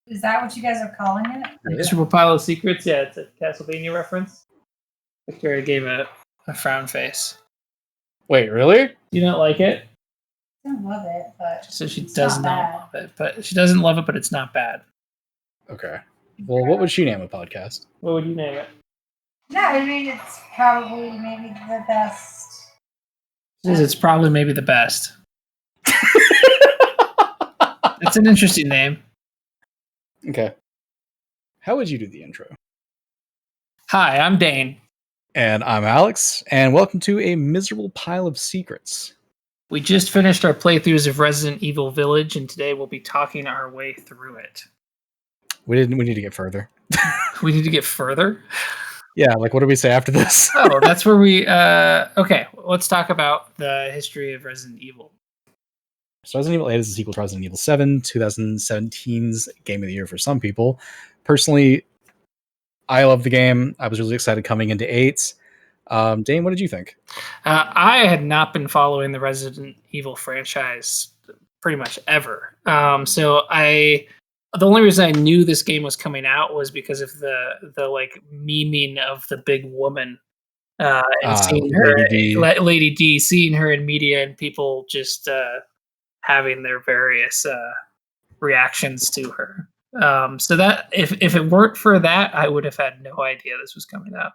Is that what you guys are calling it? The Miserable Pile of Secrets? Yeah, it's a Castlevania reference. Victoria gave a frown face. Wait, really? You don't like it? I don't love it, but So she does not love it, but she doesn't love it, but it's not bad. Okay. Well, what would she name a podcast? What would you name it? No, I mean it's probably maybe the best. It's probably maybe the best. That's an interesting name. Okay. How would you do the intro? Hi, I'm Dane. And I'm Alex, and welcome to A Miserable Pile of Secrets. We just finished our playthroughs of Resident Evil Village, and today we'll be talking our way through it. We need to get further. We need to get further? Yeah, like what do we say after this? Oh, that's where we... okay, let's talk about the history of Resident Evil. So Resident Evil 8 is a sequel to Resident Evil 7, 2017's Game of the Year for some people. Personally, I love the game. I was really excited coming into 8. Dane, what did you think? I had not been following the Resident Evil franchise pretty much ever. The only reason I knew this game was coming out was because of the like memeing of the big woman and seeing her, Lady D, seeing her in media and people just having their various reactions to her. So that if it weren't for that, I would have had no idea this was coming out.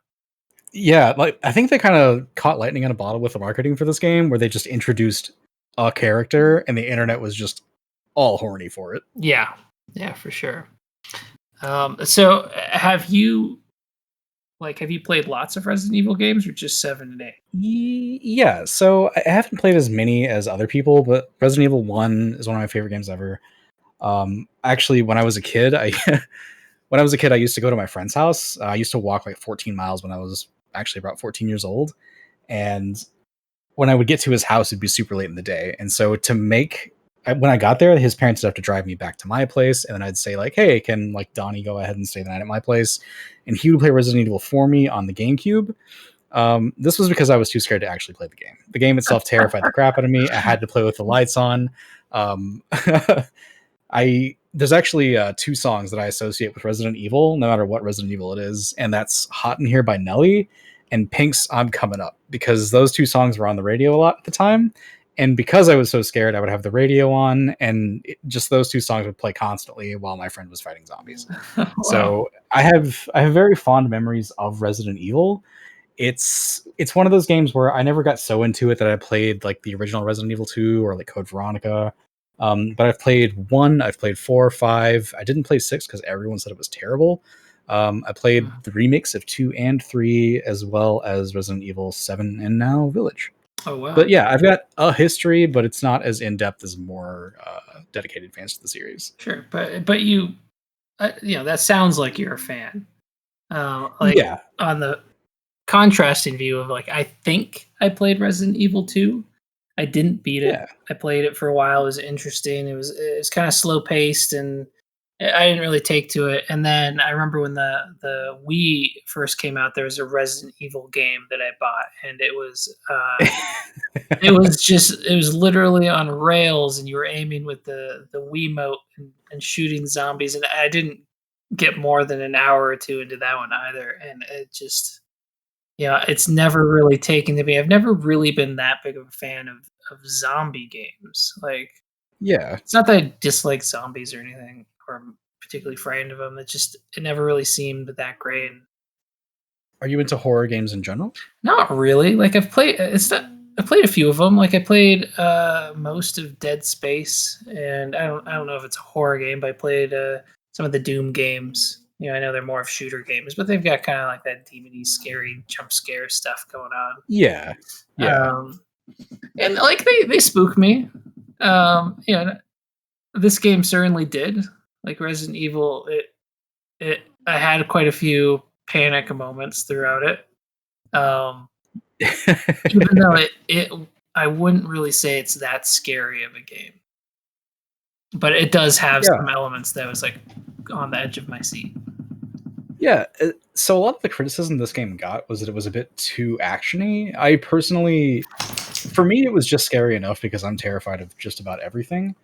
Yeah, like I think they kind of caught lightning in a bottle with the marketing for this game, where they just introduced a character and the internet was just all horny for it. Yeah, for sure. So have you played lots of Resident Evil games or just 7 and 8? Yeah, so I haven't played as many as other people, but Resident Evil 1 is one of my favorite games ever. Actually, when I was a kid, I used to go to my friend's house. I used to walk like 14 miles when I was actually about 14 years old. And when I would get to his house, it'd be super late in the day. And so when I got there, his parents would have to drive me back to my place. And then I'd say like, hey, can like Donnie go ahead and stay the night at my place? And he would play Resident Evil for me on the GameCube. This was because I was too scared to actually play the game. The game itself terrified the crap out of me. I had to play with the lights on. There's actually 2 songs that I associate with Resident Evil, no matter what Resident Evil it is, and that's Hot in Here by Nelly and Pink's I'm Coming Up, because those 2 songs were on the radio a lot at the time, and because I was so scared, I would have the radio on, and just those 2 songs would play constantly while my friend was fighting zombies. Wow. So I have very fond memories of Resident Evil. It's one of those games where I never got so into it that I played like the original Resident Evil 2 or like Code Veronica. But I've played 1, I've played 4, 5. I didn't play 6 because everyone said it was terrible. I played the remakes of 2 and 3, as well as Resident Evil 7 and now Village. Oh, wow. But yeah, I've got a history, but it's not as in-depth as more dedicated fans to the series. Sure, but you that sounds like you're a fan. Yeah. On the contrasting view of like, I think I played Resident Evil 2. I didn't beat it. Yeah. I played it for a while. It was interesting. It was kind of slow paced, and I didn't really take to it. And then I remember when the Wii first came out, there was a Resident Evil game that I bought, and it was it was literally on rails, and you were aiming with the Wiimote and shooting zombies. And I didn't get more than an hour or 2 into that one either, and it just. Yeah, it's never really taken to me. I've never really been that big of a fan of zombie games. Like, yeah, it's not that I dislike zombies or anything, or I'm particularly frightened of them. It never really seemed that great. Are you into horror games in general? Not really. Like I've played a few of them. Like I played most of Dead Space, and I don't know if it's a horror game, but I played some of the Doom games. I know they're more of shooter games, but they've got kind of like that demony, scary jump scare stuff going on. Yeah. And like they spook me. This game certainly did. Like Resident Evil, I had quite a few panic moments throughout it. Even though I wouldn't really say it's that scary of a game, but it does have some elements that was like on the edge of my seat. Yeah, so a lot of the criticism this game got was that it was a bit too actiony. I personally, for me, it was just scary enough because I'm terrified of just about everything.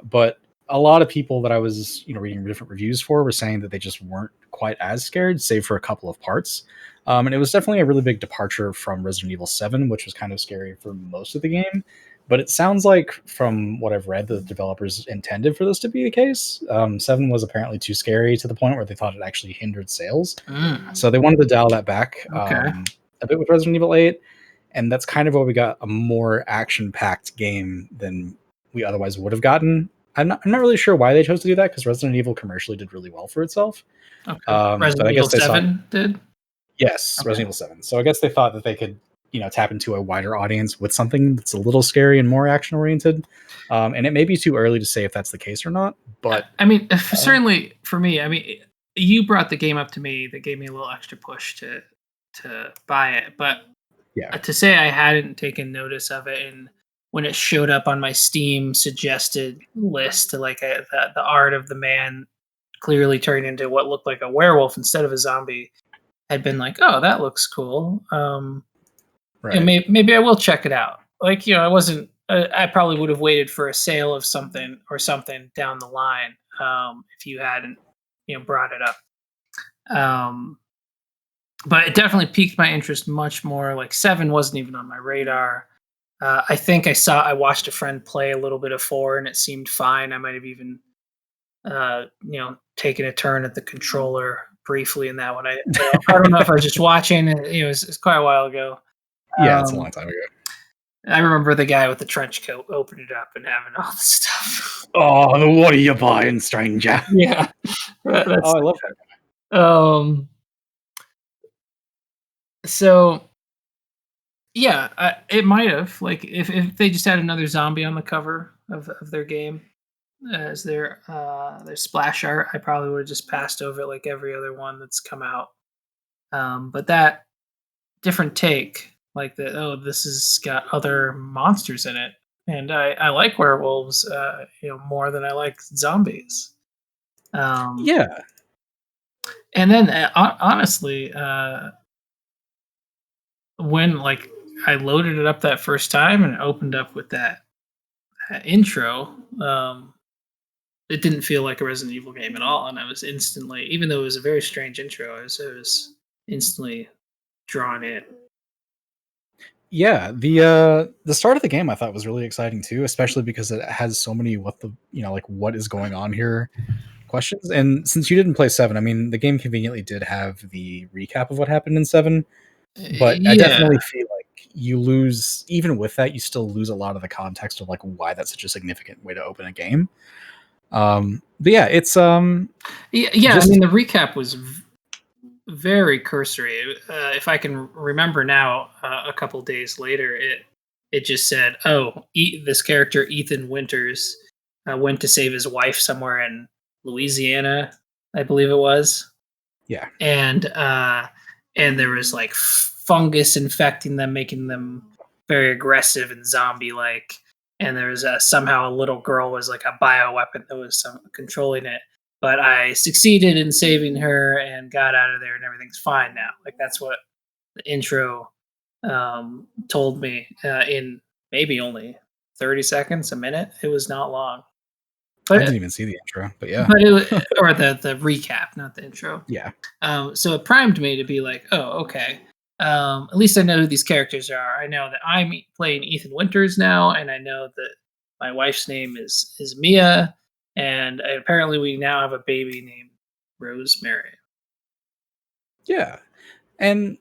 But a lot of people that I was, reading different reviews for were saying that they just weren't quite as scared, save for a couple of parts. And it was definitely a really big departure from Resident Evil 7, which was kind of scary for most of the game. But it sounds like, from what I've read, the developers intended for this to be the case. 7 was apparently too scary to the point where they thought it actually hindered sales. So they wanted to dial that back a bit with Resident Evil 8. And that's kind of where we got a more action-packed game than we otherwise would have gotten. I'm not really sure why they chose to do that, because Resident Evil commercially did really well for itself. Okay. Resident Evil 7 did? Yes, Okay. Resident Evil 7. So I guess they thought that they could, tap into a wider audience with something that's a little scary and more action-oriented. And it may be too early to say if that's the case or not. But I mean, certainly for me, I mean, you brought the game up to me that gave me a little extra push to buy it. But to say I hadn't taken notice of it, and when it showed up on my Steam suggested list, like the art of the man clearly turned into what looked like a werewolf instead of a zombie, had been like, oh, that looks cool. right. Maybe I will check it out. Like, I wasn't. I probably would have waited for a sale of something down the line if you hadn't, brought it up. But it definitely piqued my interest much more. Like 7 wasn't even on my radar. I think I watched a friend play a little bit of 4, and it seemed fine. I might have even, taken a turn at the controller briefly in that one. I don't know if I was just watching. It's quite a while ago. Yeah, it's a long time ago. I remember the guy with the trench coat opening it up and having all the stuff. Oh, what are you buying, stranger? Yeah. I love that. So, yeah, it might have, like, if they just had another zombie on the cover of their game as their splash art, I probably would have just passed over it like every other one that's come out. But that different take, like this has got other monsters in it, and I like werewolves, more than I like zombies. Yeah. And then honestly, when like I loaded it up that first time and it opened up with that intro, it didn't feel like a Resident Evil game at all, and I was instantly, even though it was a very strange intro, I was instantly drawn in. Yeah, the start of the game I thought was really exciting too, especially because it has so many what is going on here questions. And since you didn't play 7, I mean, the game conveniently did have the recap of what happened in 7, but I definitely feel like you lose, even with that, you still lose a lot of the context of like why that's such a significant way to open a game. But yeah, it's I mean, the recap was very cursory. If I can remember now, a couple days later, it just said, "Oh, this character Ethan Winters went to save his wife somewhere in Louisiana, I believe it was." Yeah, and there was like fungus infecting them, making them very aggressive and zombie-like. And there was somehow a little girl was like a bioweapon that was controlling it. But I succeeded in saving her and got out of there, and everything's fine now. Like that's what the intro told me in maybe only 30 seconds, a minute. It was not long. But I didn't even see the intro, but yeah. But or the recap, not the intro. Yeah. So it primed me to be like, oh, okay. At least I know who these characters are. I know that I'm playing Ethan Winters now, and I know that my wife's name is Mia, and apparently we now have a baby named Rosemary. Yeah. And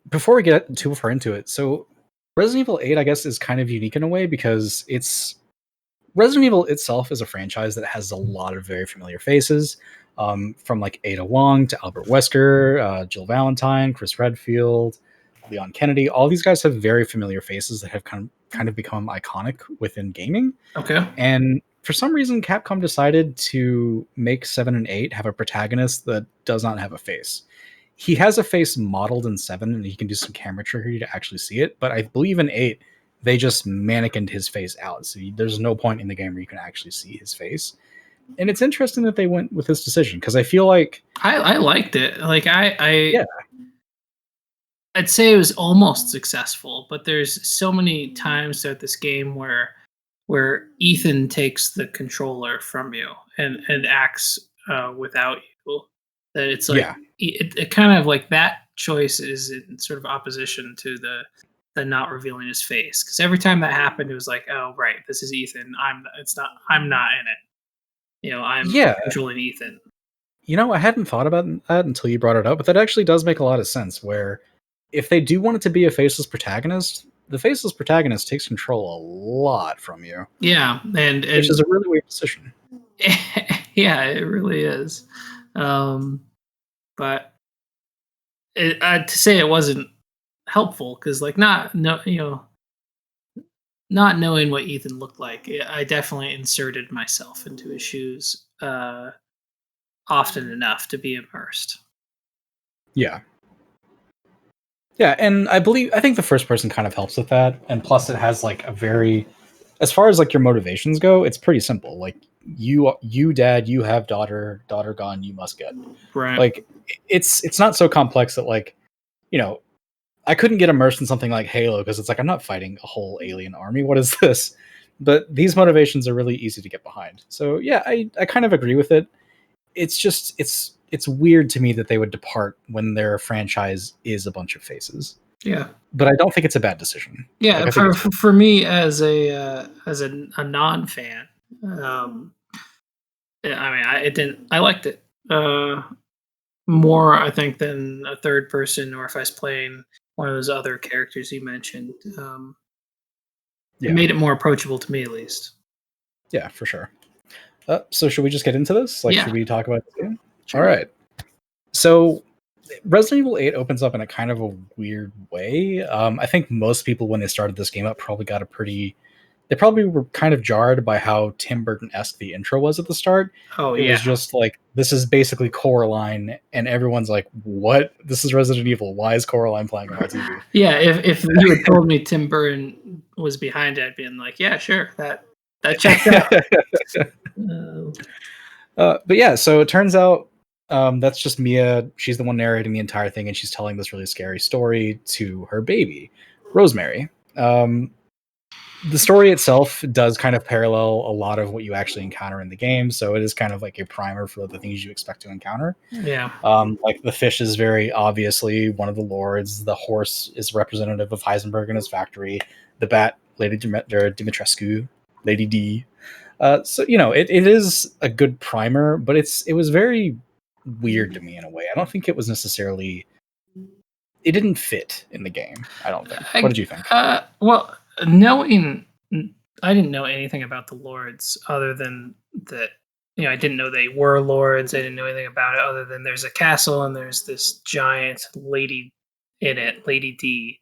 before we get too far into it, so Resident Evil 8, I guess, is kind of unique in a way because Resident Evil itself is a franchise that has a lot of very familiar faces, from like Ada Wong to Albert Wesker, Jill Valentine, Chris Redfield, Leon Kennedy. All these guys have very familiar faces that have kind of become iconic within gaming. Okay. And for some reason, Capcom decided to make 7 and 8 have a protagonist that does not have a face. He has a face modeled in 7, and he can do some camera trickery to actually see it. But I believe in 8, they just mannequined his face out. So there's no point in the game where you can actually see his face. And it's interesting that they went with this decision, because I feel like I liked it. Like I'd say it was almost successful, but there's so many times throughout this game where where Ethan takes the controller from you and acts without you. That it's like Yeah. it kind of like that choice is in sort of opposition to the not revealing his face, because every time that happened, it was like, oh right, this is Ethan. I'm not in it. I'm Yeah. controlling Ethan. I hadn't thought about that until you brought it up, but that actually does make a lot of sense. Where if they do want it to be a faceless protagonist, the faceless protagonist takes control a lot from you. Yeah, and which is a really weird decision. yeah, it really is. But to say it wasn't helpful, because like not knowing what Ethan looked like, I definitely inserted myself into his shoes often enough to be immersed. Yeah. Yeah, and I think the first person kind of helps with that, and plus it has like a very, as far as like your motivations go, it's pretty simple. Like you dad, you have daughter gone, you must get. Right. Like it's not so complex that like, I couldn't get immersed in something like Halo because it's like I'm not fighting a whole alien army. What is this? But these motivations are really easy to get behind. So yeah, I kind of agree with it. It's just it's weird to me that they would depart when their franchise is a bunch of faces. Yeah. But I don't think it's a bad decision. Yeah, Like, I think for me as a non fan, I liked it more, I think, than a third person, or if I was playing one of those other characters you mentioned. It made it more approachable to me, at least. Yeah, for sure. So should we just get into this? Like, Yeah. should we talk about this game? Sure. All right. So Resident Evil 8 opens up in a kind of a weird way. I think most people, when they started this game up, they probably were kind of jarred by how Tim Burton-esque the intro was at the start. Oh, It yeah. was just like, this is basically Coraline, and everyone's like, what? This is Resident Evil. Why is Coraline playing on my TV? Yeah, if you had told me Tim Burton was behind it, I'd been like, yeah, sure, that checks out. But yeah, so it turns out that's just Mia. She's the one narrating the entire thing, and she's telling this really scary story to her baby, Rosemary. The story itself does kind of parallel a lot of what you actually encounter in the game, so it is kind of like a primer for the things you expect to encounter. Yeah. Like the fish is very obviously one of the lords. The horse is representative of Heisenberg and his factory. The bat, Lady Dimitrescu, Lady D. So it is a good primer, but it was very weird to me in a way. I don't think it was necessarily. It didn't fit in the game. I don't think. What did you think? Well, I didn't know anything about the lords other than that. I didn't know they were lords. I didn't know anything about it other than there's a castle and there's this giant lady in it, Lady D.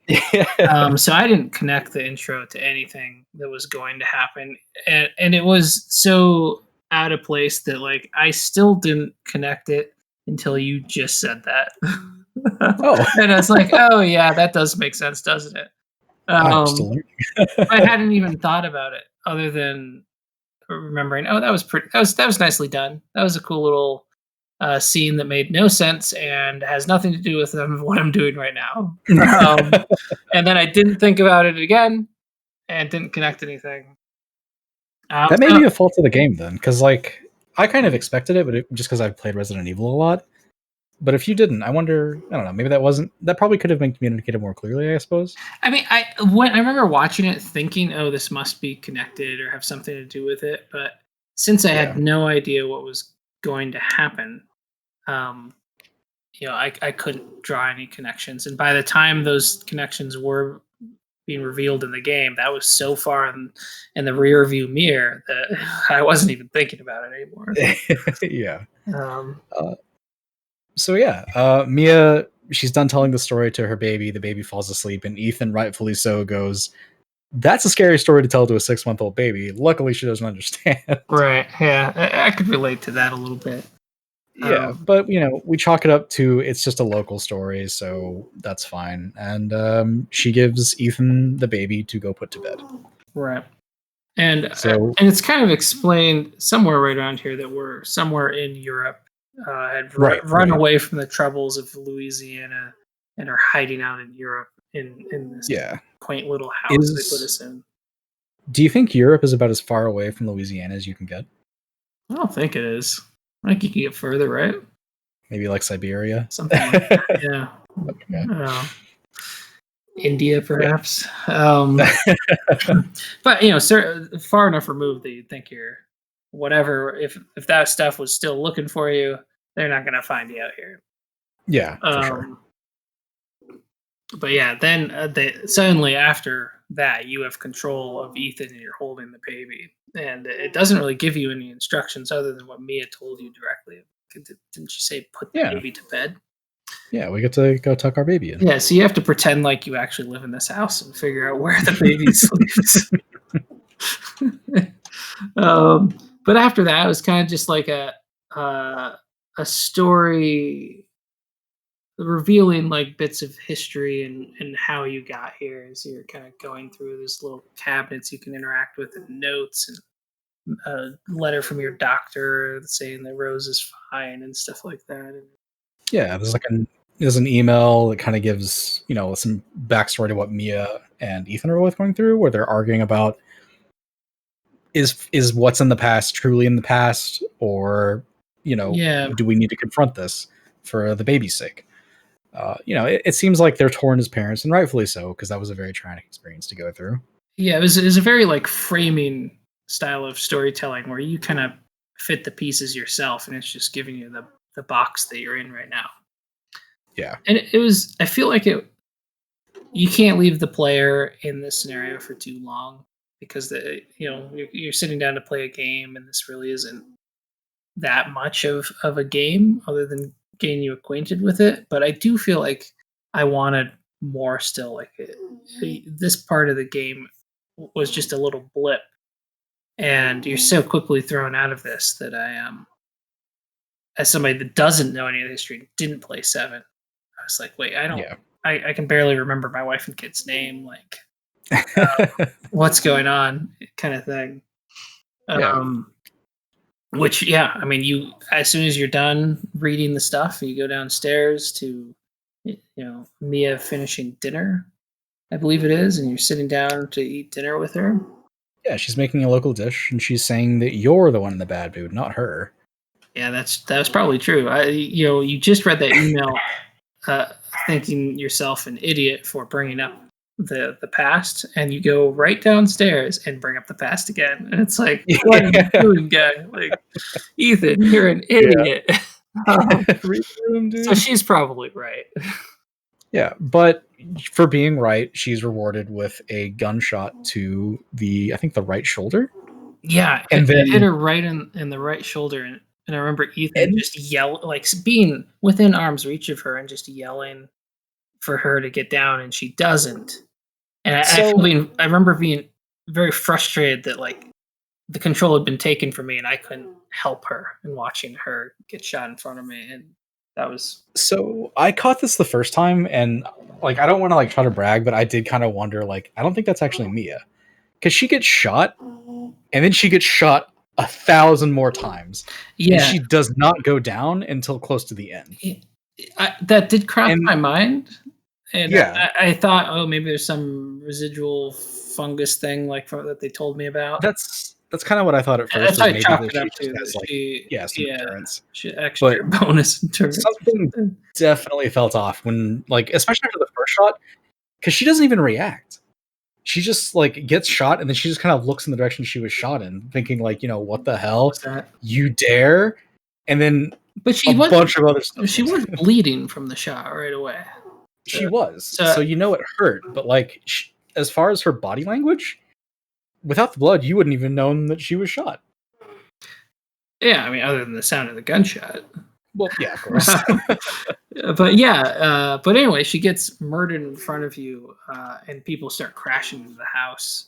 So I didn't connect the intro to anything that was going to happen, and it was so out of place that like I still didn't connect it until you just said that. Oh, and I was like, oh yeah, that does make sense, doesn't it? I'm still learning. I hadn't even thought about it other than remembering. Oh, that was pretty. That was nicely done. That was a cool little scene that made no sense and has nothing to do with what I'm doing right now. And then I didn't think about it again and didn't connect anything. That may be a fault of the game then, because like I kind of expected it, but just because I've played Resident Evil a lot. But if you didn't, I wonder. I don't know. Maybe that probably could have been communicated more clearly, I suppose. I mean, I remember watching it thinking, "Oh, this must be connected or have something to do with it." But since I had no idea what was going to happen, I couldn't draw any connections. And by the time those connections were being revealed in the game, that was so far in the rear view mirror that I wasn't even thinking about it anymore. Yeah. So yeah, Mia, she's done telling the story to her baby. The baby falls asleep, and Ethan, rightfully so, goes, "That's a scary story to tell to a 6-month-old baby." Luckily, she doesn't understand. Right. Yeah, I could relate to that a little bit. Yeah, but we chalk it up to it's just a local story, so that's fine. And she gives Ethan the baby to go put to bed. Right. And it's kind of explained somewhere right around here that we're somewhere in Europe. Had run away from the troubles of Louisiana and are hiding out in Europe in this quaint little house they put us in. Do you think Europe is about as far away from Louisiana as you can get? I don't think it is. I think you can get further, right? Maybe like Siberia? Something like that, yeah. India, perhaps. But far enough removed that you'd think you're whatever. If that stuff was still looking for you, they're not gonna find you out here. Yeah, for sure. But yeah, then suddenly after that, you have control of Ethan and you're holding the baby, and it doesn't really give you any instructions other than what Mia told you directly. Didn't she say put the baby to bed? Yeah, we get to go tuck our baby in. Yeah, so you have to pretend like you actually live in this house and figure out where the baby sleeps. But after that, it was kind of just like a story revealing like bits of history and how you got here as you're kind of going through this little cabinets you can interact with and notes and a letter from your doctor saying that Rose is fine and stuff like that. Yeah, there's an email that kind of gives, some backstory to what Mia and Ethan are both going through, where they're arguing about is what's in the past truly in the past, or do we need to confront this for the baby's sake? It seems like they're torn as parents, and rightfully so, because that was a very traumatic experience to go through. Yeah, it was a very like framing style of storytelling where you kind of fit the pieces yourself, and it's just giving you the box that you're in right now. Yeah, and it was. I feel like you can't leave the player in this scenario for too long because you're sitting down to play a game, and this really isn't that much of a game other than getting you acquainted with it. But I do feel like I wanted more still. Like this part of the game was just a little blip, and you're so quickly thrown out of this that I am, as somebody that doesn't know any of the history, didn't play 7. I was like, wait, I can barely remember my wife and kid's name. Like, what's going on, kind of thing. Which, yeah, I mean, you as soon as you're done reading the stuff, you go downstairs to, Mia finishing dinner, I believe it is, and you're sitting down to eat dinner with her. Yeah, she's making a local dish, and she's saying that you're the one in the bad mood, not her. Yeah, that's probably true. You just read that email, thinking yourself an idiot for bringing up the past, and you go right downstairs and bring up the past again, and it's like, what are you doing, guy? Like, Ethan, you're an idiot. So she's probably right. Yeah, but for being right, she's rewarded with a gunshot to I think the right shoulder. Yeah, and then hit her right in the right shoulder, and I remember Ethan just like being within arm's reach of her and just yelling for her to get down, and she doesn't. And I remember being very frustrated that like the control had been taken from me, and I couldn't help her, and watching her get shot in front of me, and that was. So I caught this the first time, and like I don't want to like try to brag, but I did kind of wonder, like, I don't think that's actually Mia, because she gets shot, and then she gets shot 1,000 more times. Yeah, and she does not go down until close to the end. That did cross my mind. And yeah, I thought, oh, maybe there's some residual fungus thing that they told me about. That's kind of what I thought at first. That's how I chalked it up to. Some endurance. Extra bonus endurance. Something definitely felt off when, like, especially after the first shot, because she doesn't even react. She just like gets shot, and then she just kind of looks in the direction she was shot in, thinking like, what the hell, you dare? And then, but she bunch of other stuff. She was bleeding from the shot right away. She was. So it hurt, but like as far as her body language, without the blood, you wouldn't even known that she was shot. Yeah, I mean, other than the sound of the gunshot. Well, yeah, of course. But anyway, she gets murdered in front of you, and people start crashing into the house.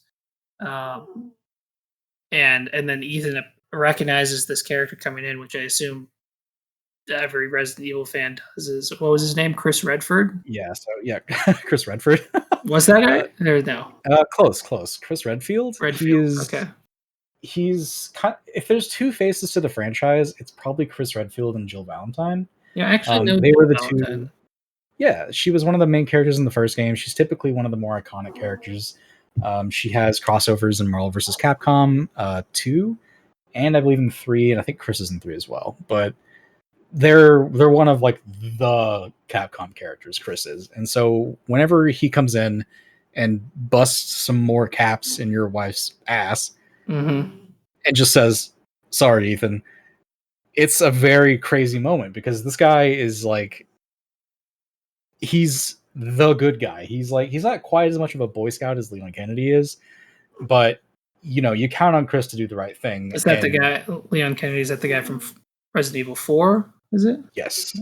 And then Ethan recognizes this character coming in, which I assume every Resident Evil fan does. Is what was his name? Chris Redford? Yeah, Chris Redford. Was that right? Or no? Close. Chris Redfield. Okay. He's if there's two faces to the franchise, it's probably Chris Redfield and Jill Valentine. Yeah, actually, no, they were the two. Yeah, she was one of the main characters in the first game. She's typically one of the more iconic characters. She has crossovers in Marvel vs. Capcom 2, and I believe in 3, and I think Chris is in 3 as well. But they're one of like the Capcom characters, Chris is. And so whenever he comes in and busts some more caps in your wife's ass Mm-hmm. and just says, "Sorry, Ethan," it's a very crazy moment because this guy is like, he's the good guy. He's not quite as much of a Boy Scout as Leon Kennedy is, but you count on Chris to do the right thing. Is that the guy, Leon Kennedy? Is that the guy from Resident Evil 4? Is it? Yes.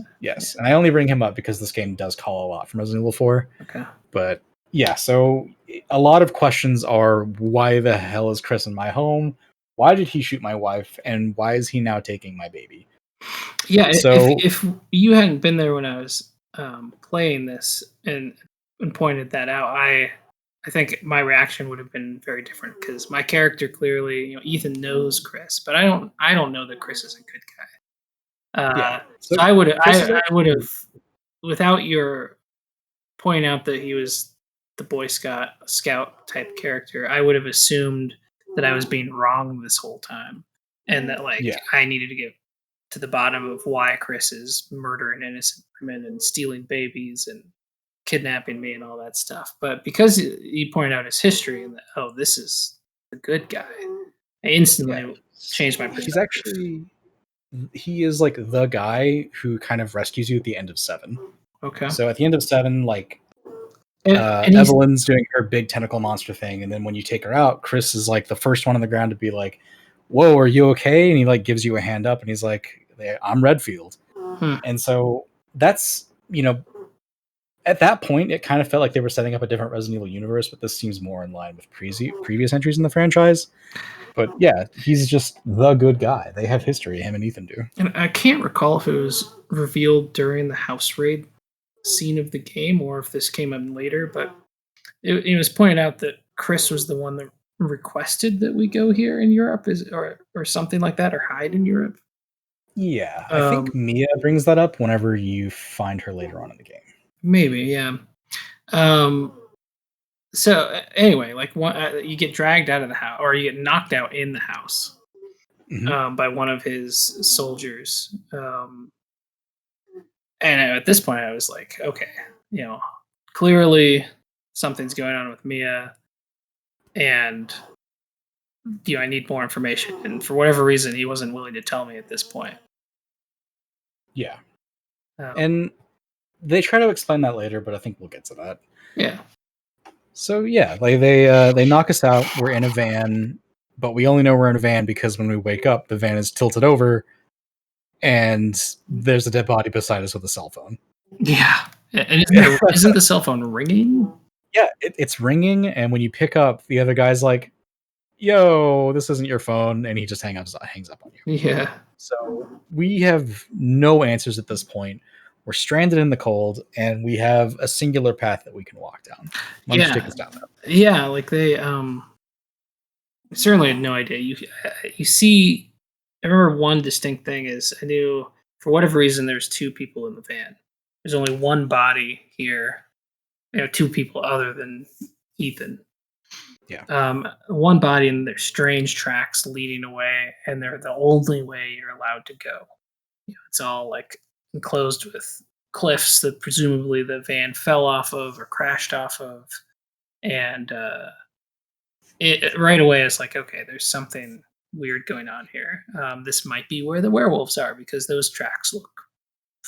And I only bring him up because this game does call a lot from Resident Evil 4. Okay. But yeah, so a lot of questions are, why the hell is Chris in my home? Why did he shoot my wife? And why is he now taking my baby? Yeah, so if you hadn't been there when I was playing this and pointed that out, I think my reaction would have been very different because my character clearly, Ethan knows Chris, but I don't know that Chris is a good guy. yeah, so I would actually, have, without your pointing out that he was the Boy Scout type character, I would have assumed that I was being wrong this whole time, and that I needed to get to the bottom of why Chris is murdering innocent women and stealing babies and kidnapping me and all that stuff. But because you point out his history and that, this is the good guy, I instantly changed my perspective. He is like the guy who kind of rescues you at the end of 7. Okay. So at the end of 7, and Evelyn's doing her big tentacle monster thing, and then when you take her out, Chris is like the first one on the ground to be like, "Whoa, are you okay?" And he like gives you a hand up, and he's like, "I'm Redfield." And so that's, at that point, it kind of felt like they were setting up a different Resident Evil universe, but this seems more in line with previous entries in the franchise. But yeah, he's just the good guy. They have history, him and Ethan do. And I can't recall if it was revealed during the house raid scene of the game or if this came up later, but it was pointed out that Chris was the one that requested that we go here in Europe, or something like that, or hide in Europe. Yeah, I think Mia brings that up whenever you find her later on in the game. Maybe, yeah. So anyway, you get dragged out of the house, or you get knocked out in the house by one of his soldiers. And at this point, I was like, okay, clearly something's going on with Mia, and I need more information. And for whatever reason, he wasn't willing to tell me at this point. Yeah, and they try to explain that later, but I think we'll get to that. Yeah. So yeah, they knock us out. We're in a van, but we only know we're in a van because when we wake up, the van is tilted over, and there's a dead body beside us with a cell phone. Yeah, and isn't the cell phone ringing? Yeah, it's ringing, and when you pick up, the other guy's like, "Yo, this isn't your phone," and he just hangs up on you. Yeah. So we have no answers at this point. We're stranded in the cold, and we have a singular path that we can walk down. Why don't you take us down that? Yeah, they certainly had no idea. You see, I remember one distinct thing is I knew for whatever reason there's 2 people in the van. There's only one body here. 2 people other than Ethan. Yeah. One body, and there's strange tracks leading away, and they're the only way you're allowed to go. It's all enclosed with cliffs that presumably the van fell off of or crashed off of, and it right away is like, okay, there's something weird going on here. This might be where the werewolves are because those tracks look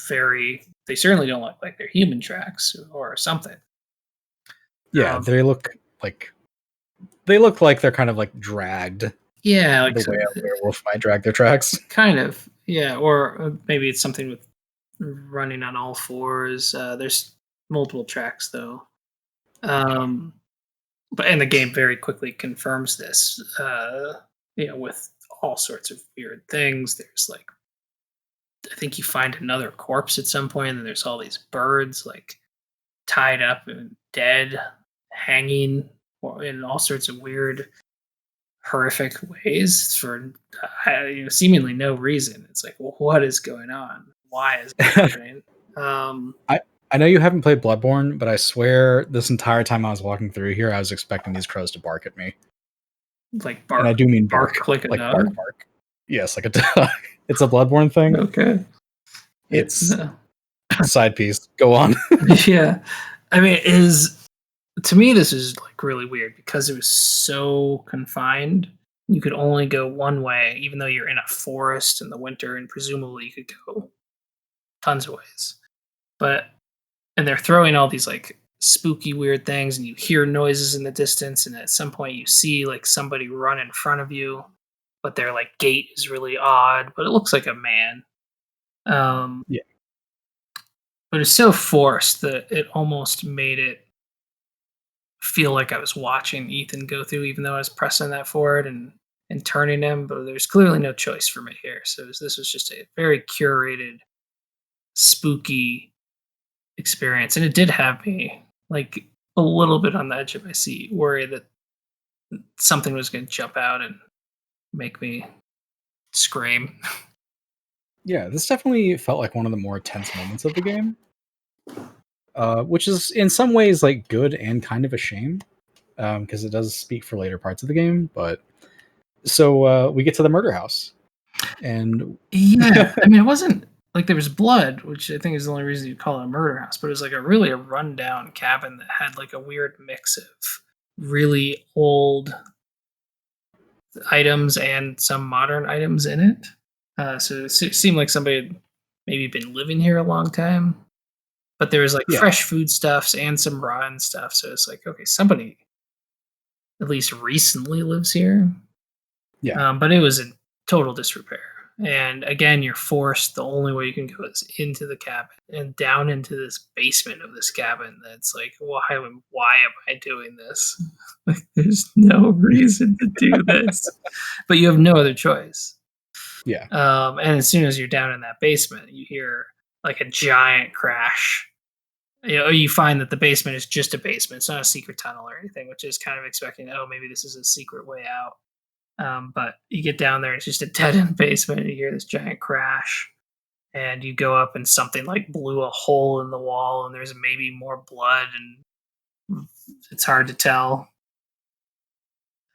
they certainly don't look like they're human tracks or something. Yeah, they look like they're kind of like dragged. Yeah, the way a werewolf might drag their tracks. Kind of, yeah. Or maybe it's something with running on all fours. There's multiple tracks though. But and the game very quickly confirms this. With all sorts of weird things. There's I think you find another corpse at some point, and there's all these birds tied up and dead, hanging in all sorts of weird, horrific ways for seemingly no reason. It's like, well, what is going on? Why is it happening? I I know you haven't played Bloodborne, but I swear this entire time I was walking through here, I was expecting these crows to bark at me. Like bark, And I do mean bark, like a like dog. bark. Yes, like a dog. It's a Bloodborne thing. Okay, It's side piece. Go on. Yeah, I mean, to me this is like really weird because it was so confined. You could only go one way, even though you're in a forest in the winter, and presumably you could go tons of ways. But and they're throwing all these like spooky weird things, and you hear noises in the distance, and at some point you see like somebody run in front of you, but their like gait is really odd, but it looks like a man. Yeah. But it's so forced that it almost made it feel like I was watching Ethan go through, even though I was pressing that forward and turning him. But there's clearly no choice for me here. So this was just a very curated, spooky experience, and it did have me like a little bit on the edge of my seat, worried that something was going to jump out and make me scream. Yeah, this definitely felt like one of the more tense moments of the game, which is in some ways like good and kind of a shame, because it does speak for later parts of the game. But so we get to the murder house, and Yeah, I mean, it wasn't like there was blood, which I think is the only reason you call it a murder house, but it was like a rundown cabin that had like a weird mix of really old items and some modern items in it. So it seemed like somebody had maybe been living here a long time, but there was like yeah, fresh foodstuffs and some rotten stuff. So it's like, okay, somebody at least recently lives here. yeah, But it was in total disrepair. And again, you're forced. The only way you can go is into the cabin and down into this basement of this cabin. That's like, why am I doing this? Like, there's no reason to do this, but you have no other choice. yeah, And as soon as you're down in that basement, you hear like a giant crash. You find that the basement is just a basement. It's not a secret tunnel or anything, which is kind of expecting, oh, maybe this is a secret way out. But you get down there, it's just a dead end basement, and you hear this giant crash. And you go up, and something like blew a hole in the wall, and there's maybe more blood, and it's hard to tell.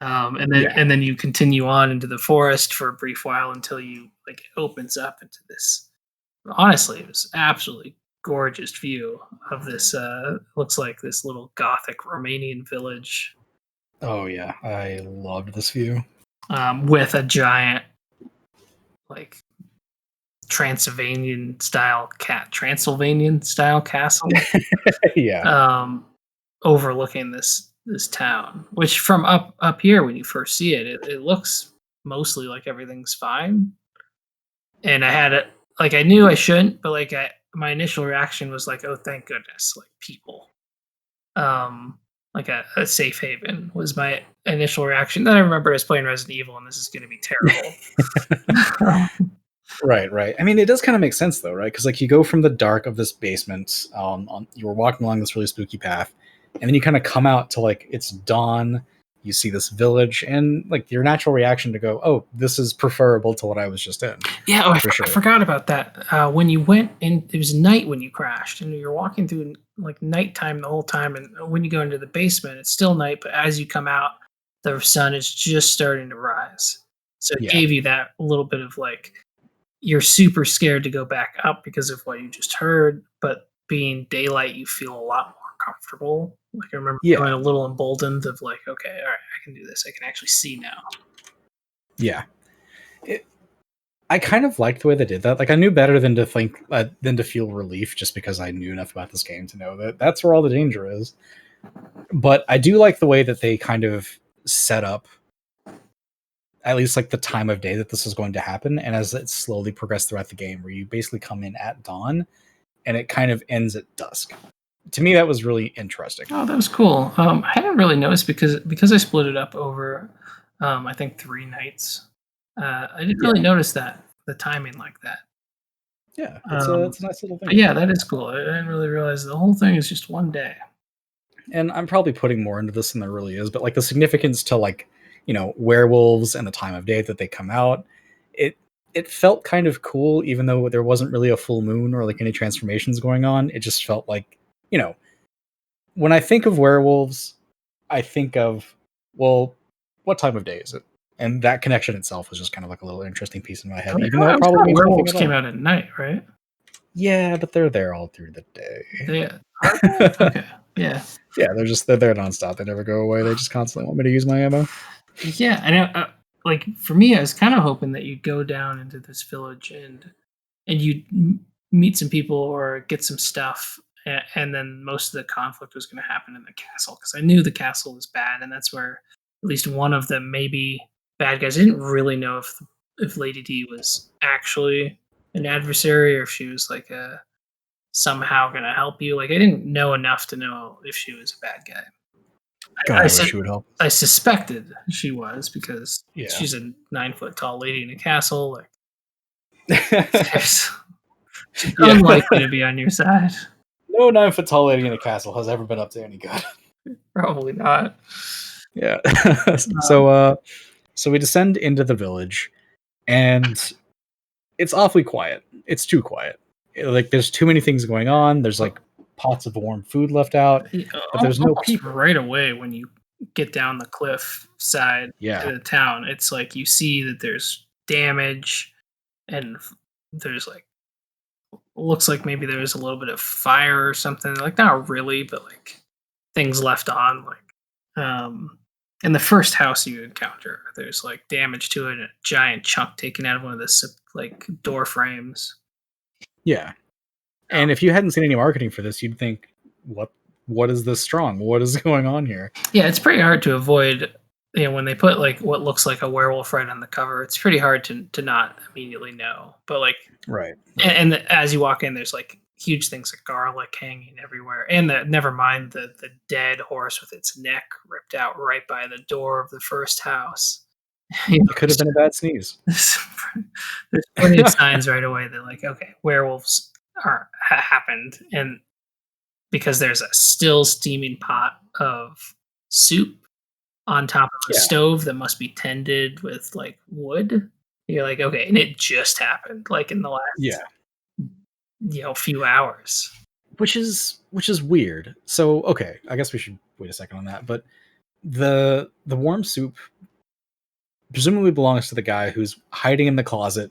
yeah. And then you continue on into the forest for a brief while until you like it opens up into this. Honestly, it was absolutely gorgeous view of this. Looks like this little gothic Romanian village Oh yeah, I loved this view. with a giant like Transylvanian style castle, Yeah, um, overlooking this town. Which from up here, when you first see it, it looks mostly like everything's fine. And I had it like I knew I shouldn't, but like my initial reaction was like, oh, thank goodness, like people, like a safe haven was my initial reaction. Then I remember I was playing Resident Evil, and this is going to be terrible. right. I mean, it does kind of make sense though, right? Because like you go from the dark of this basement, you were walking along this really spooky path, and then you kind of come out to like it's dawn. You see this village, and like your natural reaction to go, "Oh, this is preferable to what I was just in." Yeah, oh, For sure. I forgot about that. When you went in, it was night when you crashed, and you're walking through like nighttime the whole time. And when you go into the basement, it's still night, but as you come out, the sun is just starting to rise. So it Yeah. gave you that little bit of like, you're super scared to go back up because of what you just heard, but being daylight, you feel a lot more comfortable. Like I remember Yeah. feeling a little emboldened of like, okay, all right, I can do this. I can actually see now. Yeah. I kind of liked the way they did that. Like I knew better than to think than to feel relief just because I knew enough about this game to know that that's where all the danger is. But I do like the way that they kind of set up at least like the time of day that this is going to happen, and as it slowly progressed throughout the game, where you basically come in at dawn and it kind of ends at dusk. To me, that was really interesting. Oh, that was cool. I hadn't really noticed because I split it up over, I think 3 nights. I didn't really notice that the timing like that. Yeah, it's a nice little thing. But yeah, that is cool. I didn't really realize the whole thing is just one day. And I'm probably putting more into this than there really is, but like the significance to like, werewolves and the time of day that they come out, it felt kind of cool, even though there wasn't really a full moon or like any transformations going on. It just felt like, you know, when I think of werewolves, I think of, well, what time of day is it? And that connection itself was just kind of like a little interesting piece in my head, even though I it always probably thought means nothing werewolves at came all. out at night, right? Yeah, but they're there all through the day. Okay, yeah. Yeah, they're there nonstop. They never go away. They just constantly want me to use my ammo. Yeah, I know. Like for me, I was kind of hoping that you'd go down into this village and you'd meet some people or get some stuff, and then most of the conflict was going to happen in the castle because I knew the castle was bad, and that's where at least one of the maybe bad guys. I didn't really know if Lady D was actually an adversary or if she was like a somehow going to help you. Like I didn't know enough to know if she was a bad guy. God, I I said wish you would help. I suspected she was because Yeah. she's a 9 foot tall lady in a castle. Like, she's Yeah. unlikely to be on your side. No 9-foot tall lady in a castle has ever been up to any good. Probably not. Yeah. Um, So we descend into the village, and it's awfully quiet. It's too quiet. Like there's too many things going on. There's like pots of warm food left out, but there's no almost people. right away when you get down the cliff side Yeah. to the town, it's like you see that there's damage and there's like looks like maybe there's a little bit of fire or something. Like not really, but like things left on. Like in the first house you encounter, there's like damage to it and a giant chunk taken out of one of the like door frames. Yeah. And if you hadn't seen any marketing for this, you'd think, what is this strong? What is going on here? Yeah, it's pretty hard to avoid. You know, when they put like what looks like a werewolf right on the cover, it's pretty hard to not immediately know. But like, Right. and as you walk in, there's like huge things like garlic hanging everywhere, and never mind the dead horse with its neck ripped out right by the door of the first house. You know, It could have been a bad sneeze. there's plenty of signs right away that like, okay, werewolves happened, and because there's a still steaming pot of soup on top of a Yeah. stove that must be tended with like wood. You're like, okay, and it just happened like in the last Yeah. Few hours. Which is weird. So okay, I guess we should wait a second on that. But the warm soup presumably belongs to the guy who's hiding in the closet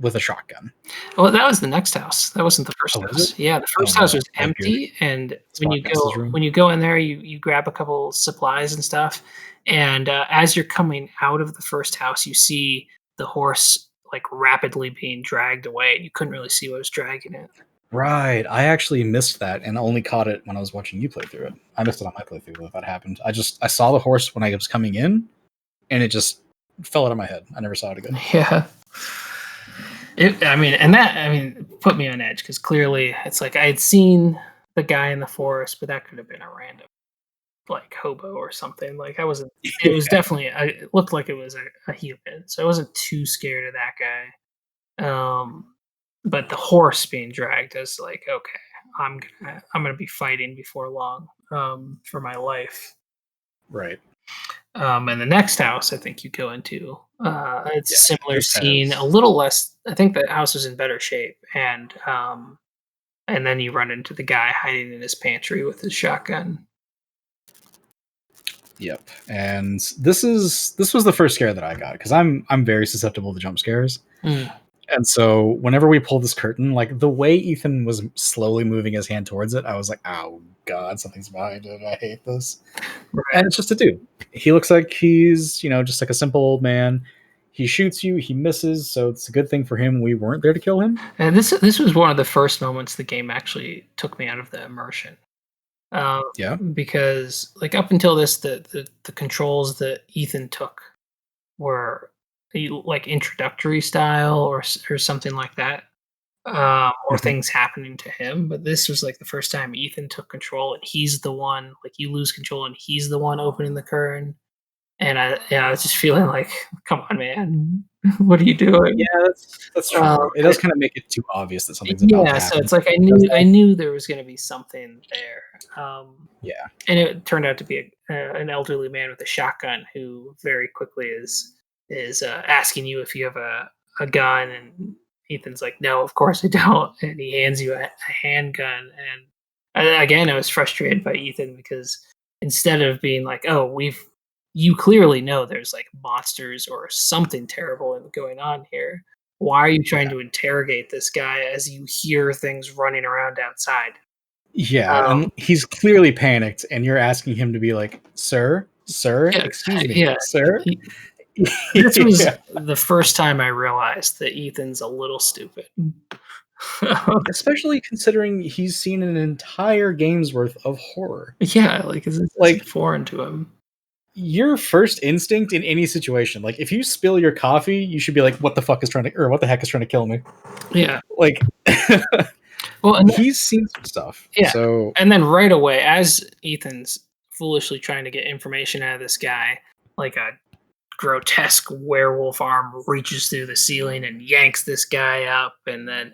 with a shotgun. Well, that was the next house. That wasn't the first Oh, was house. it? Yeah, the first Oh, house no. was Weird. empty, and This podcast is ruined. when you go in there, you grab a couple supplies and stuff, and as you're coming out of the first house, you see the horse like rapidly being dragged away, and you couldn't really see what was dragging it. Right. I actually missed that and only caught it when I was watching you play through it. I missed it on my playthrough though, if that happened. I saw the horse when I was coming in, and it just fell out of my head. I never saw it again. Yeah. That put me on edge because clearly it's like I had seen the guy in the forest, but that could have been a random like hobo or something. Like I wasn't. It was definitely. It looked like it was a human, so I wasn't too scared of that guy. But the horse being dragged is like, okay, I'm gonna be fighting before long for my life. Right. And the next house I think you go into, it's a similar this scene, has- a little less. I think the house is in better shape, and then you run into the guy hiding in his pantry with his shotgun. Yep. And this was the first scare that I got because I'm very susceptible to jump scares. And so whenever we pulled this curtain, like the way Ethan was slowly moving his hand towards it, I was like, oh God, something's behind it. I hate this. Right. And it's just a dude. He looks like he's, just like a simple old man. He shoots you, he misses, so it's a good thing for him we weren't there to kill him. And this was one of the first moments the game actually took me out of the immersion. Yeah. Because like up until this, the controls that Ethan took were like introductory style or something like that, or things happening to him. But this was like the first time Ethan took control, and he's the one like you lose control, and he's the one opening the curtain. And I was just feeling like, come on, man, what are you doing? Yeah, that's true. It does kind of make it too obvious that something's about to happen. So it's like I knew there was going to be something there. Yeah, and it turned out to be an elderly man with a shotgun who very quickly is asking you if you have a gun, and Ethan's like, "No, of course I don't," and he hands you a handgun. And again, I was frustrated by Ethan because instead of being like, "Oh, you clearly know there's like monsters or something terrible going on here. Why are you trying Yeah. to interrogate this guy as you hear things running around outside?" Yeah, Um, and he's clearly panicked, and you're asking him to be like, sir, yeah, excuse me, yeah. sir." This was Yeah. the first time I realized that Ethan's a little stupid. Especially considering he's seen an entire game's worth of horror. Yeah, like, this isn't Like, foreign to him. your first instinct in any situation, like, if you spill your coffee, you should be like, "What the fuck is trying to or what the heck is trying to kill me?" Yeah. Like, Well, and he's seen some stuff, yeah, so and then right away, as Ethan's foolishly trying to get information out of this guy, like a grotesque werewolf arm reaches through the ceiling and yanks this guy up, and then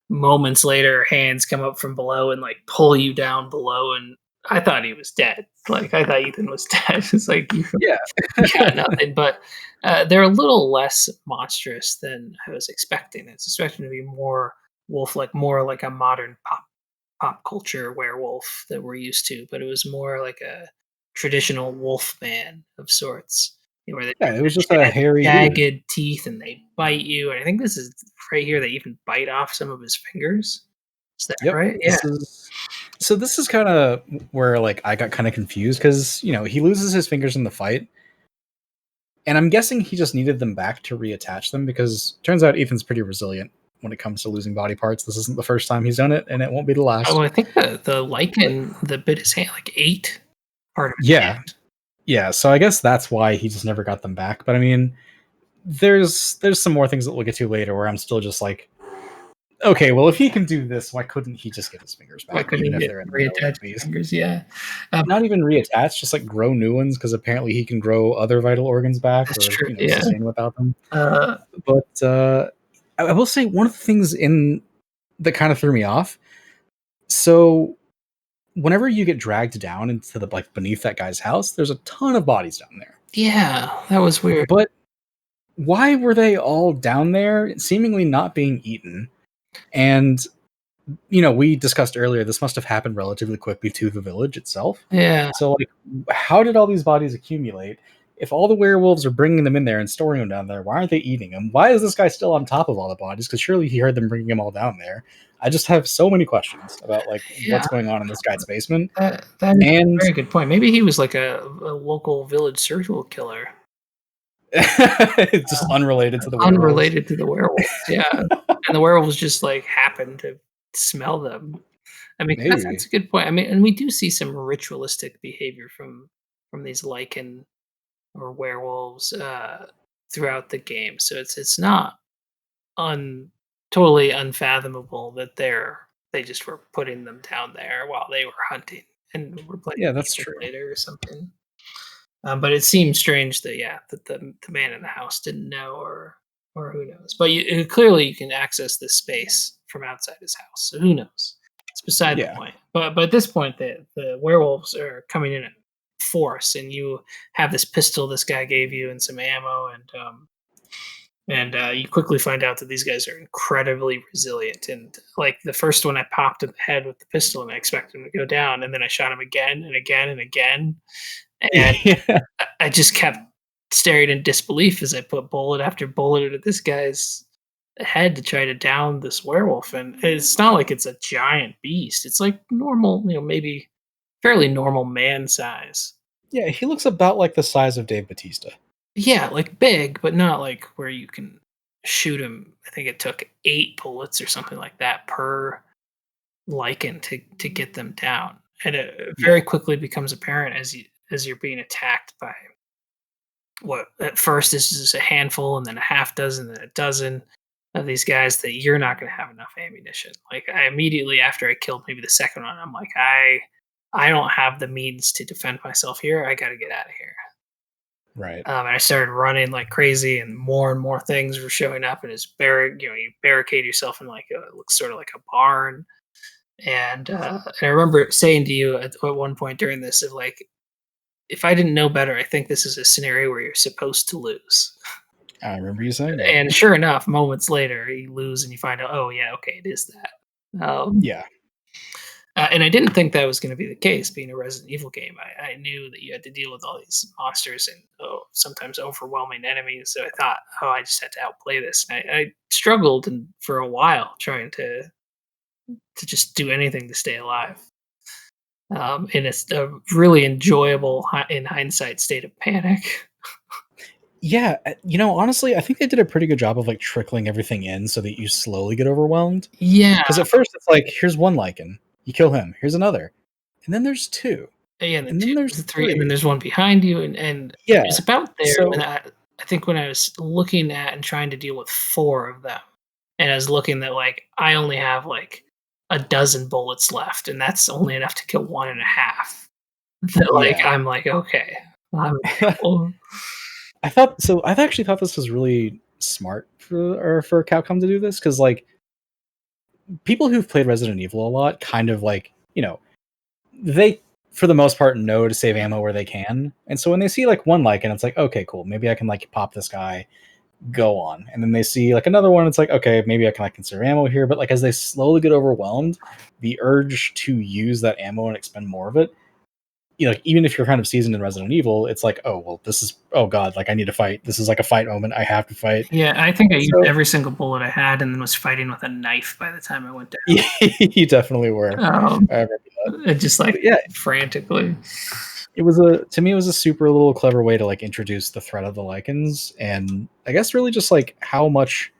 moments later, hands come up from below and like pull you down below. And I thought he was dead. Like I thought Ethan was dead. It's like yeah. you got nothing. But they're a little less monstrous than I was expecting. It's expecting to be more wolf, like more like a modern pop culture werewolf that we're used to, but it was more like a traditional wolf man of sorts, where they Yeah, it was just a have hairy dude. jagged teeth and they bite you. And I think this is right here. They even bite off some of his fingers. Is that Yep. right? Yeah. This is kind of where like I got kind of confused because he loses his fingers in the fight, and I'm guessing he just needed them back to reattach them because turns out Ethan's pretty resilient when it comes to losing body parts. This isn't the first time he's done it, and it won't be the Oh, last. I think the But lichen that bit his hand like ate part of his yeah, hand. yeah. So I guess that's why he just never got them back. But I mean, there's some more things that we'll get to later where I'm still just like, okay, well, if he can do this, why couldn't he just get his fingers Why back, couldn't even he if get they're in the middle of reattached the piece? fingers? Yeah. Not even reattach, just like grow new ones because apparently he can grow other vital organs back That's or true. Yeah. sustain without them. Uh, But I will say one of the things in that kind of threw me off. So whenever you get dragged down into the like beneath that guy's house, there's a ton of bodies down there. yeah, that was weird. But why were they all down there, seemingly not being eaten? And we discussed earlier this must have happened relatively quickly to the village itself. Yeah. So like, how did all these bodies accumulate? If all the werewolves are bringing them in there and storing them down there, why aren't they eating them? Why is this guy still on top of all the bodies? Because surely he heard them bringing them all down there. I just have so many questions about like Yeah. what's going on in this guy's basement. That is a And very good point. Maybe he was like a local village serial killer, it's just unrelated to the werewolves. unrelated to the werewolves. Yeah, and the werewolves just like happened to smell them. I mean, Maybe. that's a good point. I mean, and we do see some ritualistic behavior from these lichen or werewolves throughout the game. So it's not un totally unfathomable that they just were putting them down there while they were hunting and were playing Yeah, that's games true. later or something. But it seems strange that that the man in the house didn't know, or who knows. But clearly you can access this space from outside his house, so who knows? It's beside the Yeah. point. But at this point, the werewolves are coming in force, and you have this pistol this guy gave you and some ammo, and you quickly find out that these guys are incredibly resilient. And like the first one, I popped in the head with the pistol, and I expected him to go down, and then I shot him again and again and again, and Yeah. I just kept staring in disbelief as I put bullet after bullet into this guy's head to try to down this werewolf. And it's not like it's a giant beast. It's like normal, maybe fairly normal man size. Yeah, he looks about like the size of Dave Batista. Yeah, like big, but not like where you can shoot him. I think it took 8 bullets or something like that per lichen to get them down. And it Yeah. very quickly becomes apparent as you're being attacked by what at first is just a handful and then a half dozen and a dozen of these guys that you're not going to have enough ammunition. Like I immediately after I killed maybe the second one, I'm like, I don't have the means to defend myself here. I got to get out of here. Right. And I started running like crazy, and more things were showing up. And it's you barricade yourself in like it looks sort of like a barn. And I remember saying to you at one point during this, of like, if I didn't know better, I think this is a scenario where you're supposed to lose. I remember you saying that. And sure enough, moments later, you lose and you find out, oh yeah, okay, it is that. Yeah. And I didn't think that was going to be the case. Being a Resident Evil game, I knew that you had to deal with all these monsters and sometimes overwhelming enemies. So I thought, oh, I just had to outplay this. And I struggled for a while trying to just do anything to stay alive. And it's a really enjoyable, in hindsight, state of panic. Yeah, honestly, I think they did a pretty good job of like trickling everything in so that you slowly get overwhelmed. Yeah, Because at first it's like, here's one lichen, you kill him. Here's another, and then there's two, yeah, and then and then two, there's the three, and then three. there's one behind you, and it Yeah. was about there when So I think when I was looking at and trying to deal with 4 of them, and I was looking that, like, I only have, like, a dozen bullets left, and that's only enough to kill 1 and a half. That, like, yeah, I'm like, "Okay, I'm in trouble." I've actually thought this was really smart for Capcom to do this because like people who've played Resident Evil a lot, kind of like they for the most part know to save ammo where they can, and so when they see like one lichen, it's like okay, cool, maybe I can like pop this guy, go on, and then they see like another one, it's like okay, maybe I can like conserve ammo here, but like as they slowly get overwhelmed, the urge to use that ammo and expend more of it, like even if you're kind of seasoned in Resident Evil, it's like, oh well, this is, oh god, like I need to fight. This is like a fight moment. I have to fight. Yeah, I think I used So every single bullet I had and then was fighting with a knife by the time I went you definitely were. down. I remember that. Just, like, But yeah, frantically. it was to me it was a super little clever way to like introduce the threat of the lichens, and I guess really just like how much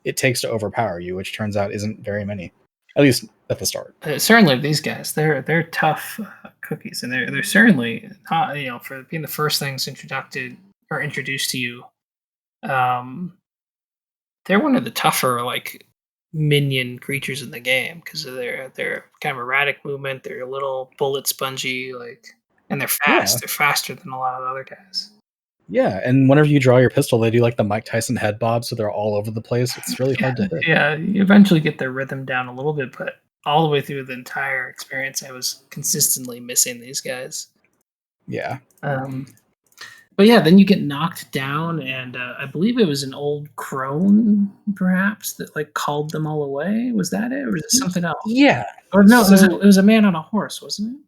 it takes to overpower you, which turns out isn't very many, at least at the start. Certainly these guys, they're tough cookies, and they're certainly not, for being the first things introduced to you. Um, they're one of the tougher like minion creatures in the game because of their kind of erratic movement. They're a little bullet spongy, like, and they're Yeah, fast. They're faster than a lot of the other guys. yeah, and whenever you draw your pistol, they do like the Mike Tyson head bob, so they're all over the place. It's really hard to hit. Yeah, you eventually get their rhythm down a little bit, but all the way through the entire experience, I was consistently missing these guys. Yeah. Um, but yeah, then you get knocked down, and I believe it was an old crone, perhaps, that like called them all away. Was that it, or was it something else? Yeah. Or no, So it was a man on a horse, wasn't it?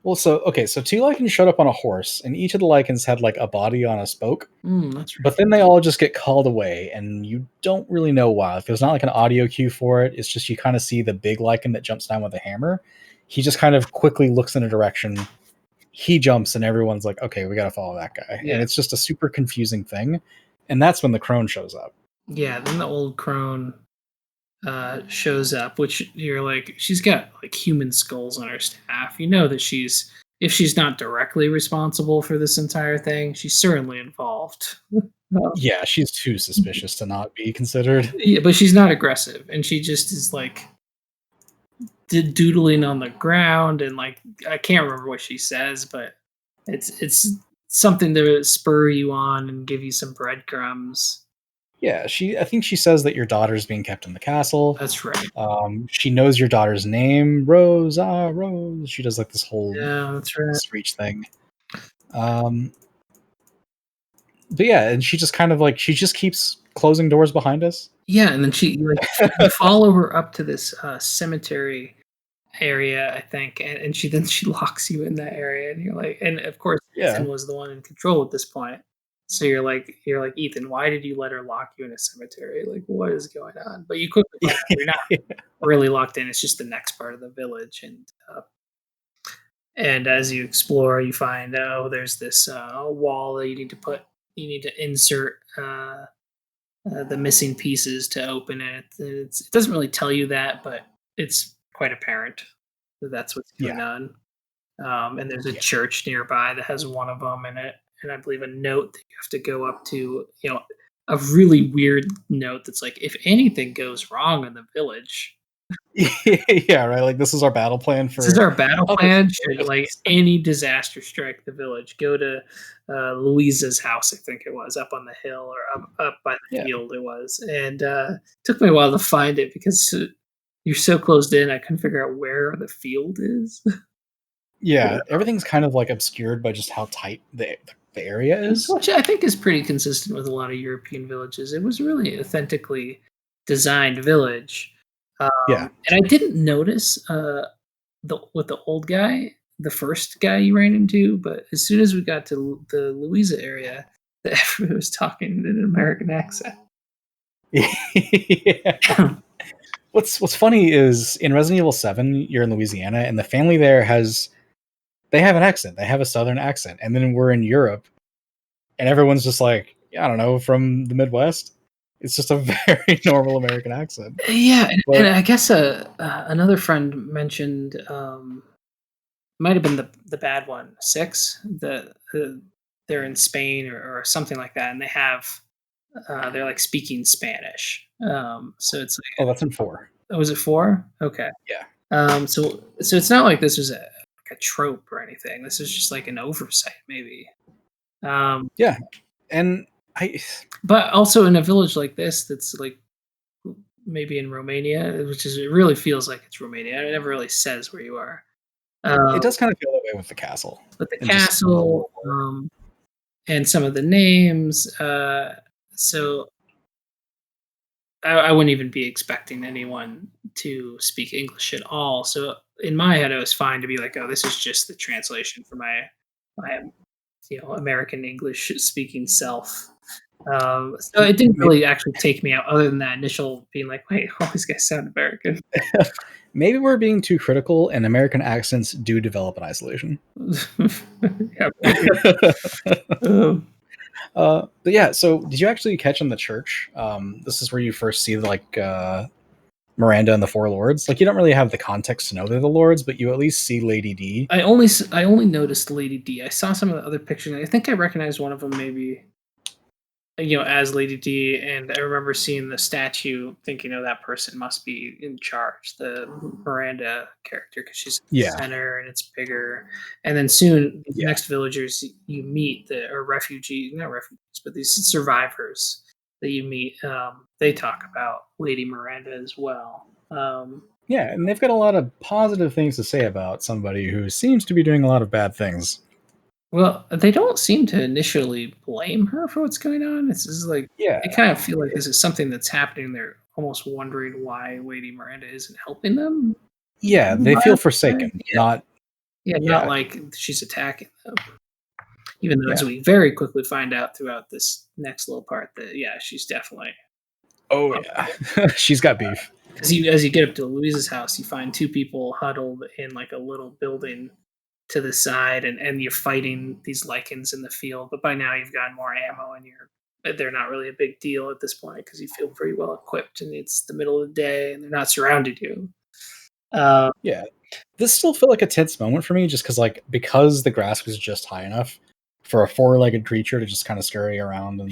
Well, so two lichens showed up on a horse, and each of the lichens had like a body on a spoke. That's right. But then they all just get called away, and you don't really know why. Like, there's not like an audio cue for it. It's just you kind of see the big lichen that jumps down with a hammer. He just kind of quickly looks in a direction. He jumps, and everyone's like, "Okay, we got to follow that guy." Yeah, And it's just a super confusing thing. And that's when the crone shows up. yeah. Then the old crone shows up, which you're like, she's got like human skulls on her staff. You know that if she's not directly responsible for this entire thing, she's certainly involved. Yeah, she's too suspicious to not be considered. Yeah, but she's not aggressive, and she just is like doodling on the ground, and like I can't remember what she says, but it's something to spur you on and give you some breadcrumbs. Yeah, I think she says that your daughter's being kept in the castle. That's right. She knows your daughter's name, Rose. Ah, Rose. She does like this whole Yeah, that's right. screech thing. But yeah, and she just kind of like she just keeps closing doors behind us. Yeah, and then you follow her up to this cemetery area, I think, and she locks you in that area, and you're like, and of course Yeah. Ethan was the one in control at this point. So you're like Ethan, why did you let her lock you in a cemetery? Like, what is going on? But you quickly find out you're not really locked in. It's just the next part of the village, and as you explore, you find there's this wall that you need to insert the missing pieces to open it. It doesn't really tell you that, but it's quite apparent that that's what's going Yeah. on. And there's a Yeah. church nearby that has one of them in it, and I believe a note that you have to go up to. A really weird note that's like, if anything goes wrong in the village, Yeah, right. Like this is our battle plan this is for our battle other plan. people. Should like any disaster strike the village, go to Louisa's house. I think it was up on the hill or up by the Yeah. field. It was, and took me a while to find it because you're so closed in. I couldn't figure out where the field is. Yeah, everything's kind of like obscured by just how tight the the area is. Which I think is pretty consistent with a lot of European villages. It was really authentically designed village. Yeah. And I didn't notice with the old guy, the first guy you ran into, but as soon as we got to the Louisa area, everybody was talking in an American accent. Yeah. What's funny is in Resident Evil 7, you're in Louisiana, and the family there they have an accent. They have a southern accent. And then we're in Europe, and everyone's just like, I don't know, from the Midwest. It's just a very normal American accent. Yeah, But and I guess another friend mentioned might have been the bad one, 6. They're in Spain or something like that, and they're like speaking Spanish. So it's like, oh, that's in 4. oh, was it 4? Okay. Yeah. So it's not like this was like a trope or anything. This is just like an oversight, maybe. Yeah. And But also in a village like this, that's like maybe in Romania, it really feels like it's Romania. It never really says where you are. it does kind of feel that way with the castle. But the And just castle, and some of the names, so I wouldn't even be expecting anyone to speak English at all. So in my head, it was fine to be like, "Oh, this is just the translation for my American English speaking self." So it didn't really actually take me out, other than that initial being like, "Wait, all these guys sound American." maybe we're being too critical, and American accents do develop in isolation. Yeah, maybe. Um, But yeah, so did you actually catch in the church? This is where you first see Miranda and the 4 lords. Like, you don't really have the context to know they're the lords, but you at least see Lady D. I only noticed Lady D. I saw some of the other pictures. And I think I recognized one of them, maybe as Lady D. And I remember seeing the statue, thinking, "Oh, that person must be in charge." The Miranda character, because she's in the Yeah. center and it's bigger. And then soon, these Yeah. next villagers you meet are refugees, not refugees, but these survivors that you meet. They talk about Lady Miranda as well. Yeah, and they've got a lot of positive things to say about somebody who seems to be doing a lot of bad things. Well, they don't seem to initially blame her for what's going on. It's just like Yeah. they kind of feel like this is something that's happening. They're almost wondering why Lady Miranda isn't helping them. Yeah, they feel forsaken, not not like she's attacking them. Even though, as Yeah. we very quickly find out throughout this next little part, that she's definitely. Oh yeah. She's got beef. As you get up to Louisa's house, you find 2 people huddled in like a little building to the side, and you're fighting these lichens in the field. But by now you've got more ammo, and they're not really a big deal at this point because you feel pretty well equipped, and it's the middle of the day, and they're not surrounded you. Yeah. This still felt like a tense moment for me, just because the grass was just high enough for a 4-legged creature to just kind of scurry around and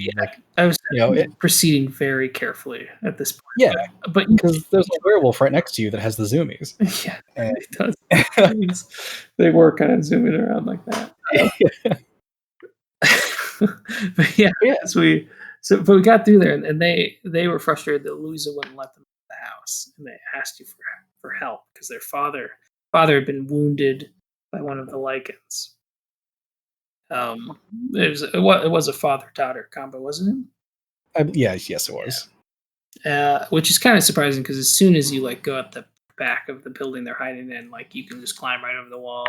I was it, proceeding very carefully at this point. yeah, but because there's a werewolf right next to you that has the zoomies. Yeah, And- it does. They were kind of zooming around like that. But yeah, but we got through there, and they were frustrated that Louisa wouldn't let them in the house, and they asked you for help because their father had been wounded by one of the lichens. It was a father-daughter combo, wasn't yes, it was. it? Which is kind of surprising because as soon as you go up the back of the building they're hiding in, you can just climb right over the wall,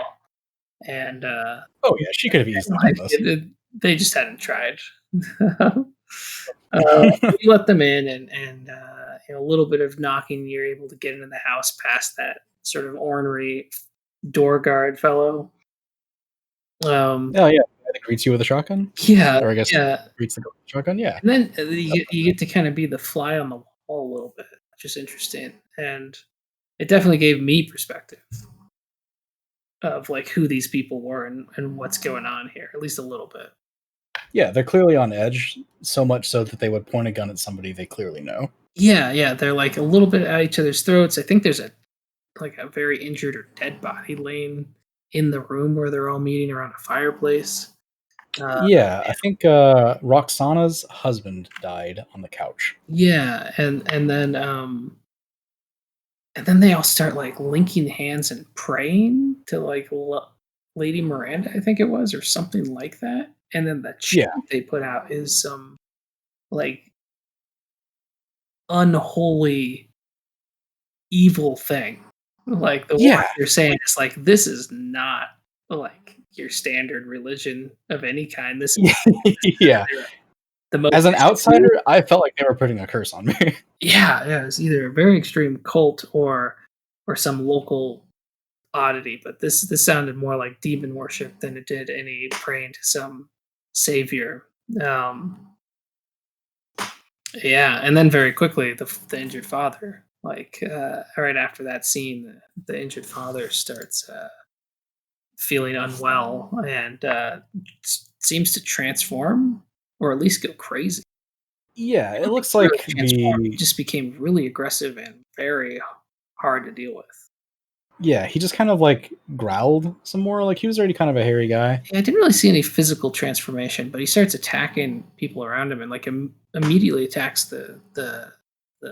and Oh yeah, she could have easily done this. they just hadn't tried. You let them in, and a little bit of knocking, you're able to get into the house past that sort of ornery door guard fellow. Oh yeah, that greets you with a shotgun. Yeah, Or I guess yeah. greets the shotgun. Yeah, And then you get to kind of be the fly on the wall a little bit, which is interesting, and it definitely gave me perspective of who these people were and what's going on here, at least a little bit. Yeah, they're clearly on edge, so much so that they would point a gun at somebody they clearly know. Yeah, they're a little bit at each other's throats. I think there's a very injured or dead body laying in the room where they're all meeting around a fireplace. Yeah, I think Roxana's husband died on the couch. Yeah, and then they all start linking hands and praying to Lady Miranda, I think it was, or something like that. and then the chant they put out is some like unholy evil thing. Like the words you're saying is like, this is not like your standard religion of any kind. This is Yeah. the most As an extreme. outsider, I felt like they were putting a curse on me. Yeah, it's either a very extreme cult or some local oddity. But this sounded more like demon worship than it did any praying to some savior. Yeah, and then very quickly the injured father, like right after that scene, the injured father starts feeling unwell and seems to transform or at least go crazy. Yeah, I it don't think looks he really like transformed. He just became really aggressive and very hard to deal with. he just kind of like growled some more. Like he was already kind of a hairy guy. Yeah, I didn't really see any physical transformation, but he starts attacking people around him and like immediately attacks the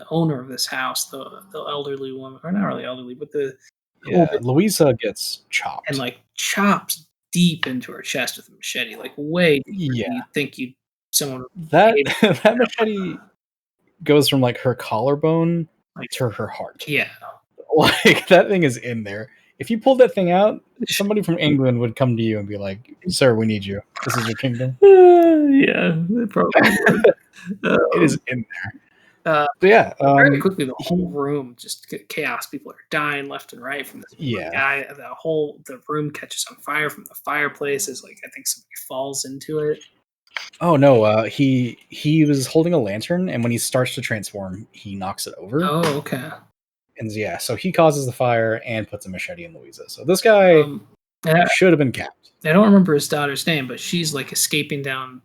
owner of this house, the elderly woman, or not really elderly, but the older, Yeah, Louisa gets and chopped. like chops deep into her chest with a machete, like way deeper Yeah, than you'd think you someone would that be able to that machete goes from like her collarbone like to her heart. yeah. Like that thing is in there. If you pulled that thing out, somebody from England would come to you and be like, "Sir, we need you. This is your kingdom." Yeah, they probably would. It is Um, in uh, there. But yeah, very quickly, the whole he, room just chaos. People are dying left and right from this one yeah. guy. The room catches on fire from the fireplaces. Like I think somebody falls into it. Oh no, he was holding a lantern, and when he starts to transform, he knocks it over. Oh, okay. And yeah, so he causes the fire and puts a machete in Louisa. So this guy And should have been capped. I don't remember his daughter's name, but she's like escaping down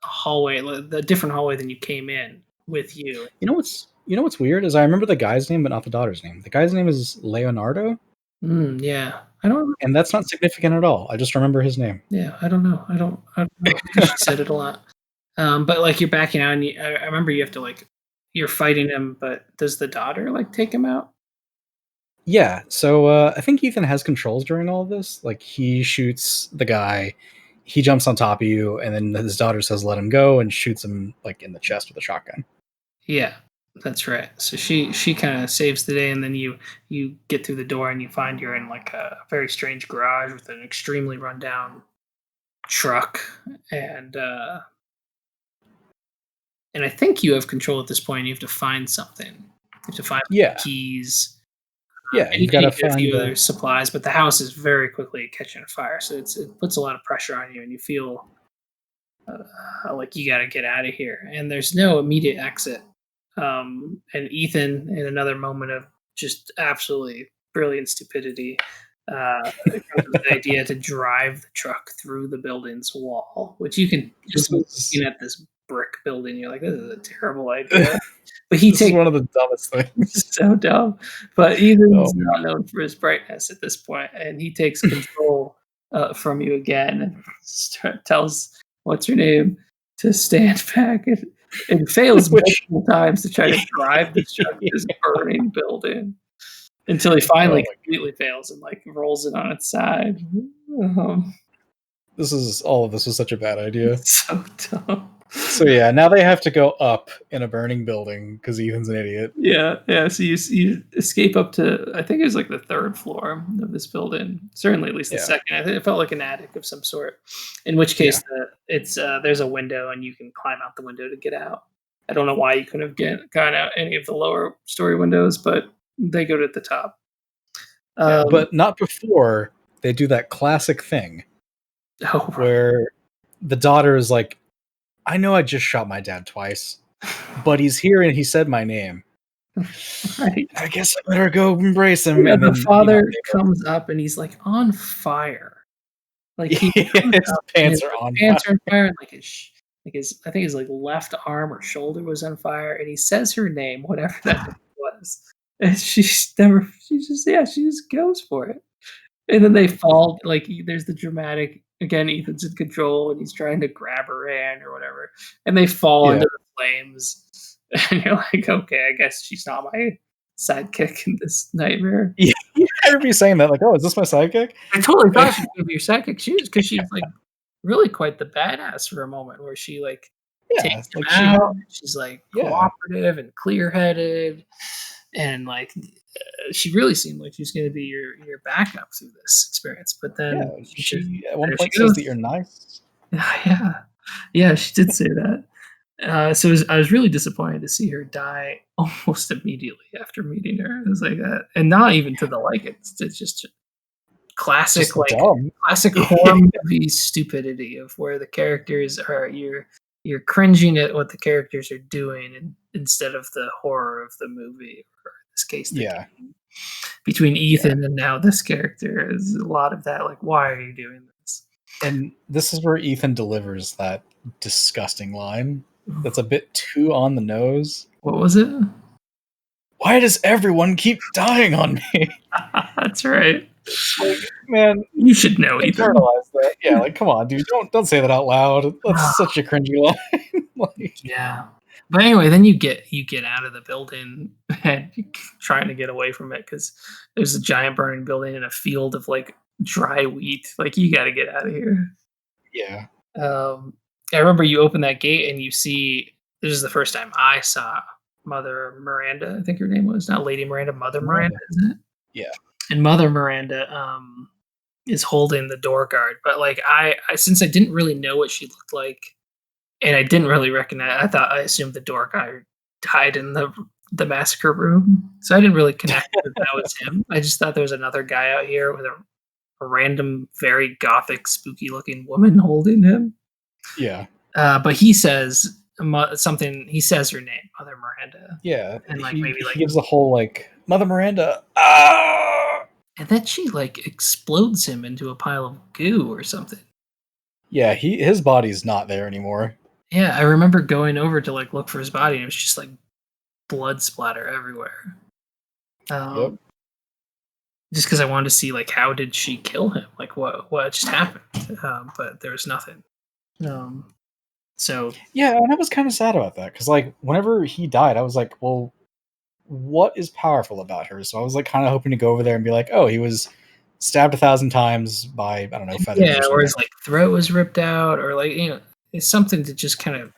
a hallway, the different hallway than you came in with you. You know what's weird is I remember the guy's name, but not the daughter's name. The guy's name is Leonardo, Yeah, I don't. Remember. and that's not significant at all. I just remember his name. Yeah, I don't know. I don't know because she said it a lot. But like you're backing out, and I remember you have to like you're fighting him, but does the daughter like take him out? Yeah, so I think Ethan has controls during all of this. Like he shoots the guy, he jumps on top of you, and then his daughter says let him go and shoots him like in the chest with a shotgun. Yeah, that's right. So she kind of saves the day, and then you get through the door and you find you're in like a very strange garage with an extremely rundown truck, and I think you have control at this point. You have to find something. You have to find Yeah, keys. yeah, And you've got you to get a find. few other supplies, but the house is very quickly catching on fire. So it puts a lot of pressure on you, and you feel like you got to get out of here. And there's no immediate exit. And Ethan, in another moment of just absolutely brilliant stupidity, comes with the idea to drive the truck through the building's wall, which you can just looking at this brick building, you're like, this is a terrible idea. But he This is takes one of the dumbest things. so dumb. But Oh Ethan's my not known for his brightness at this point, and he takes control from you again and tells what's her name to stand back and fails Which multiple times to try to drive this truck to this burning building until he oh finally my, completely fails and like rolls it on its side. Um, all of this was such a bad idea. so dumb. So yeah, now they have to go up in a burning building because Ethan's an idiot. Yeah. So you escape up to I think it was like the third floor of this building. Certainly, at least the Yeah. second. I think it felt like an attic of some sort. In which case, it's there's a window and you can climb out the window to get out. I don't know why you couldn't have gone out any of the lower story windows, but they go to the top. But not before they do that classic thing where the daughter is like, I know I just shot my dad twice, but he's here and he said my name. Right. I guess I better go embrace him. Yeah, And the then father comes up and he's like on fire. Like he comes his up and pants his are on pants fire. are on fire, and like his I think his like left arm or shoulder was on fire, and he says her name, whatever that was, and she just goes for it, and then they fall like there's the dramatic again. Ethan's in control and he's trying to grab her hand or whatever, and they fall into the flames, and you're like, okay, I guess she's not my sidekick in this nightmare. Yeah, you heard me saying that, like, oh, is this my sidekick? I totally thought she was gonna be your sidekick. She was because she's like really quite the badass for a moment, where she like Yeah, takes him like she had, out. She's like yeah, cooperative and clear headed, and like she really seemed like she's going to be your backup through this experience. But yeah. then She at one there she point says goes. that you're nice. Yeah, yeah, she did say that. So I was really disappointed to see her die almost immediately after meeting her. It was like that, and not even to the like. It's just classic, Just like dumb. classic horror movie stupidity of where the characters are you're cringing at what the characters are doing, instead of the horror of the movie, or in this case, the Yeah, game. Between yeah. Ethan and now this character is a lot of that. Like, why are you doing this? And this is where Ethan delivers that disgusting line that's a bit too on the nose. What was it? Why does everyone keep dying on me? That's right. Like, man, You should know, Ethan. internalize that. Yeah, like, come on, dude, don't say that out loud. That's such a cringy line. Like, Yeah. But anyway, then you get out of the building and you're trying to get away from it because there's a giant burning building and a field of like dry wheat. Like, you got to get out of here. yeah, Um, I remember you open that gate and you see. This is the first time I saw Mother Miranda. I think her name was not Lady Miranda, Mother Miranda, Miranda. isn't it? Yeah, And Mother Miranda is holding the door guard. But like I since I didn't really know what she looked like, and I didn't really recognize. I assumed the door guard died in the massacre room, so I didn't really connect that was him. I just thought there was another guy out here with a random, very gothic, spooky looking woman holding him. yeah, But he says something. He says her name, Mother Miranda, yeah. and like He maybe he like, gives the whole like Mother Miranda. Ah! and then she like explodes him into a pile of goo or something. Yeah, his body's not there anymore. Yeah, I remember going over to like look for his body, and it was just like blood splatter everywhere. Yep. Just because I wanted to see like how did she kill him? Like what just happened? But there was nothing. So Yeah, and I was kind of sad about that because, like, whenever he died, I was like, well, what is powerful about her? So I was like, kind of hoping to go over there and be like, oh, he was stabbed 1,000 times by, I don't know, feathers yeah, or or something. his like throat was ripped out, or like it's something to just kind of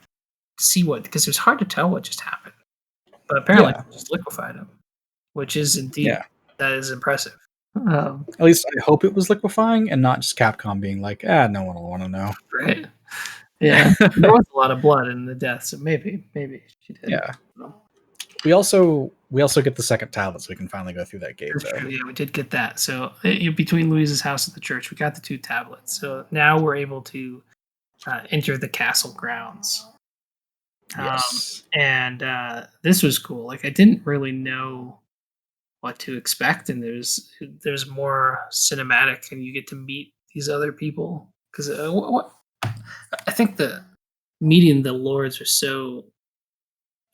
see what, because it was hard to tell what just happened. But apparently, Yeah, it just liquefied him, which is indeed yeah. that is impressive. Um, At least I hope it was liquefying and not just Capcom being like, no one will want to know. right? Yeah, there was a lot of blood in the death, so maybe she did. Yeah. We also get the second tablet, so we can finally go through that gate. That's true. Yeah, we did get that. So between Louise's house and the church, we got the 2 tablets. So now we're able to enter the castle grounds. Yes. And this was cool. Like, I didn't really know what to expect, and there's more cinematic, and you get to meet these other people. Because I think the meeting the lords was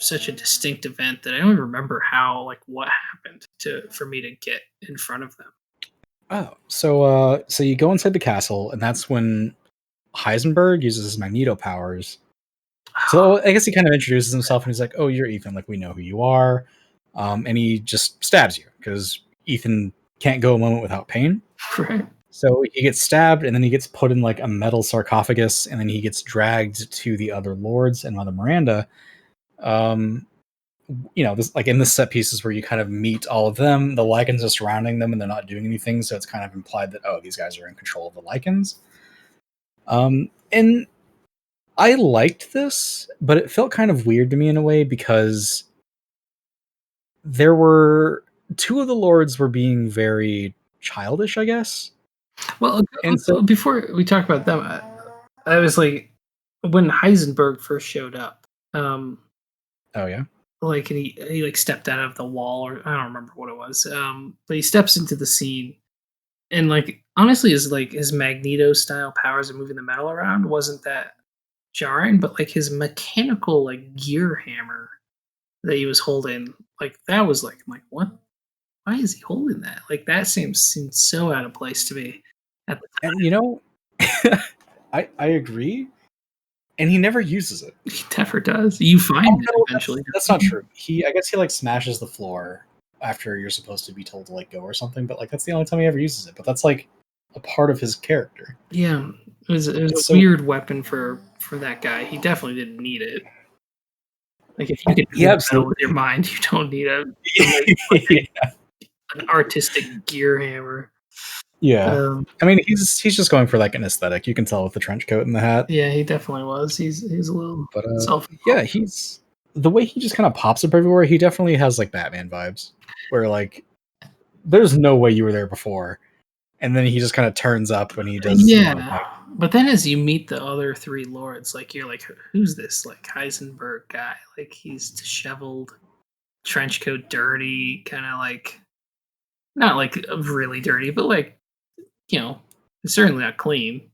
such a distinct event that I don't even remember how, like, what happened for me to get in front of them. Oh, so you go inside the castle, and that's when Heisenberg uses his magneto powers. So I guess he kind of introduces himself, and he's like, "Oh, you're Ethan. Like, we know who you are." And he just stabs you because Ethan can't go a moment without pain. Right. So he gets stabbed, and then he gets put in like a metal sarcophagus, and then he gets dragged to the other lords and Mother Miranda. This, like, in this set pieces where you kind of meet all of them. The Lycans are surrounding them, and they're not doing anything, so it's kind of implied that, oh, these guys are in control of the Lycans. And I liked this, but it felt kind of weird to me in a way because there were 2 of the lords were being very childish, I guess. Well, And so, before we talk about them, I was like, when Heisenberg first showed up, oh yeah, like, and he like stepped out of the wall, or I don't remember what it was, but he steps into the scene, and like, honestly, his Magneto style powers of moving the metal around wasn't that jarring, but like his mechanical like gear hammer that he was holding, like that was like, I'm like, what? Why is he holding that? Like, that seemed so out of place to me at the time. and I agree, and he never uses it. He never does. You find it No, eventually. that's not true. I guess he like smashes the floor after you're supposed to be told to like go or something, but like that's the only time he ever uses it. But that's like a part of his character. Yeah, was a weird weapon for that guy. He definitely didn't need it. Like if you can move metal with your mind, you don't need an artistic gear hammer. Yeah, I mean he's just going for like an aesthetic. You can tell with the trench coat and the hat. Yeah, he definitely was. He's a little yeah, he's the way he just kind of pops up everywhere. He definitely has like Batman vibes, where like there's no way you were there before, and then he just kind of turns up when he does. Yeah, but then as you meet the other three lords, like you're like, who's this like Heisenberg guy? Like he's disheveled, trench coat, dirty, kind of like not like really dirty, but like certainly not clean.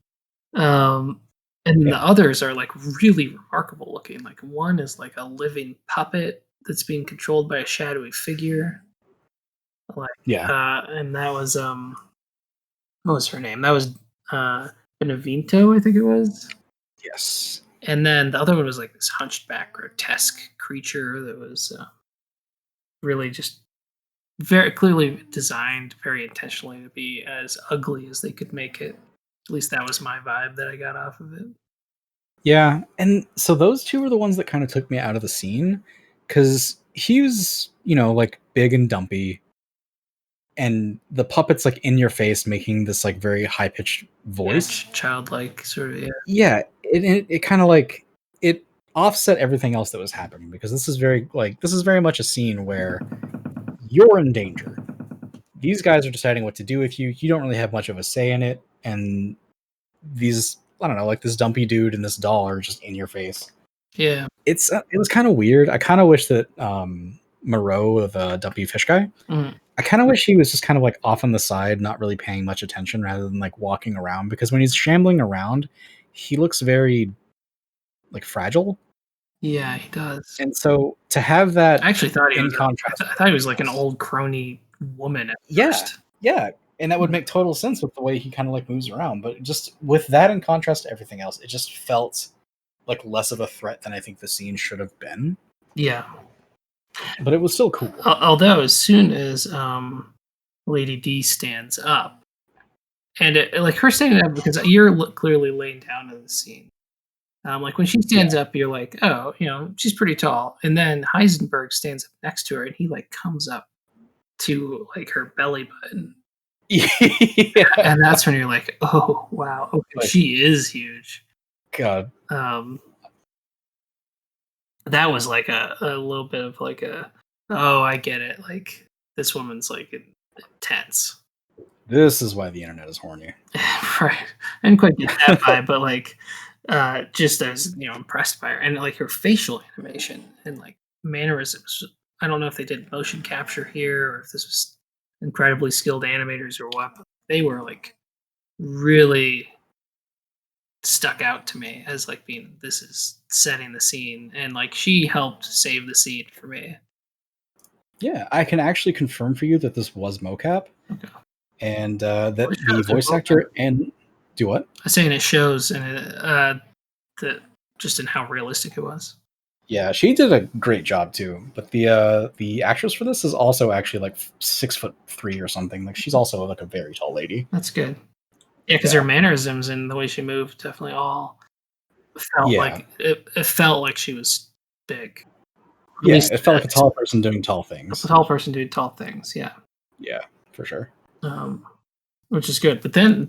And the others are like really remarkable looking. Like one is like a living puppet that's being controlled by a shadowy figure. Like and that was what was her name? That was Benevento, I think it was. Yes. And then the other one was like this hunchback, grotesque creature that was really just very clearly designed very intentionally to be as ugly as they could make it. At least that was my vibe that I got off of it. Yeah, and so those two were the ones that kind of took me out of the scene, because he was, like big and dumpy, and the puppet's like in your face, making this like very high pitched voice, childlike sort of. Yeah, it kind of like it offset everything else that was happening, because this is very much a scene where you're in danger. These guys are deciding what to do with you. You don't really have much of a say in it, and these, I don't know, like this dumpy dude and this doll are just in your face. Yeah, it was kind of weird. I kind of wish that Moreau, the dumpy fish guy, I kind of wish he was just kind of like off on the side, not really paying much attention, rather than like walking around, because when he's shambling around, he looks very like fragile. Yeah, he does. And so to have that, I actually thought he was contrast, I thought he was like an old crony woman at first. Yeah, and that would make total sense with the way he kind of like moves around. But just with that in contrast to everything else, it just felt like less of a threat than I think the scene should have been. Yeah, but it was still cool. Although as soon as Lady D stands up, and like her standing up, because you're clearly laying down in the scene. Like when she stands up, you're like, oh, she's pretty tall. And then Heisenberg stands up next to her, and he like comes up to like her belly button. Yeah. And that's when you're like, oh wow, okay, she is huge. God. That was like a little bit of like oh, I get it. Like this woman's like intense. This is why the internet is horny. Right. I didn't quite get that vibe, but like just as impressed by her, and like her facial animation and like mannerisms. I don't know if they did motion capture here or if this was incredibly skilled animators or what, but they were like really stuck out to me as like being, this is setting the scene, and like she helped save the scene for me. Yeah, I can actually confirm for you that this was mocap. Okay. And that the voice actor and do what? I'm saying it shows, and that just in how realistic it was. Yeah, she did a great job too. But the actress for this is also actually like 6'3" or something. Like she's also like a very tall lady. That's good. Yeah, because her mannerisms and the way she moved definitely all felt like it felt like she was big. Yeah, it felt like a tall person doing tall things. A tall person doing tall things. Yeah. Yeah, for sure. Which is good. But then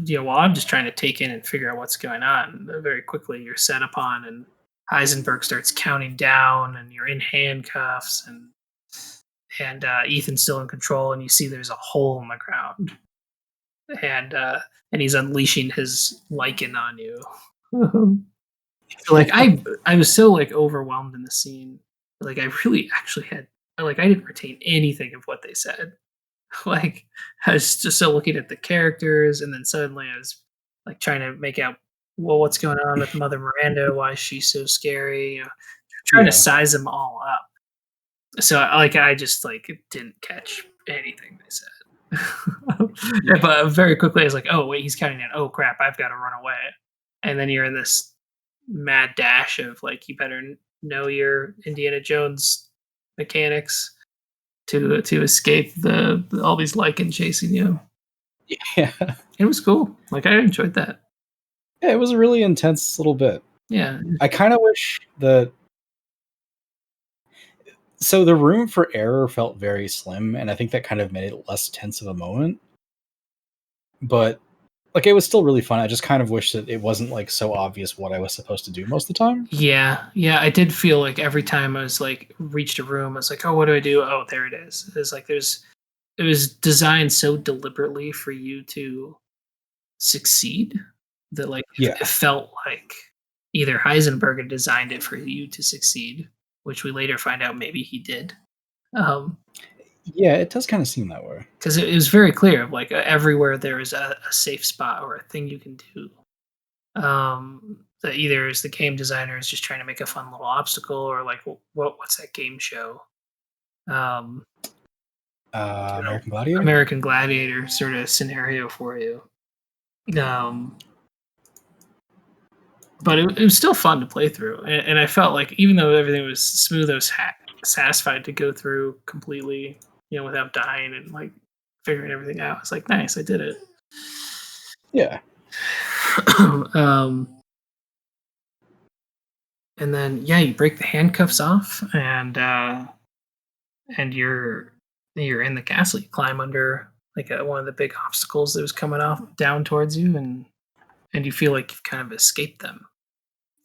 while I'm just trying to take in and figure out what's going on, very quickly you're set upon, and Heisenberg starts counting down, and you're in handcuffs, and Ethan's still in control, and you see there's a hole in the ground, and he's unleashing his lichen on you. So like I was so like overwhelmed in the scene, like I really actually had I didn't retain anything of what they said. Like I was just so looking at the characters, and then suddenly I was like trying to make out, well, what's going on with Mother Miranda? Why is she so scary? Trying to size them all up. So I just like didn't catch anything they said. But very quickly I was like, oh wait, he's counting down. Oh crap, I've got to run away. And then you're in this mad dash of like, you better know your Indiana Jones mechanics to escape all these lichen chasing you. Yeah. It was cool. Like, I enjoyed that. Yeah, it was a really intense little bit. Yeah. I kind of wish that. So the room for error felt very slim, and I think that kind of made it less tense of a moment. But like, it was still really fun. I just kind of wish that it wasn't like so obvious what I was supposed to do most of the time. Yeah. Yeah. I did feel like every time I was like reached a room, I was like, oh, what do I do? Oh, there it is. It's like it was designed so deliberately for you to succeed that like Yeah. it felt like either Heisenberg had designed it for you to succeed, which we later find out maybe he did. Yeah, it does kind of seem that way. Because it was very clear, like everywhere there is a safe spot or a thing you can do. That either is the game designer is just trying to make a fun little obstacle, or like what's that game show? Um, you know, American Gladiator? American Gladiator sort of scenario for you. Um, but it was still fun to play through, and I felt like even though everything was smooth, I was satisfied to go through completely, without dying and like figuring everything out. It's like nice, I did it. Yeah. um, and then yeah, you break the handcuffs off, and you're in the castle. You climb under like one of the big obstacles that was coming off down towards you, and you feel like you've kind of escaped them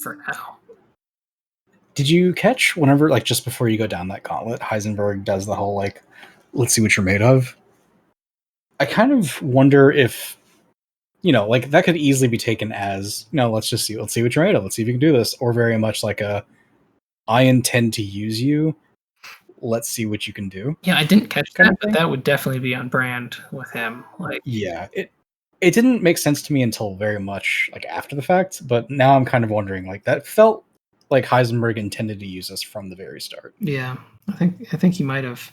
for now. Did you catch whenever, like, just before you go down that gauntlet, Heisenberg does the whole like, let's see what you're made of? I kind of wonder if, like, that could easily be taken as, let's see what you're made of. Let's see if you can do this, or very much like I intend to use you. Let's see what you can do. Yeah, I didn't catch Kind that, of but thing. that would definitely be on brand with him. Like, Yeah, it didn't make sense to me until very much like after the fact, but now I'm kind of wondering, like, that felt like Heisenberg intended to use us from the very start. yeah, I think he might have.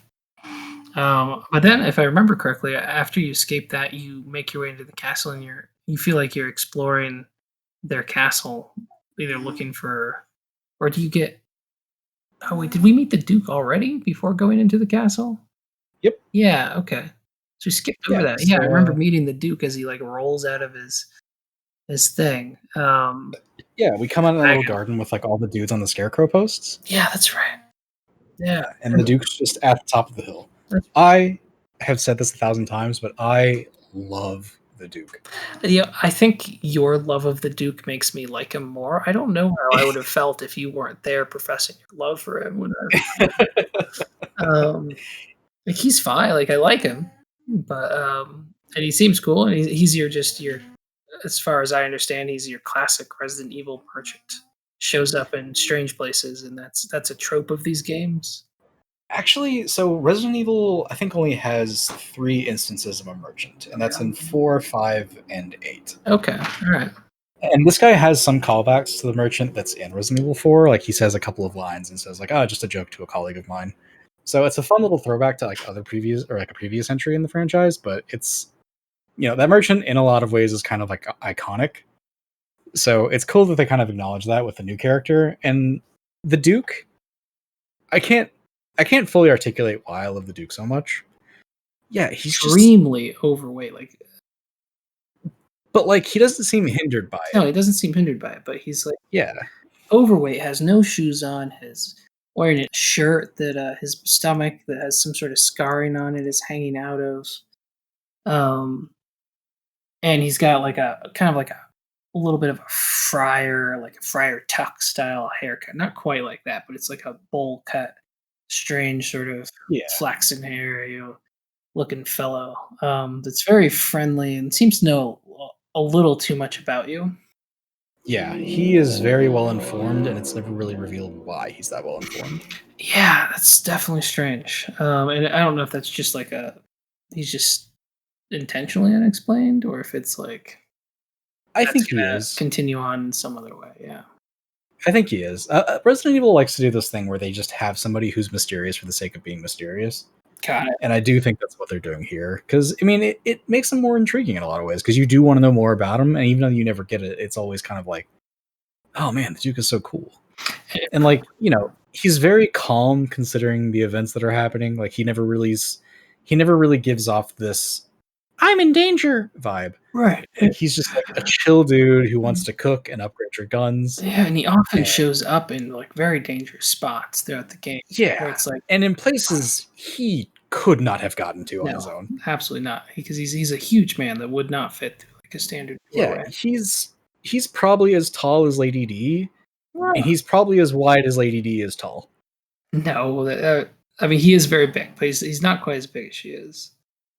But then, if I remember correctly, after you escape that, you make your way into the castle, and you feel like you're exploring their castle, either looking for, or do you get? Oh wait, did we meet the Duke already before going into the castle? Yep. Yeah. Okay. So we skipped over Yeah. that. Yeah, I remember So meeting the Duke as he like rolls out of his thing. yeah, we come out in a little Wagon. garden with like all the dudes on the scarecrow posts. Yeah, that's right. Yeah. Yeah, and the Duke's just at the top of the hill. That's I have said this 1,000 times, but I love the Duke. Yeah, I think your love of the Duke makes me like him more. I don't know how I would have felt if you weren't there professing your love for him. Um, like he's fine. Like I like him, but and he seems cool. And he's your, as far as I understand, he's your classic Resident Evil merchant. Shows up in strange places, and that's a trope of these games. Actually, so Resident Evil, I think, only has 3 instances of a merchant, and that's in 4, 5, and 8. Okay, all right. And this guy has some callbacks to the merchant that's in Resident Evil 4. Like, he says a couple of lines and says, like, oh, just a joke to a colleague of mine. So it's a fun little throwback to, like, other previous, or like a previous entry in the franchise, but it's, that merchant in a lot of ways is kind of like iconic. So it's cool that they kind of acknowledge that with the new character. And the Duke, I can't fully articulate why I love the Duke so much. Yeah, he's extremely overweight. Like, but like he doesn't seem hindered by it. No, he doesn't seem hindered by it. But he's like, yeah, overweight, has no shoes on, has wearing a shirt that his stomach that has some sort of scarring on it is hanging out of. And he's got like a kind of like a little bit of a friar tuck style haircut. Not quite like that, but it's like a bowl cut, strange sort of flaxen hair, looking fellow. That's very friendly and seems to know a little too much about you. Yeah, he is very well informed, and it's never really revealed why he's that well informed. Yeah, that's definitely strange. And I don't know if that's just like he's just intentionally unexplained, or if it's like I think he is. Continue on in some other way. Yeah, I think he is. Resident Evil likes to do this thing where they just have somebody who's mysterious for the sake of being mysterious. Got it. And I do think that's what they're doing here, because I mean, it makes them more intriguing in a lot of ways, because you do want to know more about him, and even though you never get it, it's always kind of like, oh man, the Duke is so cool. And like, he's very calm considering the events that are happening. Like he never really gives off this I'm in danger vibe. Right. He's just like a chill dude who wants to cook and upgrade your guns. Yeah, and he often shows up in like very dangerous spots throughout the game. Yeah, where it's like, and in places he could not have gotten to on his no, own. absolutely not, because he's a huge man that would not fit through like a standard Yeah, doorway. he's probably as tall as Lady D, and he's probably as wide as Lady D is tall. No, I mean he is very big, but he's not quite as big as she is.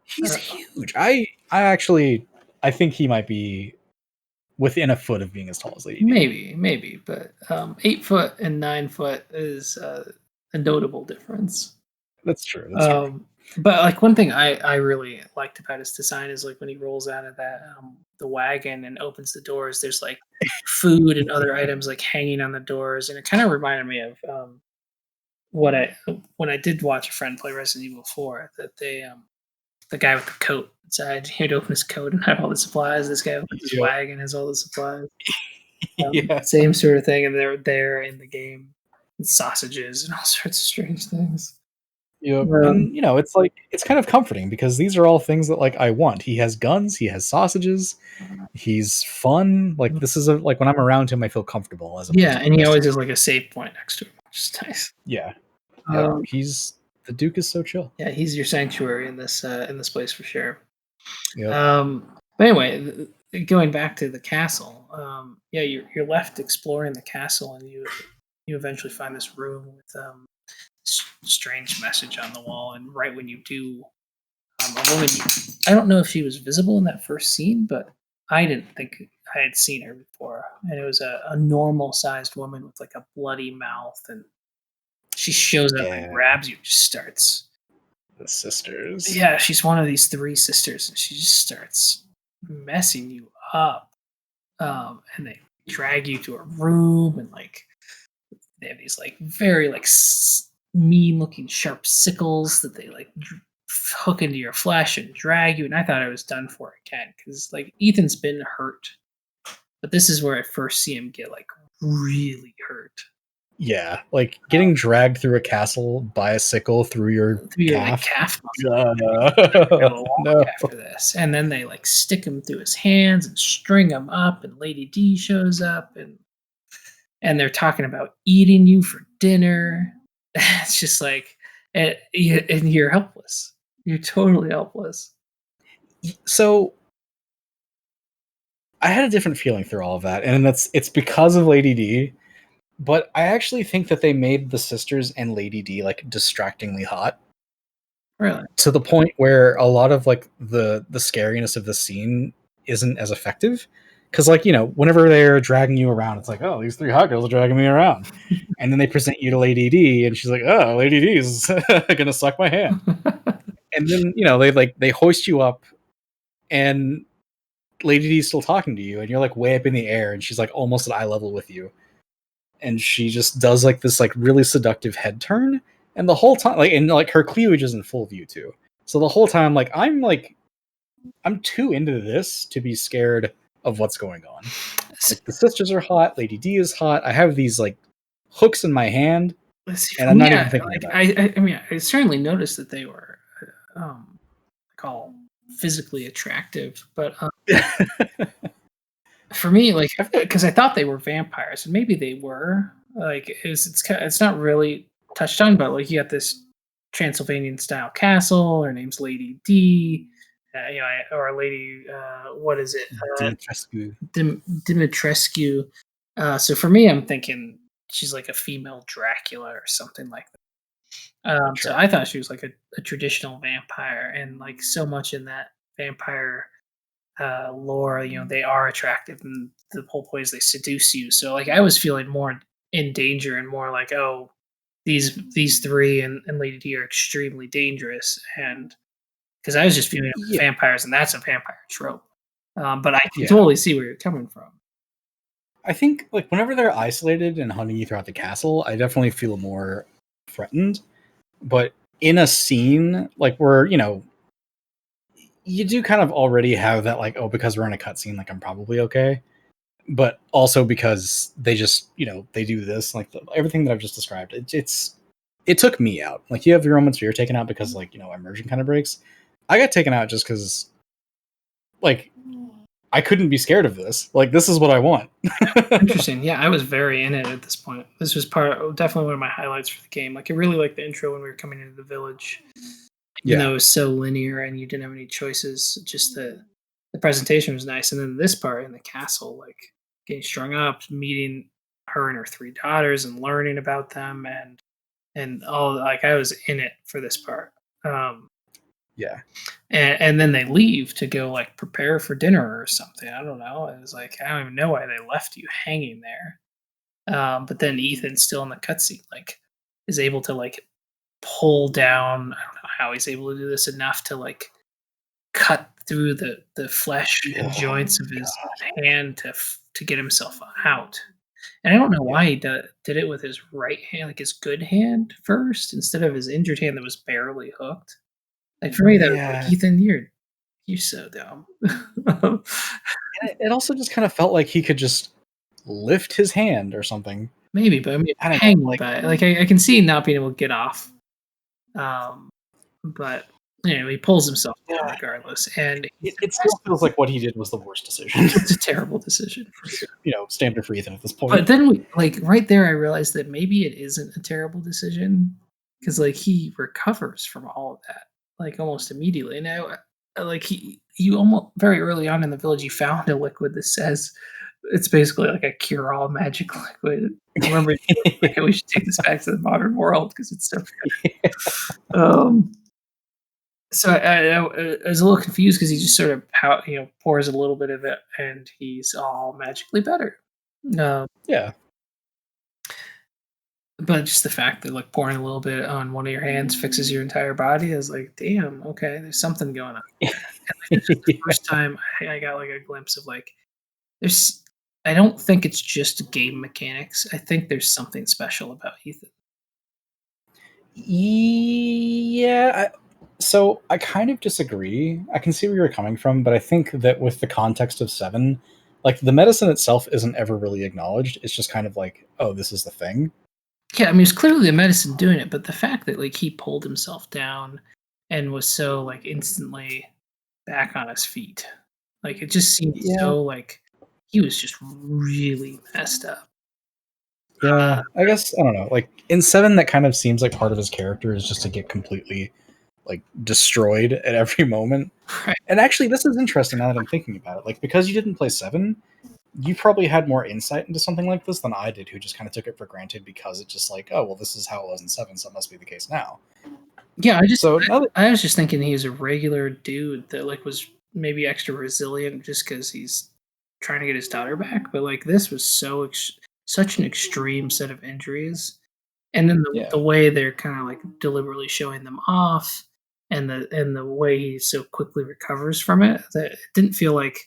He's huge. I think he might be within a foot of being as tall as Lady D. Maybe, but 8 foot and 9 foot is a notable difference. That's true. That's true. But like one thing I really liked about his design is like when he rolls out of that the wagon and opens the doors, there's like food and other items like hanging on the doors, and it kind of reminded me of when I did watch a friend play Resident Evil 4, that they the guy with the coat inside, he'd open his coat and have all the supplies. This guy opens his wagon, has all the supplies. Yeah. Same sort of thing, and they're there in the game. And sausages and all sorts of strange things. Yep. And it's like it's kind of comforting because these are all things that like I want. He has guns, he has sausages, he's fun. Like this is like when I'm around him, I feel comfortable as yeah, and he always has like a save point next to him, which is nice. Yeah. Yep. The Duke is so chill. Yeah, he's your sanctuary in this place for sure. Yep. But anyway, going back to the castle, yeah, you're left exploring the castle, and you eventually find this room with strange message on the wall, and right when you do, a woman. I don't know if she was visible in that first scene, but I didn't think I had seen her before, and it was a normal sized woman with like a bloody mouth, and she shows up and grabs you, just starts. The sisters. Yeah, she's one of these 3 sisters, and she just starts messing you up. And they drag you to a room, and like they have these like very like mean looking sharp sickles that they like hook into your flesh and drag you. And I thought I was done for again, because like Ethan's been hurt, but this is where I first see him get like really hurt. Yeah, like getting dragged through a castle by a sickle through your calf. No. After this, and then they like stick him through his hands and string him up, and Lady D shows up, and they're talking about eating you for dinner. It's just like, and you're helpless. You're totally helpless. So I had a different feeling through all of that, and it's because of Lady D. But I actually think that they made the sisters and Lady D like distractingly hot. Really? To the point where a lot of like the scariness of the scene isn't as effective. Because like, whenever they're dragging you around, it's like, oh, these 3 hot girls are dragging me around. And then they present you to Lady D, and she's like, oh, Lady D is gonna suck my hand. And then, they hoist you up, and Lady D's still talking to you, and you're like way up in the air, and she's like almost at eye level with you. And she just does like this like really seductive head turn, and the whole time like her cleavage is in full view too. So the whole time I'm too into this to be scared of what's going on. Like the sisters are hot, Lady D is hot. I have these like hooks in my hand, and I'm not even thinking about it. I mean, I certainly noticed that they were called physically attractive, but for me, like, because I thought they were vampires, and maybe they were. Like, it's not really touched on, but like you got this Transylvanian style castle. Her name's Lady D, or Lady what is it? Dimitrescu. So for me, I'm thinking she's like a female Dracula or something like that. So I thought she was like a traditional vampire, and like so much in that vampire lore, they are attractive, and the whole point is they seduce you. So like I was feeling more in danger, and more like, oh, these 3 and Lady D are extremely dangerous, and because I was just feeling vampires, and that's a vampire trope. But I can totally see where you're coming from. I think like whenever they're isolated and hunting you throughout the castle, I definitely feel more threatened. But in a scene like where you do kind of already have that like, oh, because we're in a cutscene, like I'm probably okay. But also because they just they do this like everything that I've just described. It took me out. Like you have your moments where you're taken out because like immersion kind of breaks. I got taken out just because like I couldn't be scared of this. Like, this is what I want. Interesting. Yeah, I was very in it at this point. This was definitely one of my highlights for the game. Like, I really liked the intro when we were coming into the village. Even though it was so linear and you didn't have any choices, just the presentation was nice. And then this part in the castle, like getting strung up, meeting her and her 3 daughters and learning about them and all, like, I was in it for this part. Yeah. And then they leave to go like prepare for dinner or something. I don't know. It was like, I don't even know why they left you hanging there. But then Ethan's still in the cutscene, like is able to like pull down. I don't know how he's able to do this enough to like cut through the flesh and joints of his hand to get himself out. And I don't know why he did it with his right hand, like his good hand first, instead of his injured hand that was barely hooked. Like for me, that was like, Ethan, you're so dumb. It also just kind of felt like he could just lift his hand or something. Maybe, but I mean, hanging by it. Like I can see not being able to get off. But anyway, he pulls himself down regardless, and it still feels like what he did was the worst decision. It's a terrible decision for sure. Standard for Ethan at this point. But then right there, I realized that maybe it isn't a terrible decision because like he recovers from all of that like almost immediately. Now, like you almost very early on in the village, you found a liquid that says it's basically like a cure-all magic liquid. I remember, okay, we should take this back to the modern world because it's so good. So I was a little confused because he just sort of pours a little bit of it and he's all magically better. Yeah. But just the fact that like pouring a little bit on one of your hands fixes your entire body is like, damn, okay, there's something going on. And like, this was the first time I got like a glimpse of like, I don't think it's just game mechanics. I think there's something special about Ethan. Yeah. So I kind of disagree. I can see where you're coming from, but I think that with the context of 7, like the medicine itself isn't ever really acknowledged. It's just kind of like, oh, this is the thing. Yeah, I mean, it's clearly the medicine doing it, but the fact that like he pulled himself down and was so like instantly back on his feet, like it just seemed so like he was just really messed up. Yeah, I guess I don't know. Like in 7, that kind of seems like part of his character is just to get completely like destroyed at every moment. Right. And actually, this is interesting now that I'm thinking about it. Like because you didn't play 7, you probably had more insight into something like this than I did, who just kind of took it for granted because it's just like, oh well, this is how it was in 7, so it must be the case now. Yeah, I was just thinking he was a regular dude that like was maybe extra resilient just because he's trying to get his daughter back. But like this was such an extreme set of injuries, and then the way they're kind of like deliberately showing them off, and the way he so quickly recovers from it, that it didn't feel like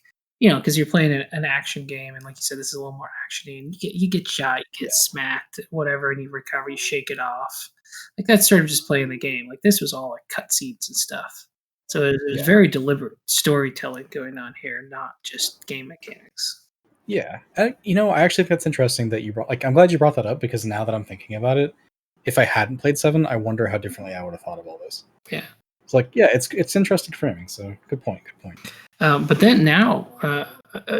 because you're playing an action game, and like you said, this is a little more actiony, and you get shot, you get smacked, whatever, and you recover, you shake it off. Like that's sort of just playing the game. Like this was all like cutscenes and stuff. So it was very deliberate storytelling going on here, not just game mechanics. Yeah, I actually think that's interesting that you brought. Like, I'm glad you brought that up because now that I'm thinking about it, if I hadn't played 7, I wonder how differently I would have thought of all this. Yeah, it's like it's interesting framing. So good point. But then now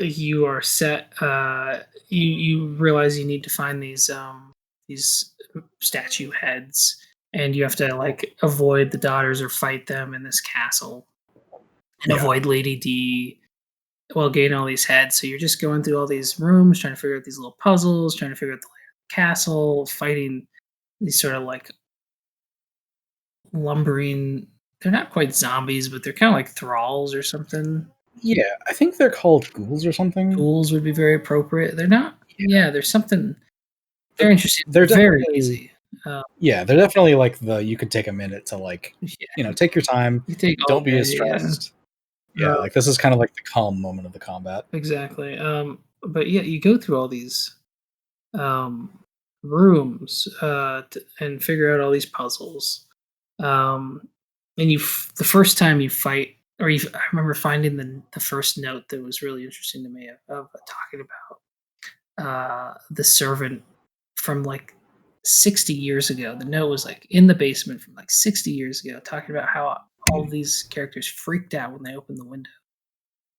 you are set. You realize you need to find these statue heads, and you have to like avoid the daughters or fight them in this castle, and avoid Lady D while getting all these heads. So you're just going through all these rooms, trying to figure out these little puzzles, trying to figure out the castle, fighting these sort of like lumbering. They're not quite zombies, but they're kind of like thralls or something. Yeah, I think they're called ghouls or something. Ghouls would be very appropriate. They're not. Yeah, there's something. They're interesting. They're very easy. They're definitely like you could take a minute to like, take your time. Don't be as stressed. Yeah, like this is kind of like the calm moment of the combat. Exactly. But yeah, you go through all these rooms and figure out all these puzzles. And the first time you fight, I remember finding the first note that was really interesting to me of talking about the servant from like 60 years ago. The note was like in the basement from like 60 years ago, talking about how all these characters freaked out when they opened the window.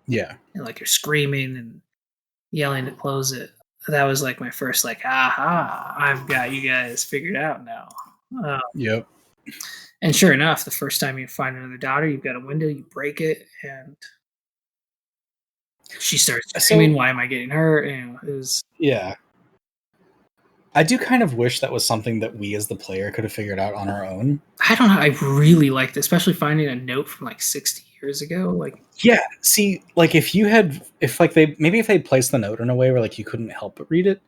Yeah. and like you're screaming and yelling to close it. That was like my first like, aha, I've got you guys figured out now. Yep. And sure enough, the first time you find another daughter, you've got a window, you break it, and she starts screaming, So "Why am I getting hurt?" And it was yeah. I do kind of wish that was something that we as the player could have figured out on our own. I don't know. I really liked it, especially finding a note from like 60 years ago. Like, Yeah, see, like if they placed the note in a way where like you couldn't help but read it,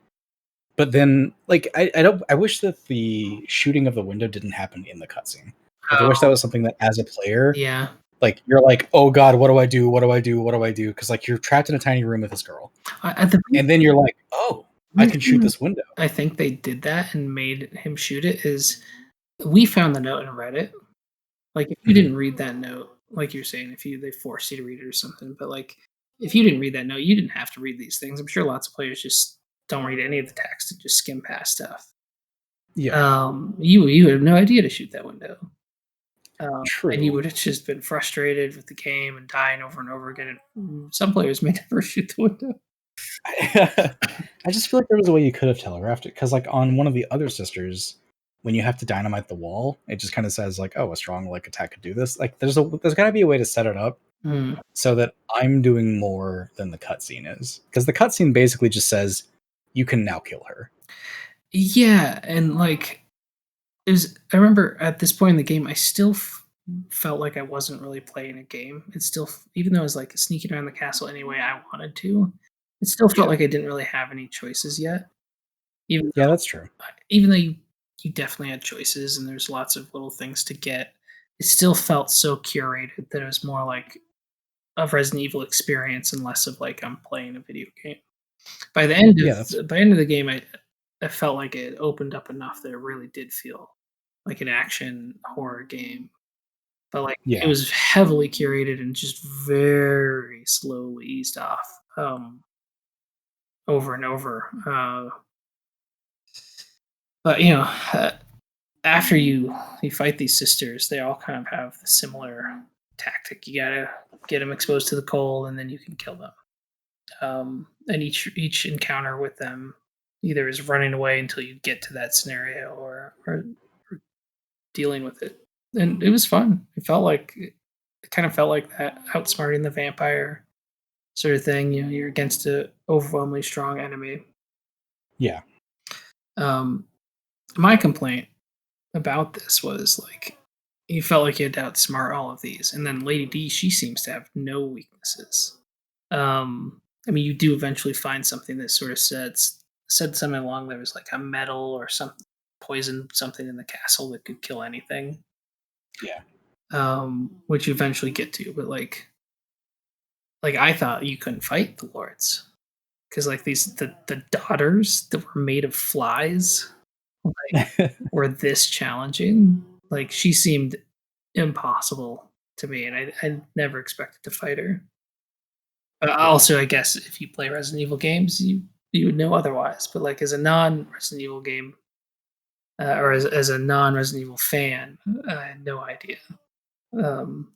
but then like I wish that the shooting of the window didn't happen in the cutscene. Like I wish that oh, was something that as a player, yeah. like you're like, oh god, what do I do? What do I do? What do I do? Because like you're trapped in a tiny room with this girl, The and then you're like, oh, I can shoot reason this window. I think they did that and made him shoot it is we found the note and read it. Like, if you Mhm. didn't read that note, like you're saying, if they forced you to read it or something, but like if you didn't read that note, you didn't have to read these things. I'm sure lots of players just don't read any of the text and just skim past stuff. Yeah, You have no idea to shoot that window. And you true. would have just been frustrated with the game and dying over and over again. And some players may never shoot the window. I just feel like there was a way you could have telegraphed it because, like, on one of the other sisters, when you have to dynamite the wall, it just kind of says like, "Oh, a strong like attack could do this." Like, there's got to be a way to set it up Mm. so that I'm doing more than the cutscene is, because the cutscene basically just says you can now kill her. Yeah, and like it was. I remember at this point in the game, I still felt like I wasn't really playing a game. It still, even though I was like sneaking around the castle anyway I wanted to, it still felt Yeah, like I didn't really have any choices yet. Even yeah, that's true. even though you definitely had choices and there's lots of little things to get, it still felt so curated that it was more like a Resident Evil experience and less of like I'm playing a video game. Yeah, that's By the end of the game, I felt like it opened up enough that it really did feel like an action horror game. But like it yeah, was heavily curated and just very slowly eased off over and over. But after you fight these sisters, they all kind of have the similar tactic. You gotta get them exposed to the cold, and then you can kill them. And each encounter with them either is running away until you get to that scenario, or dealing with it. And it was fun. It kind of felt like that outsmarting the vampire sort of thing. You're against a overwhelmingly strong enemy. yeah, Um, my complaint about this was like you felt like you had to outsmart all of these, and then Lady D, she seems to have no weaknesses. I mean, you do eventually find something that sort of said something along there was like a metal or some poison something in the castle that could kill anything. yeah, Which you eventually get to, but like I thought you couldn't fight the lords because like the daughters that were made of flies like were this challenging. Like she seemed impossible to me, and I never expected to fight her. But yeah. also, I guess if you play Resident Evil games, you would know otherwise. But like as a non Resident Evil game, or as a non Resident Evil fan, I had no idea. Um,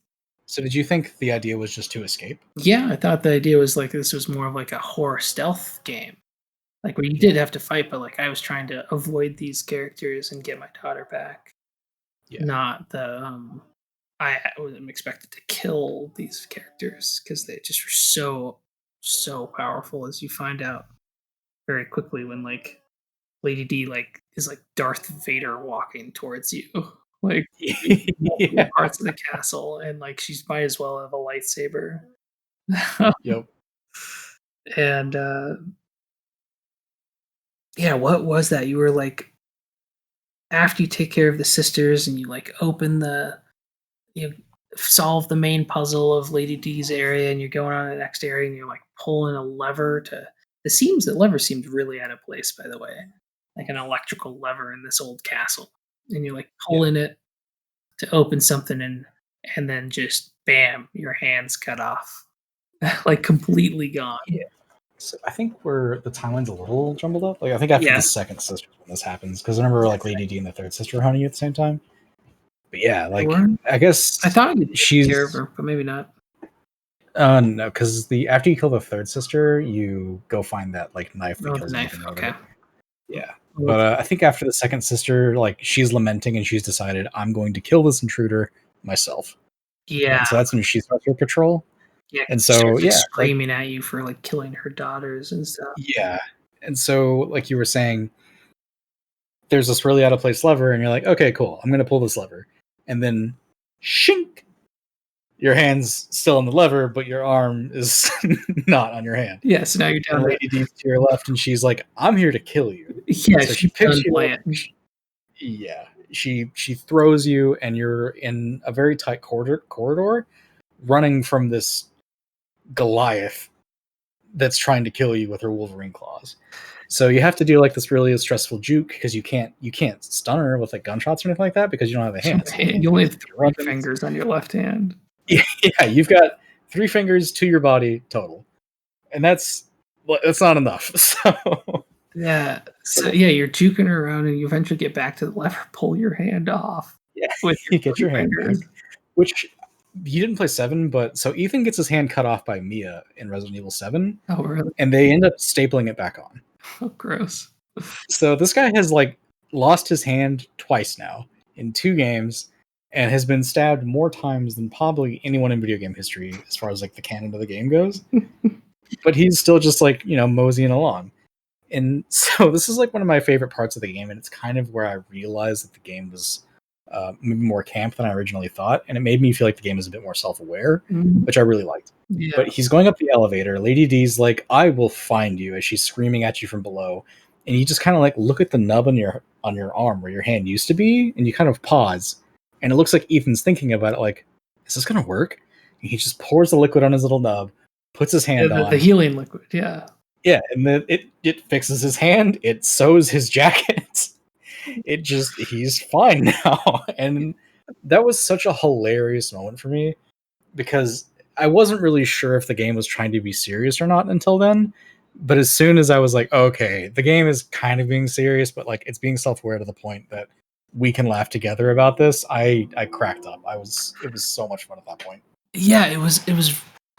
So, did you think the idea was just to escape? yeah, I thought the idea was like this was more of like a horror stealth game, like where you Yeah, did have to fight, but like I was trying to avoid these characters and get my daughter back, yeah, not the I wasn't expected to kill these characters because they just were so powerful as you find out very quickly when like Lady D like is like Darth Vader walking towards you, like in multiple yeah. parts of the castle, and like she's might as well have a lightsaber. Yep. And yeah, what was that? You were like after you take care of the sisters and you like open you solve the main puzzle of Lady D's area, and you're going on to the next area, and you're like pulling a lever to. The lever seemed really out of place, by the way, like an electrical lever in this old castle, and you're like Yeah. pulling it to open something, and then just bam, your hands cut off, like completely gone. Yeah. So I think the timeline's a little jumbled up. Like I think after the Yeah, second sister when this happens, because I remember like Lady D and the third sister hunting you at the same time. But yeah, there like were. I I guess thought you took care of she's her, but maybe not. No, because after you kill the third sister, you go find that like knife that Oh, the kills knife. Ethan or Okay. whatever. Yeah, but I think after the second sister, like she's lamenting and she's decided I'm going to kill this intruder myself. Yeah. And so that's when she starts her patrol. Yeah. And She so starts, like, yeah, like screaming at you for like killing her daughters and stuff. yeah, and so like you were saying, there's this really out of place lever, and you're like, okay, cool, I'm gonna pull this lever, and then shink, your hand's still on the lever, but your arm is not on your hand. Yeah. So now you're And down. Lady D's to your left, and she's like, I'm here to kill you. Yeah. So she She's picks done you up. playing. Yeah, she throws you, and you're in a very tight corridor, running from this Goliath that's trying to kill you with her Wolverine claws. So you have to do like this really stressful juke because you can't stun her with like gunshots or anything like that because you don't have the hands. You only have Run 3 fingers on your left hand. Yeah, you've got 3 fingers to your body total, and that's not enough. So Yeah. So yeah, you're juking her around, and you eventually get back to the lever, pull your hand off. yeah, With you get your hand fingers. back. Which you didn't play 7, but so Ethan gets his hand cut off by Mia in Resident Evil 7, Oh, really? and they end up stapling it back on. Oh, gross. So this guy has like lost his hand twice now in 2 games, and has been stabbed more times than probably anyone in video game history as far as like the canon of the game goes. But he's still just like, moseying along. And so this is like one of my favorite parts of the game, and it's kind of where I realized that the game was maybe more camp than I originally thought, and it made me feel like the game is a bit more self-aware, which I really liked. Yeah. But he's going up the elevator. Lady D's like, I will find you, as she's screaming at you from below. And you just kind of like look at the nub on your arm where your hand used to be, and you kind of pause. And it looks like Ethan's thinking about it, like, is this gonna work? And he just pours the liquid on his little nub, puts his hand on the healing liquid. Yeah. Yeah, and then it fixes his hand, it sews his jacket. He's fine now. And that was such a hilarious moment for me because I wasn't really sure if the game was trying to be serious or not until then. But as soon as I was like, okay, the game is kind of being serious, but like it's being self-aware to the point that we can laugh together about this, I cracked up. It was so much fun at that point. Yeah, it was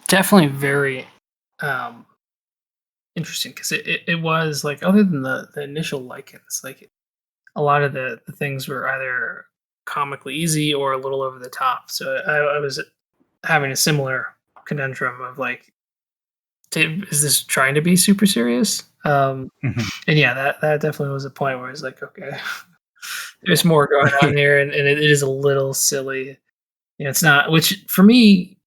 definitely very interesting because it was like, other than the initial lichens, like a lot of the things were either comically easy or a little over the top. So I was having a similar conundrum of like, is this trying to be super serious? And yeah, that definitely was a point where it's like, okay, there's more going on here, and it is a little silly. It's not, which for me,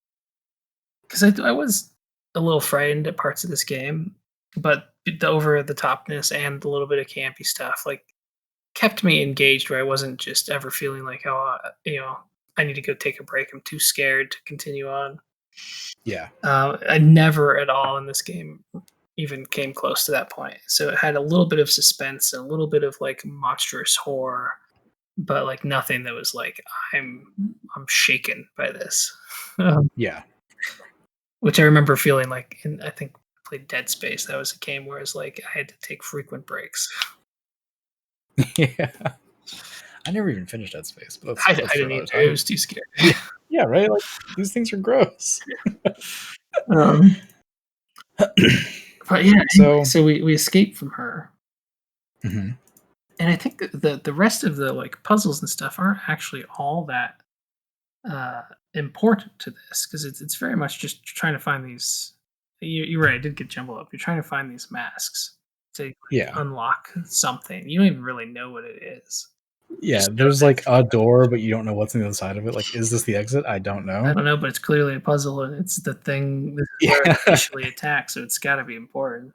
because I was a little frightened at parts of this game, but the over the topness and the little bit of campy stuff like kept me engaged, where I wasn't just ever feeling like, oh, I need to go take a break. I'm too scared to continue on. Yeah. I never at all in this game even came close to that point. So it had a little bit of suspense and a little bit of like monstrous horror, but like nothing that was like, I'm shaken by this. Yeah. Which I remember feeling like I think I played Dead Space. That was a game where it's like I had to take frequent breaks. Yeah. I never even finished Dead Space, but I didn't either. It was too scary. Yeah, right? Like, these things are gross. But yeah, so we escaped from her. Mm-hmm. And I think the rest of the like puzzles and stuff aren't actually all that important to this, because it's very much just trying to find these. You're right. I did get jumbled up. You're trying to find these masks to unlock something. You don't even really know what it is. Yeah, there's like a door, but you don't know what's on the other side of it. Like, is this the exit? I don't know. I don't know, but it's clearly a puzzle, and it's the thing that where it initially attacks, so it's got to be important.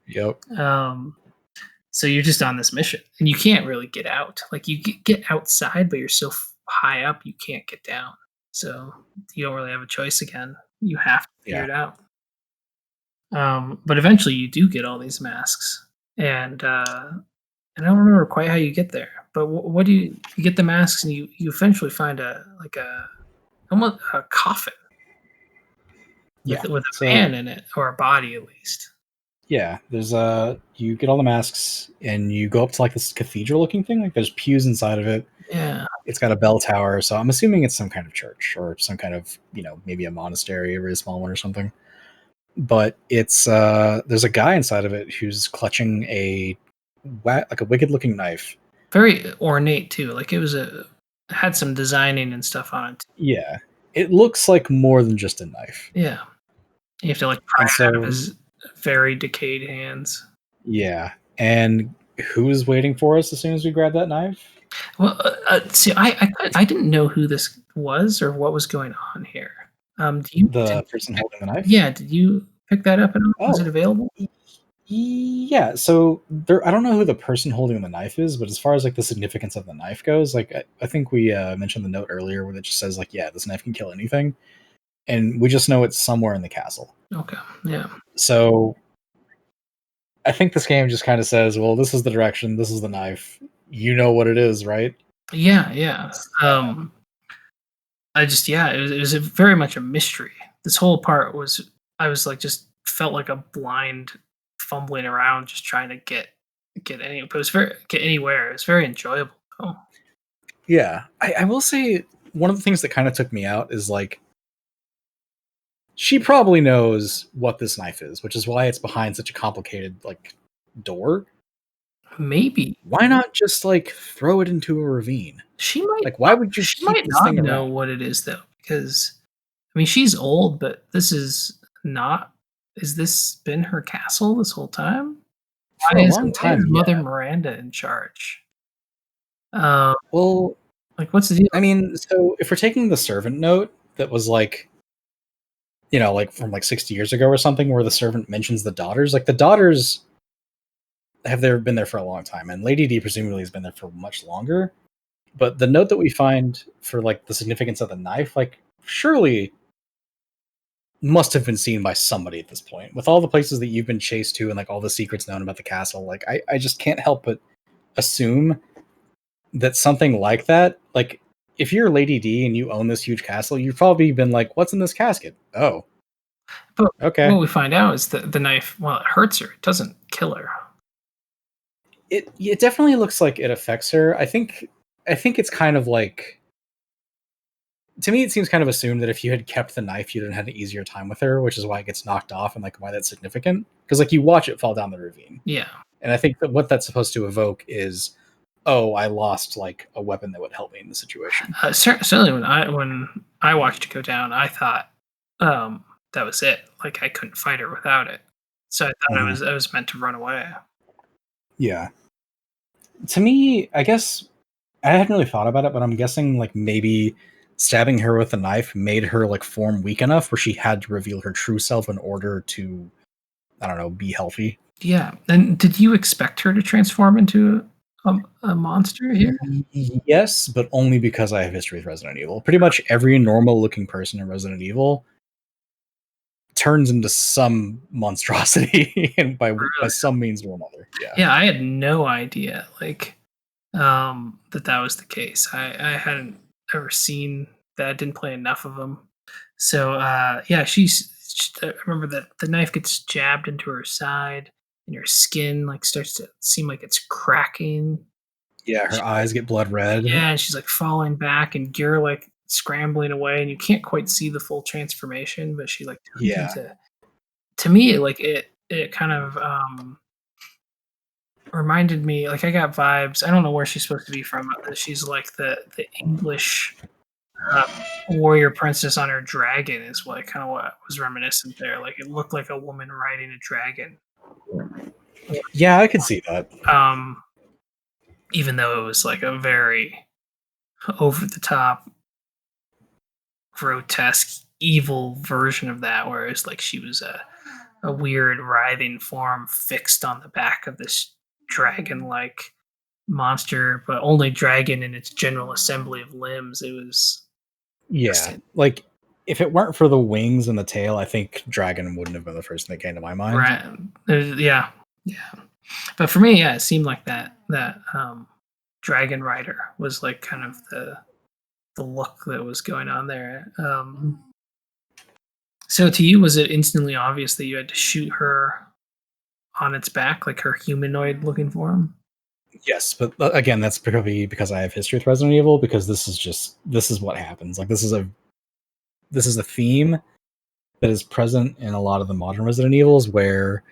Yep. So you're just on this mission, and you can't really get out. Like, you get outside, but you're so high up, you can't get down. So you don't really have a choice again. You have to figure it out. But eventually you do get all these masks, and I don't remember quite how you get there. But what do you get the masks, and you eventually find almost a coffin with a man in it, or a body at least. Yeah, there's you get all the masks and you go up to like this cathedral looking thing. Like, there's pews inside of it. Yeah, It's got a bell tower, so I'm assuming it's some kind of church or some kind of, maybe a monastery, a really small one or something. But it's there's a guy inside of it who's clutching a wicked looking knife. Very ornate too. Like it had some designing and stuff on it. Yeah, it looks like more than just a knife. Yeah, you have to like pry it out of his very decayed hands. Yeah, and who's waiting for us as soon as we grab that knife? Well, see, I didn't know who this was or what was going on here. The person holding the knife? Yeah, did you pick that up at all? Was it available? Yeah, so I don't know who the person holding the knife is, but as far as like the significance of the knife goes, like I think we mentioned the note earlier where it just says like, yeah, this knife can kill anything, and we just know it's somewhere in the castle. Okay, yeah. So I think this game just kind of says, well, this is the direction, this is the knife, you know what it is, right? Yeah. It was very much a mystery. This whole part was, I was like, just felt like a blind fumbling around, just trying to get anywhere. It was very enjoyable. Oh. Yeah, I will say one of the things that kind of took me out is like, she probably knows what this knife is, which is why it's behind such a complicated like door. Maybe. Why not just like throw it into a ravine? She might like. Why would you She keep might this not thing know around? what it is though, because I mean she's old, but this is not. Is this been her castle this whole time? For a long time, Mother yeah. Miranda in charge? Well, Like what's the deal? I mean, so if we're taking the servant note that was like, like from like 60 years ago or something, where the servant mentions the daughters, like the daughters have been there for a long time, and Lady D presumably has been there for much longer. But the note that we find for like the significance of the knife, like surely must have been seen by somebody at this point. With all the places that you've been chased to and like all the secrets known about the castle, like I just can't help but assume that something like that, like if you're Lady D and you own this huge castle, you've probably been like, what's in this casket? Oh, But okay. what we find out is that the knife, well, it hurts her. It doesn't kill her. It definitely looks like it affects her. I think it's kind of like, to me it seems kind of assumed that if you had kept the knife you'd have had an easier time with her, which is why it gets knocked off and like why that's significant. Because like you watch it fall down the ravine. Yeah. And I think that what that's supposed to evoke is, oh, I lost like a weapon that would help me in the situation. Certainly when I watched it go down, I thought that was it. Like I couldn't fight her without it. So I thought I was meant to run away. Yeah. To me, I guess I hadn't really thought about it, but I'm guessing like maybe stabbing her with a knife made her like form weak enough where she had to reveal her true self in order to, I don't know, be healthy. Yeah. And did you expect her to transform into a monster here? Yes, but only because I have history with Resident Evil. Pretty much every normal looking person in Resident Evil turns into some monstrosity and by some means or another. Yeah. Yeah, I had no idea like that was the case. I hadn't ever seen that. I didn't play enough of them. So yeah, I remember that the knife gets jabbed into her side and her skin like starts to seem like it's cracking. Yeah, her eyes get blood red. Yeah, and she's like falling back and you're like scrambling away and you can't quite see the full transformation, but she like turns Yeah. into, to me like it kind of reminded me, like I got vibes. I don't know where she's supposed to be from. She's like the English warrior princess on her dragon is what kind of what was reminiscent there. Like it looked like a woman riding a dragon. Yeah, I could see that. Even though it was like a very over the top, grotesque, evil version of that, whereas like she was a weird writhing form fixed on the back of this dragon like monster, but only dragon in its general assembly of limbs. It was like if it weren't for the wings and the tail, I think dragon wouldn't have been the first thing that came to my mind. Right. Yeah. But for me, yeah, it seemed like that dragon rider was like kind of the look that was going on there. So to you, was it instantly obvious that you had to shoot her on its back, like her humanoid looking form? Yes, but again, that's probably because I have history with Resident Evil, because this is what happens. Like this is a theme that is present in a lot of the modern Resident Evils, where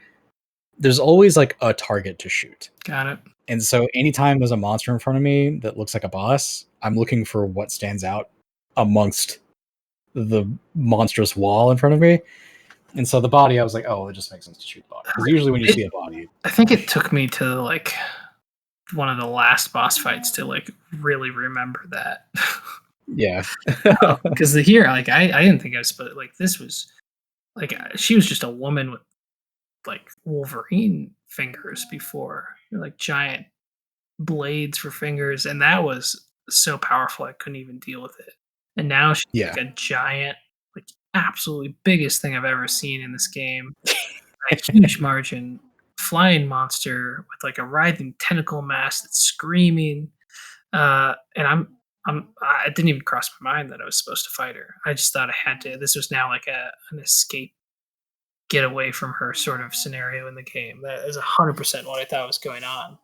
there's always like a target to shoot. Got it. And so anytime there's a monster in front of me that looks like a boss, I'm looking for what stands out amongst the monstrous wall in front of me. And so the body, I was like, oh, it just makes sense to shoot the body. Because usually when you see a body, I think it took me to like one of the last boss fights to like really remember that. yeah. Because here, like I didn't think I was, but like this was like she was just a woman with like Wolverine fingers before, like giant blades for fingers, and that was so powerful I couldn't even deal with it. And now she's Yeah. like a giant, like absolutely biggest thing I've ever seen in this game. A huge margin, flying monster with like a writhing tentacle mass that's screaming. And I didn't even cross my mind that I was supposed to fight her. I just thought I had to. This was now like an escape, get away from her sort of scenario in the game. That is 100% what I thought was going on.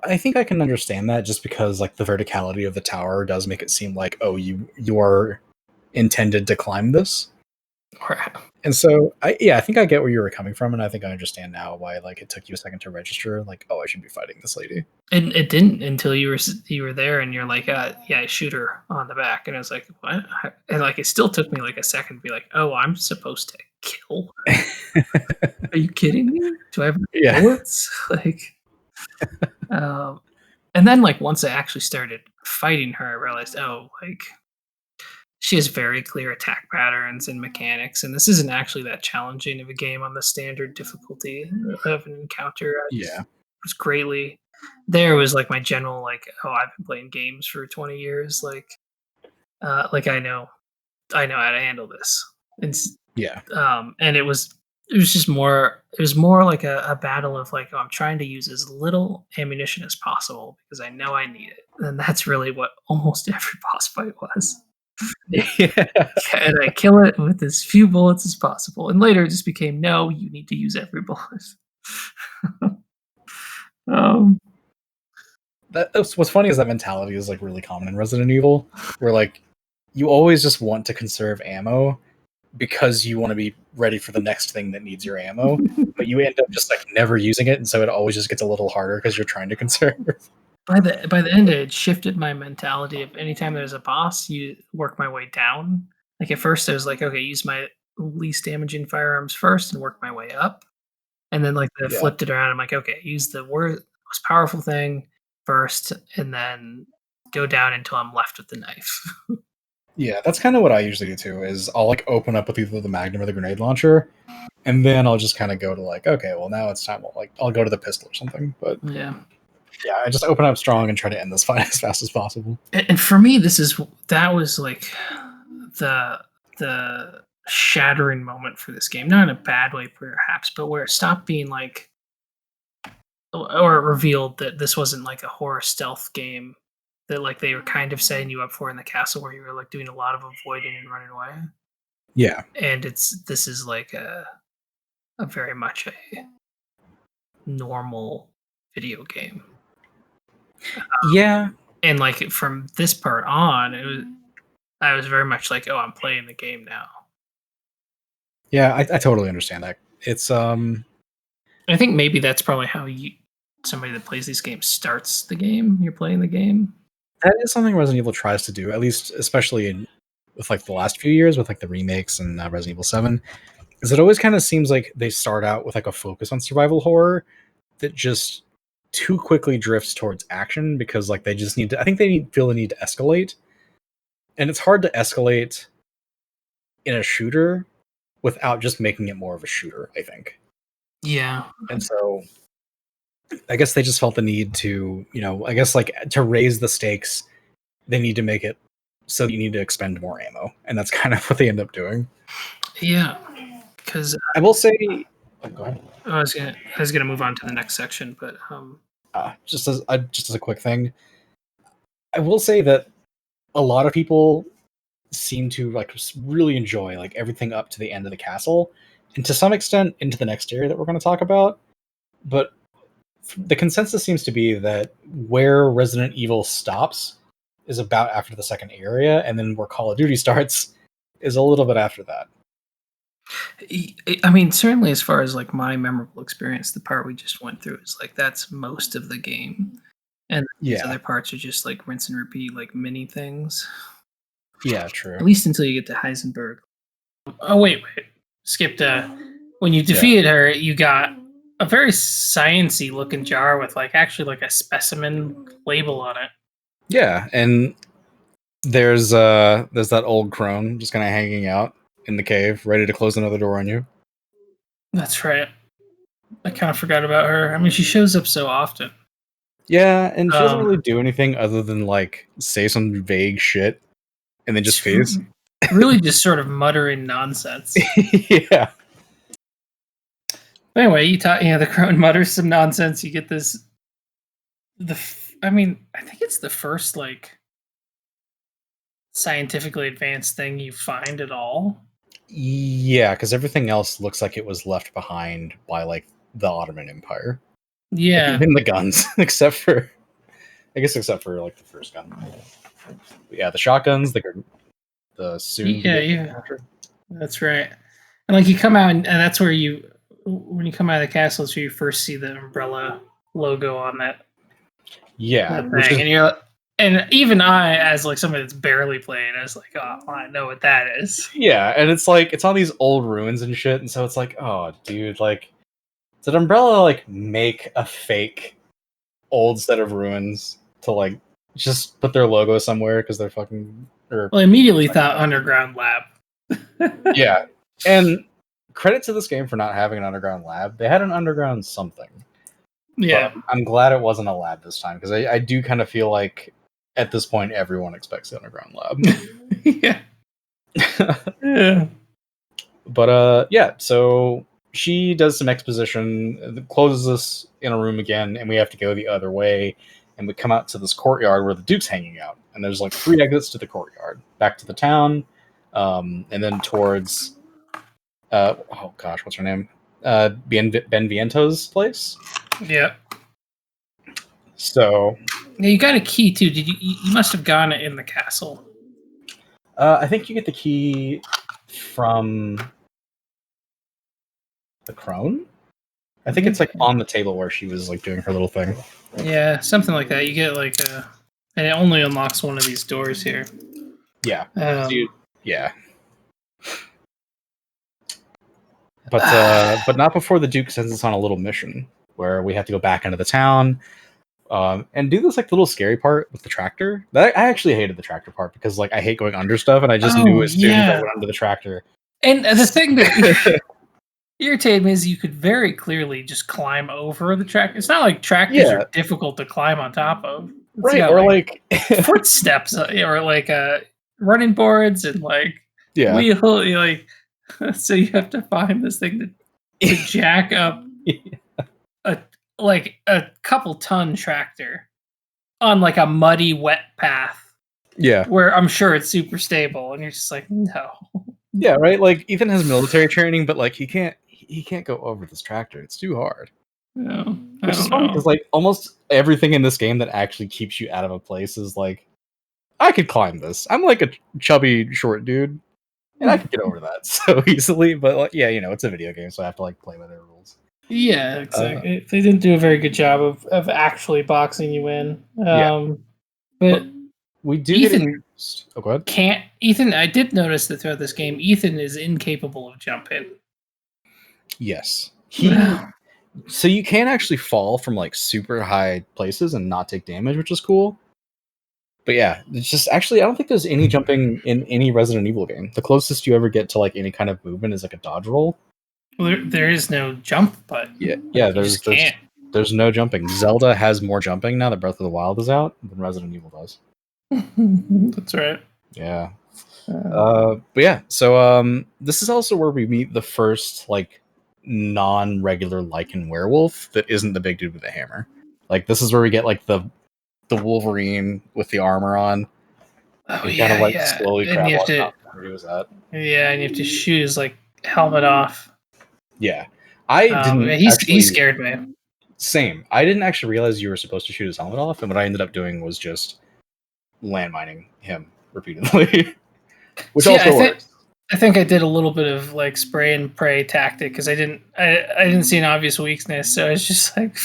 I think I can understand that, just because like the verticality of the tower does make it seem like, oh, you are intended to climb this. Right. And so I think I get where you were coming from, and I think I understand now why like it took you a second to register, like, oh, I should be fighting this lady. And it didn't until you were there, and you're like, yeah, I shoot her on the back, and I was like, what? And like it still took me like a second to be like, oh, I'm supposed to kill her. Are you kidding me? Do I have bullets? Like, and then like once I actually started fighting her, I realized, oh, like she has very clear attack patterns and mechanics, and this isn't actually that challenging of a game on the standard difficulty of an encounter. I just was greatly there was like my general like, oh, I've been playing games for 20 years, like I know how to handle this. It's and it was more like a battle of like, oh, I'm trying to use as little ammunition as possible because I know I need it. And that's really what almost every boss fight was. And I kill it with as few bullets as possible. And later it just became, no, you need to use every bullet. That's what's funny is that mentality is like really common in Resident Evil, where like you always just want to conserve ammo because you want to be ready for the next thing that needs your ammo, but you end up just like never using it, and so it always just gets a little harder because you're trying to conserve. By the end, it shifted my mentality of anytime there's a boss, you work my way down. Like at first, I was like, okay, use my least damaging firearms first and work my way up. And then like I flipped it around. I'm like, okay, use the most powerful thing first, and then go down until I'm left with the knife. Yeah, that's kind of what I usually do too. Is I'll like open up with either the Magnum or the grenade launcher, and then I'll just kind of go to like, okay, well now it's time. I'll go to the pistol or something. But yeah, I just open up strong and try to end this fight as fast as possible. And for me, that was like the shattering moment for this game. Not in a bad way, perhaps, but where it stopped being like, or it revealed that this wasn't like a horror stealth game that like they were kind of setting you up for in the castle, where you were like doing a lot of avoiding and running away. Yeah, and this is like a very much a normal video game. And like from this part on, I was very much like, oh, I'm playing the game now. Yeah, I totally understand that. It's I think maybe that's probably how somebody that plays these games starts the game. You're playing the game. That is something Resident Evil tries to do, at least especially with like the last few years with like the remakes and Resident Evil 7. Is it always kind of seems like they start out with like a focus on survival horror that just too quickly drifts towards action, because like they just need to, I think they feel the need to escalate, and it's hard to escalate in a shooter without just making it more of a shooter, I think. Yeah. And so I guess they just felt the need to, I guess like to raise the stakes, they need to make it so you need to expend more ammo, and that's kind of what they end up doing. Yeah, because I will say, go ahead. I was gonna move on to the next section, but just as a quick thing, I will say that a lot of people seem to like really enjoy like everything up to the end of the castle, and to some extent into the next area that we're going to talk about. But the consensus seems to be that where Resident Evil stops is about after the second area, and then where Call of Duty starts is a little bit after that. I mean, certainly as far as like my memorable experience, the part we just went through is like that's most of the game, and these other parts are just like rinse and repeat, like mini things. Yeah, true. At least until you get to Heisenberg. Oh wait, skipped. When you defeated her, you got a very sciencey looking jar with like actually like a specimen label on it. Yeah, and there's that old crone just kind of hanging out in the cave, ready to close another door on you. That's right. I kind of forgot about her. I mean, she shows up so often. Yeah, and she doesn't really do anything other than like say some vague shit and then just phase. Really just sort of muttering nonsense. Yeah. But anyway, the crone mutters some nonsense. You get this. I think it's the first like scientifically advanced thing you find at all. Yeah, because everything else looks like it was left behind by like the Ottoman Empire. Yeah, like, even the guns, except for like the first gun. But yeah, the shotguns, the soon. Yeah, that's right. And like you come out, and that's where when you come out of the castle, so you first see the Umbrella logo on that. Yeah, that thing. And even I, as like somebody that's barely played, I was like, oh, I know what that is. Yeah, and it's like it's on these old ruins and shit, and so it's like, oh, dude, like, did Umbrella like make a fake old set of ruins to like just put their logo somewhere because they're fucking? Well, I immediately thought Underground Lab. Yeah, and credit to this game for not having an underground lab. They had an underground something. Yeah, but I'm glad it wasn't a lab this time because I do kind of feel like at this point everyone expects the underground lab. Yeah. Yeah. But yeah, so she does some exposition, closes us in a room again, and we have to go the other way. And we come out to this courtyard where the Duke's hanging out. And there's like 3 exits to the courtyard. Back to the town, and then towards oh gosh, what's her name? Ben Viento's place. Yeah. So yeah, you got a key too. Did you must have gotten it in the castle? I think you get the key from the crone. I think it's like on the table where she was like doing her little thing. Yeah, something like that. You get like and it only unlocks one of these doors here. Yeah. Um, yeah. But not before the Duke sends us on a little mission where we have to go back into the town and do this like little scary part with the tractor. I actually hated the tractor part because like I hate going under stuff, and I just knew as soon as I went under the tractor. And the thing that irritated me is you could very clearly just climb over the track. It's not like tractors are difficult to climb on top of. Right, or like footsteps or like running boards and like wheel, like so you have to find this thing to jack up a couple ton tractor on like a muddy wet path. Yeah. Where I'm sure it's super stable and you're just like, no. Yeah, right? Like Ethan has military training, but like he can't go over this tractor. It's too hard. No. Which is funny because like almost everything in this game that actually keeps you out of a place is like, I could climb this. I'm like a chubby short dude, and I could get over that so easily. But like, yeah, it's a video game, so I have to like play by their rules. Yeah, exactly. They didn't do a very good job of actually boxing you in. But we do Ethan go ahead. Ethan, I did notice that throughout this game, Ethan is incapable of jumping. Yes. So you can actually fall from like super high places and not take damage, which is cool. But yeah, it's just actually I don't think there's any jumping in any Resident Evil game. The closest you ever get to like any kind of movement is like a dodge roll. Well, there is no jump button. Yeah, there's no jumping. Zelda has more jumping now that Breath of the Wild is out than Resident Evil does. That's right. Yeah. But yeah, so this is also where we meet the first like non-regular Lycan werewolf that isn't the big dude with the hammer. Like this is where we get like the Wolverine with the armor on. Oh and yeah, kind of like yeah. slowly and you have to, where he was at. Yeah, and you have to shoot his like helmet off. Yeah, I didn't. He scared me. Same. I didn't actually realize you were supposed to shoot his helmet off, and what I ended up doing was just landmining him repeatedly, which See, also works. I think I did a little bit of like spray and pray tactic because I didn't see an obvious weakness, so I was just like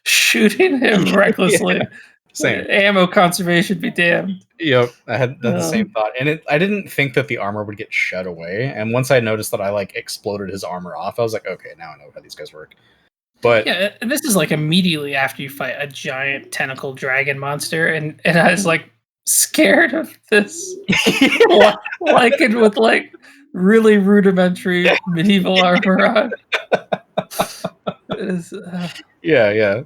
shooting him recklessly. Yeah, same. Ammo conservation be damned. Yep, I had the same thought, and I didn't think that the armor would get shed away. And once I noticed that I like exploded his armor off, I was like, okay, now I know how these guys work. But yeah, and this is like immediately after you fight a giant tentacle dragon monster, and I was like scared of this Lycan with like really rudimentary medieval armor on. Yeah.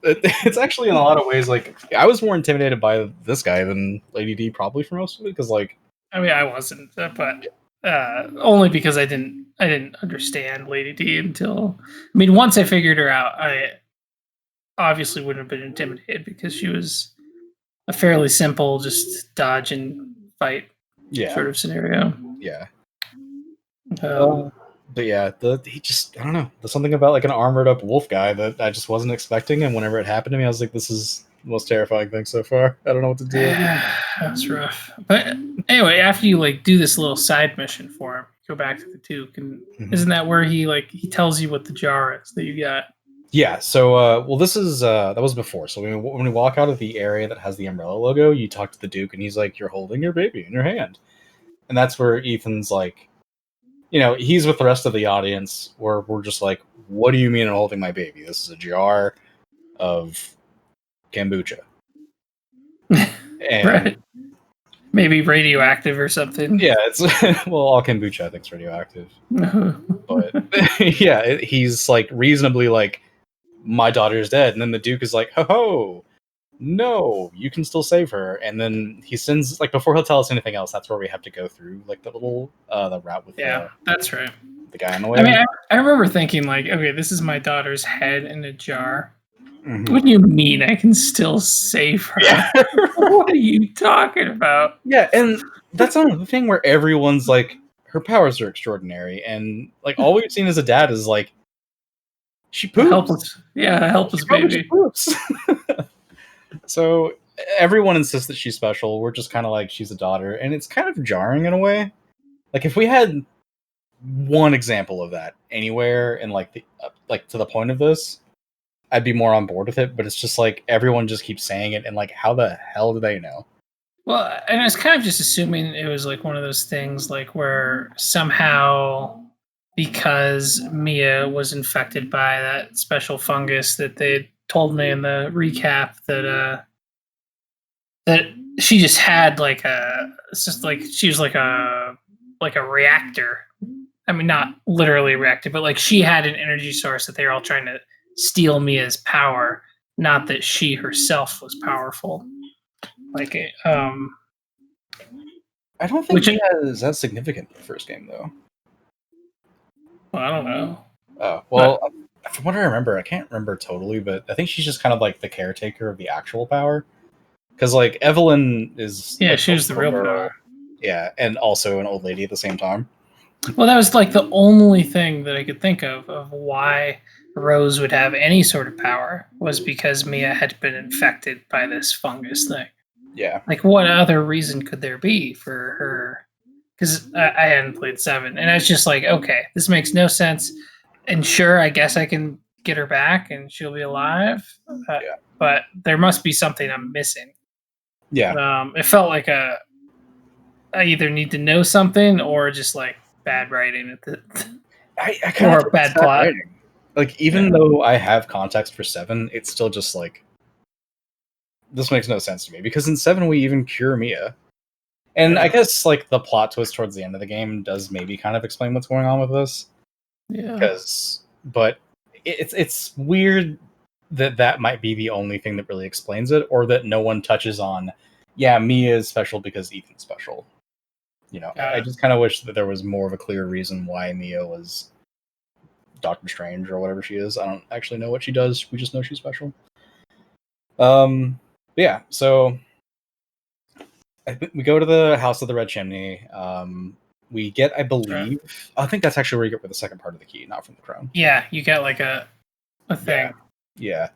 It's actually in a lot of ways like I was more intimidated by this guy than Lady D probably for most of it because like I mean I wasn't, but only because I didn't understand Lady D until once I figured her out, I obviously wouldn't have been intimidated because she was a fairly simple just dodge and fight sort of scenario. Yeah. But yeah, he just I don't know. There's something about like an armored up wolf guy that I just wasn't expecting, and whenever it happened to me, I was like, "This is the most terrifying thing so far." I don't know what to do. That's rough. But anyway, after you like do this little side mission for him, go back to the Duke, and isn't that where he tells you what the jar is that you got? Yeah. So, well, this is that was before. So when we walk out of the area that has the umbrella logo, you talk to the Duke, and he's like, "You're holding your baby in your hand," and that's where Ethan's like. He's with the rest of the audience where we're just like, what do you mean I'm holding my baby? This is a jar of kombucha. And right. Maybe radioactive or something. Yeah, it's well, all kombucha I think is radioactive. But yeah, he's like reasonably like, my daughter's dead. And then the Duke is like, ho, no, you can still save her. And then he sends like before he'll tell us anything else, that's where we have to go through like the little the route with that's right. The guy in the way. I remember thinking like, okay, this is my daughter's head in a jar. Mm-hmm. What do you mean I can still save her? Yeah. What are you talking about? Yeah, and that's another thing where everyone's like, her powers are extraordinary, and like all we've seen as a dad is like, she poops. Helpless baby. Poops. So everyone insists that she's special. We're just kind of like, she's a daughter, and it's kind of jarring in a way. Like if we had one example of that anywhere, and like the like to the point of this, I'd be more on board with it. But it's just like everyone just keeps saying it, and like, how the hell do they know? Well, and I was kind of just assuming it was like one of those things, like where somehow because Mia was infected by that special fungus that they told me in the recap that she just had like it's just like she was like a reactor. I mean, not literally a reactor, but like she had an energy source that they were all trying to steal Mia's power. Not that she herself was powerful. Like, I don't think Mia is that significant in the first game, though. Well, I don't know. Oh, well, from what I remember, I can't remember totally, but I think she's just kind of like the caretaker of the actual power. Because, like, Evelyn is... Yeah, like, she was the real power. Yeah, and also an old lady at the same time. Well, that was, like, the only thing that I could think of why Rose would have any sort of power was because Mia had been infected by this fungus thing. Yeah. Like, what other reason could there be for her? Because I hadn't played 7, and I was just like, okay, this makes no sense. And sure, I guess I can get her back and she'll be alive. But there must be something I'm missing. Yeah. It felt like I either need to know something or just like bad writing or bad plot. Writing. Like, even though I have context for 7, it's still just like, this makes no sense to me. Because in 7, we even cure Mia. And I guess, like, the plot twist towards the end of the game does maybe kind of explain what's going on with this. Yeah. But it's weird that might be the only thing that really explains it, or that no one touches on, Mia is special because Ethan's special. I just kind of wish that there was more of a clear reason why Mia was Doctor Strange or whatever she is. I don't actually know what she does. We just know she's special. Yeah, so we go to the House of the Red Chimney. We get, I believe, I think that's actually where you get with the second part of the key, not from the crown. Yeah, you get like a a thing. Yeah.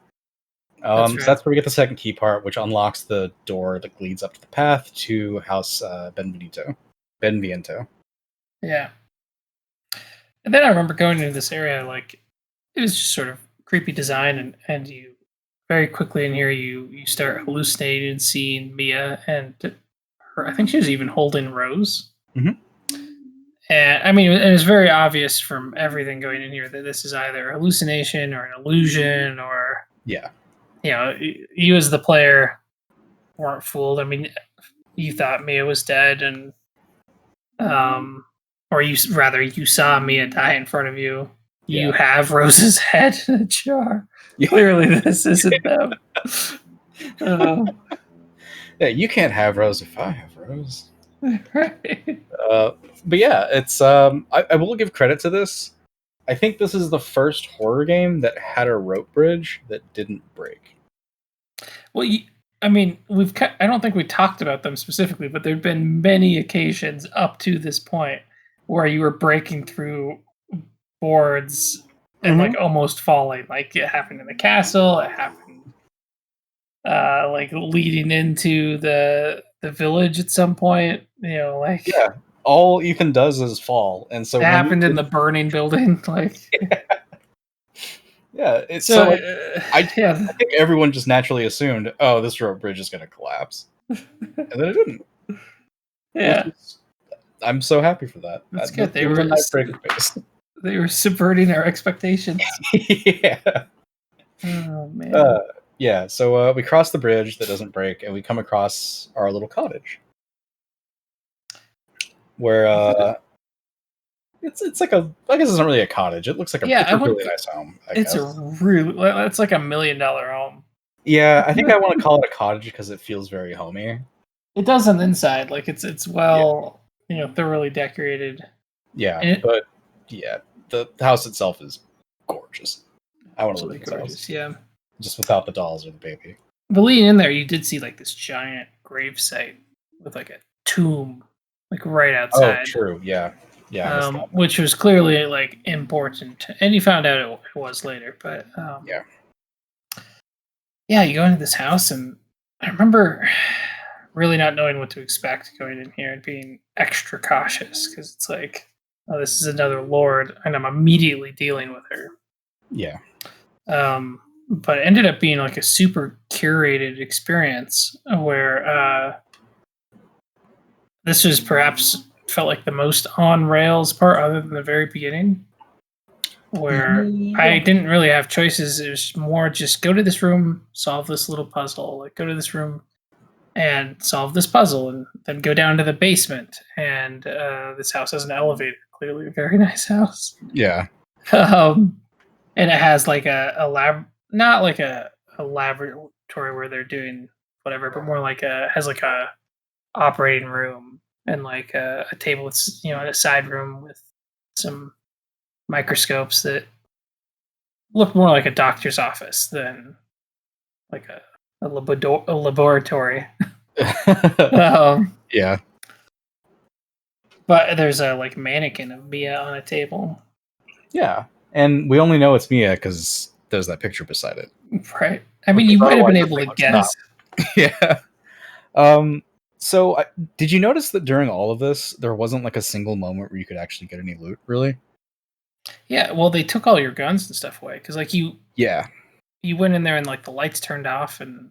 That's So right. that's where we get the second key part, which unlocks the door that leads up to the path to House Benviento. Yeah. And then I remember going into this area, like it was just sort of creepy design, and you very quickly in here you start hallucinating and seeing Mia and her. I think she was even holding Rose. Mhm. And I mean, it was very obvious from everything going in here that this is either a hallucination or an illusion, or Yeah. you know, you as the player weren't fooled. I mean, you thought Mia was dead, and or you saw Mia die in front of you. You Yeah. have Rose's head in a jar. Yeah. Clearly, this isn't them. Yeah, you can't have Rose if I have Rose. Right. But yeah, it's I will give credit to this. I think this is the first horror game that had a rope bridge that didn't break. Well, I mean, I don't think we talked about them specifically, but there've been many occasions up to this point where you were breaking through boards and like almost falling. Like it happened in the castle. It happened like leading into the village at some point. You know, like Yeah, all Ethan does is fall, and so it happened in the burning building. Like yeah, it's so. like, I Yeah, think everyone just naturally assumed, oh, this rope bridge is going to collapse, and then it didn't. yeah, I'm so happy for that. that's good. It was a nice break face. They were subverting our expectations. Yeah. Oh man. Yeah, so we cross the bridge that doesn't break, and we come across our little cottage, where it's like I guess it's not really a cottage. It looks like it's a really nice home. It's like $1 million home. Yeah, I think I want to call it a cottage because it feels very homey. It does on the inside, like it's well, thoroughly decorated. Yeah, but yeah, the house itself is gorgeous. I want to live in this house. Yeah. Just without the dolls or the baby. But leading in there, you did see like this giant grave site with like a tomb, like right outside. Oh, true. Yeah, yeah. Which was clearly like important, and you found out it was later. But yeah, you go into this house, and I remember really not knowing what to expect going in here and being extra cautious because it's like, oh, this is another lord, and I'm immediately dealing with her. Yeah. But it ended up being like a super curated experience where this was perhaps felt like the most on rails part, other than the very beginning, where I didn't really have choices. It was more just go to this room, solve this little puzzle, like go to this room and solve this puzzle, and then go down to the basement. And this house has an elevator, clearly a very nice house. Yeah. And it has like a lab, not like a laboratory where they're doing whatever, but more like has like a operating room and like a table with in a side room with some microscopes that look more like a doctor's office than like a laboratory. Yeah. But there's a like mannequin of Mia on a table. Yeah, and we only know it's Mia because there's that picture beside it. Right. I mean, you might have been able to guess. Yeah. So, did you notice that during all of this, there wasn't like a single moment where you could actually get any loot? Really? Yeah. Well, they took all your guns and stuff away because, like, you went in there and like the lights turned off and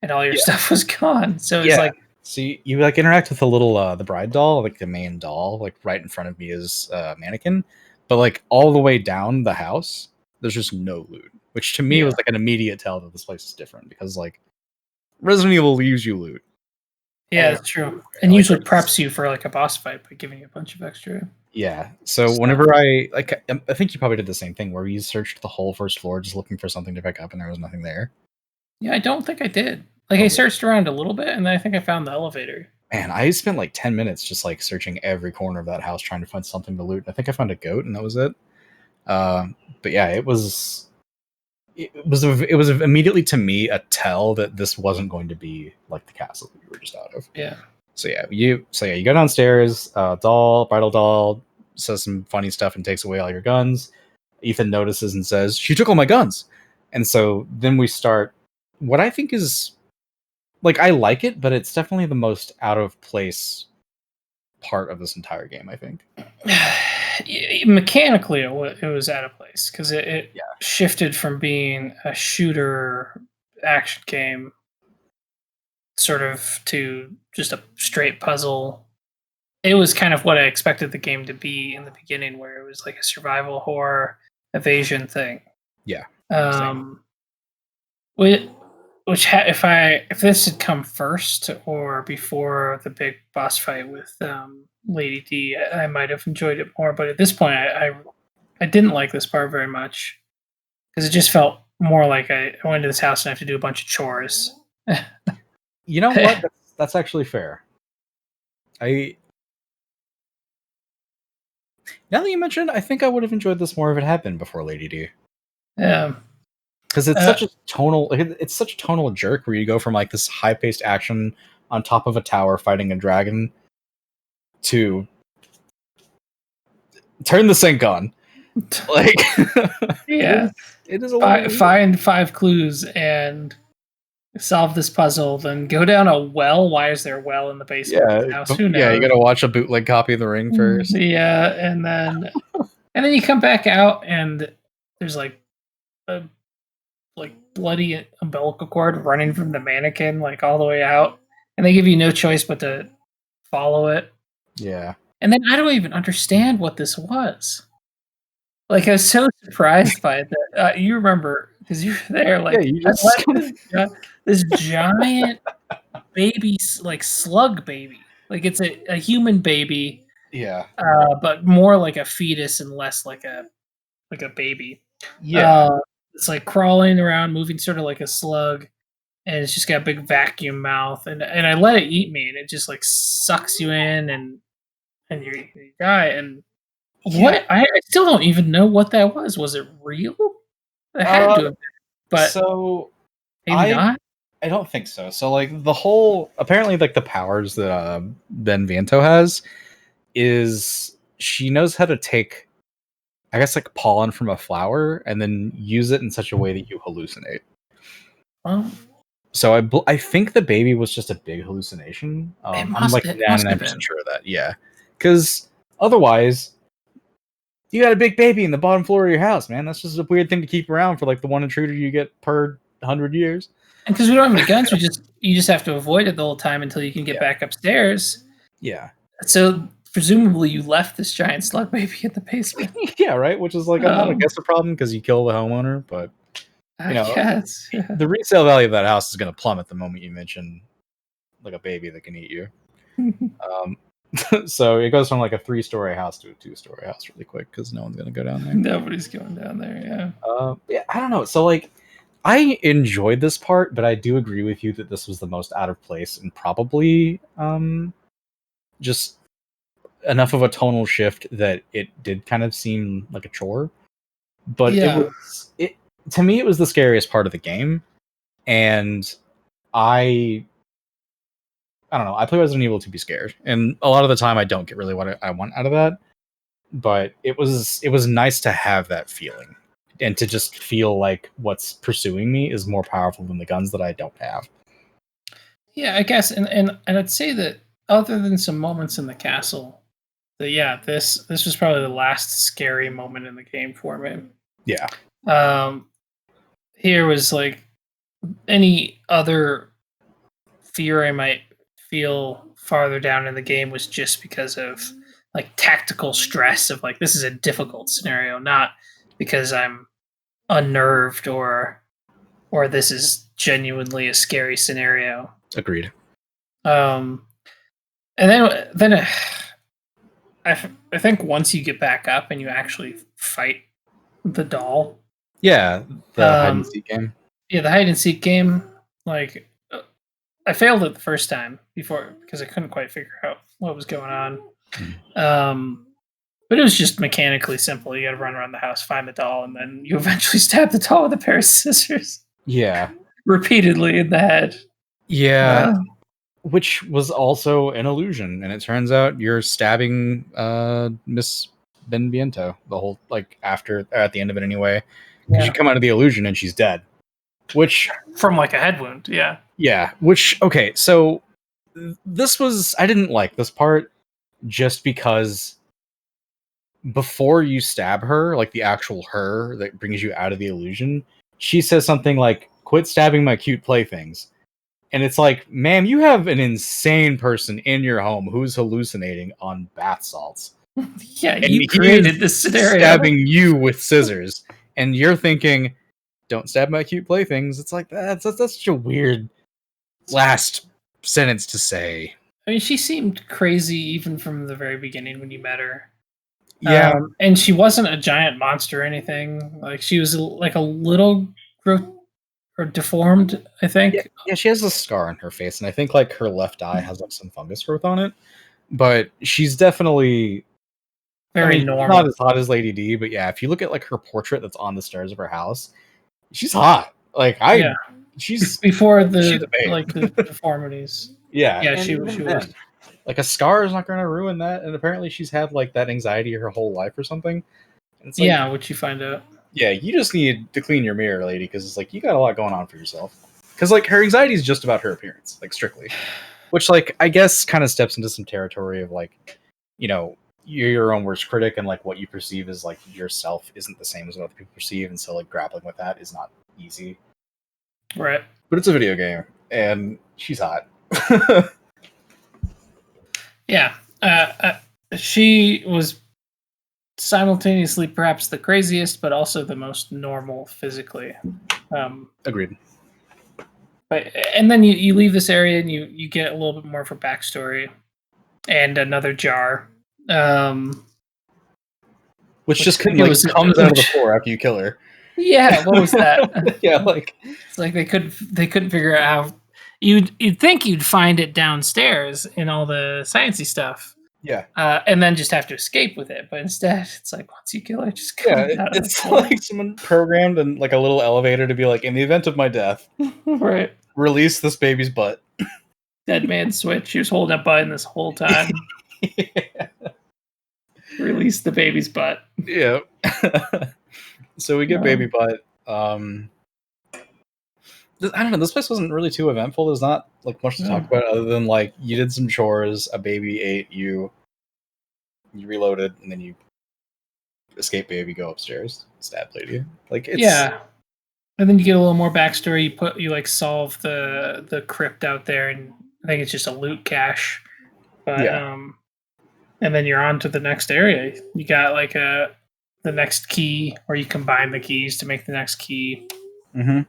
all your stuff was gone. So it's like, so you like interact with the little the bride doll, like the main doll, like right in front of Mia's mannequin, but like all the way down the house, there's just no loot, which to me was like an immediate tell that this place is different because like Resident Evil leaves you loot. Yeah, that's true. And usually preps you for like a boss fight by giving you a bunch of extra. Yeah. So whenever I think you probably did the same thing where you searched the whole first floor just looking for something to pick up and there was nothing there. Yeah, I don't think I did. Like I searched around a little bit and then I think I found the elevator. Man, I spent like 10 minutes just like searching every corner of that house trying to find something to loot. I think I found a goat and that was it. But yeah, it was immediately to me a tell that this wasn't going to be like the castle that you were just out of. Yeah. So you go downstairs, bridal doll says some funny stuff and takes away all your guns. Ethan notices and says, "She took all my guns." And so then we start what I think is like, I like it, but it's definitely the most out of place part of this entire game, I think. Mechanically, it was out of place because it Yeah. shifted from being a shooter action game sort of to just a straight puzzle. It was kind of what I expected the game to be in the beginning, where it was like a survival horror evasion thing. Yeah. If this had come first or before the big boss fight with Lady D, I might have enjoyed it more. But at this point, I didn't like this part very much because it just felt more like I went to this house and I have to do a bunch of chores. You know what? That's actually fair. Now that you mentioned, I think I would have enjoyed this more if it had been before Lady D. Yeah. Because it's such a tonal jerk where you go from like this high-paced action on top of a tower fighting a dragon to turn the sink on. Like, yeah, it is a little find 5 clues and solve this puzzle. Then go down a well. Why is there a well in the basement of the house? Who knows? Yeah, you got to watch a bootleg copy of The Ring first. Yeah, and then you come back out and there's like a bloody umbilical cord running from the mannequin like all the way out, and they give you no choice but to follow it. Yeah. And then I don't even understand what this was. Like, I was so surprised by it that you remember because you were there. Like, yeah, you just this giant baby, like slug baby. Like, it's a human baby. Yeah. But more like a fetus and less like a baby. Yeah. It's like crawling around, moving sort of like a slug, and it's just got a big vacuum mouth. And I let it eat me, and it just like sucks you in, and you die. And what I still don't even know what that was. Was it real? It had to have been, but so maybe not. I don't think so. So like the whole apparently like the powers that Ben Viento has is she knows how to take, I guess, like pollen from a flower and then use it in such a way that you hallucinate. So I think the baby was just a big hallucination. I'm like 99% sure of that. Yeah, because otherwise, you got a big baby in the bottom floor of your house, man. That's just a weird thing to keep around for like the one intruder you get per 100 years. And because we don't have any guns, you just have to avoid it the whole time until you can get back upstairs. Yeah. So presumably you left this giant slug baby in the basement. Yeah, right. Which is like, I guess a problem because you kill the homeowner, but you know, the resale value of that house is going to plummet the moment you mention like a baby that can eat you. So it goes from like a 3-story house to a 2-story house really quick because no one's going to go down there. Nobody's going down there. Yeah. Yeah, I don't know. So like, I enjoyed this part, but I do agree with you that this was the most out of place and probably just enough of a tonal shift that it did kind of seem like a chore. But it to me, it was the scariest part of the game, and I don't know. I play Resident Evil to be scared, and a lot of the time I don't get really what I want out of that. But it was nice to have that feeling, and to just feel like what's pursuing me is more powerful than the guns that I don't have. Yeah, I guess, and I'd say that other than some moments in the castle, that this was probably the last scary moment in the game for me. Yeah. Here was like any other fear I might feel farther down in the game was just because of like tactical stress of like this is a difficult scenario, not because I'm unnerved or this is genuinely a scary scenario. Agreed. And then I think once you get back up and you actually fight the doll. Yeah, the hide and seek game. Yeah, the hide and seek game. Like, I failed it the first time before because I couldn't quite figure out what was going on. But it was just mechanically simple. You got to run around the house, find the doll, and then you eventually stab the doll with a pair of scissors. Yeah, repeatedly in the head. Yeah. Which was also an illusion, and it turns out you're stabbing Miss Ben Viento the whole at the end of it anyway, because you come out of the illusion and she's dead, which from like a head wound. Yeah, which okay, so I didn't like this part just because before you stab her, like the actual her that brings you out of the illusion, she says something like, "Quit stabbing my cute playthings." And it's like, ma'am, you have an insane person in your home who's hallucinating on bath salts. Yeah, you created this scenario. Stabbing you with scissors. And you're thinking, don't stab my cute playthings. It's like, that's such a weird last sentence to say. I mean, she seemed crazy even from the very beginning when you met her. Yeah. And she wasn't a giant monster or anything. Like, she was like a little or deformed, I think. Yeah, she has a scar on her face, and I think like her left eye has like some fungus growth on it. But she's definitely very normal. Not as hot as Lady D, but yeah, if you look at like her portrait that's on the stairs of her house, she's hot. Like she's before the deformities. Yeah, she was. Like a scar is not going to ruin that, and apparently she's had like that anxiety her whole life or something. And it's like, which you find out. Yeah, you just need to clean your mirror, lady, because it's like you got a lot going on for yourself. Because like her anxiety is just about her appearance, like strictly, which like I guess kind of steps into some territory of like, you're your own worst critic, and like what you perceive as like yourself isn't the same as what other people perceive, and so like grappling with that is not easy. Right. But it's a video game, and she's hot. Yeah. She was simultaneously perhaps the craziest, but also the most normal physically. Agreed. And then you leave this area and you get a little bit more of her backstory and another jar. Which just comes out of the floor after you kill her. Yeah, what was that? Yeah, like it's like they couldn't figure out how you'd think you'd find it downstairs in all the sciencey stuff. Yeah. And then just have to escape with it. But instead, it's like once you kill her, just come out. It's like someone programmed in like a little elevator to be like, in the event of my death, right, release this baby's butt. Dead man switch. She was holding a button this whole time. Yeah. Release the baby's butt. Yeah. So we get baby butt. I don't know. This place wasn't really too eventful. There's not like much to talk about other than like you did some chores, a baby ate you, you reloaded, and then you escape baby, go upstairs, stab lady. Like it's and then you get a little more backstory. You like solve the crypt out there, and I think it's just a loot cache. But and then you're on to the next area. You got like the next key, or you combine the keys to make the next key. Mm-hmm.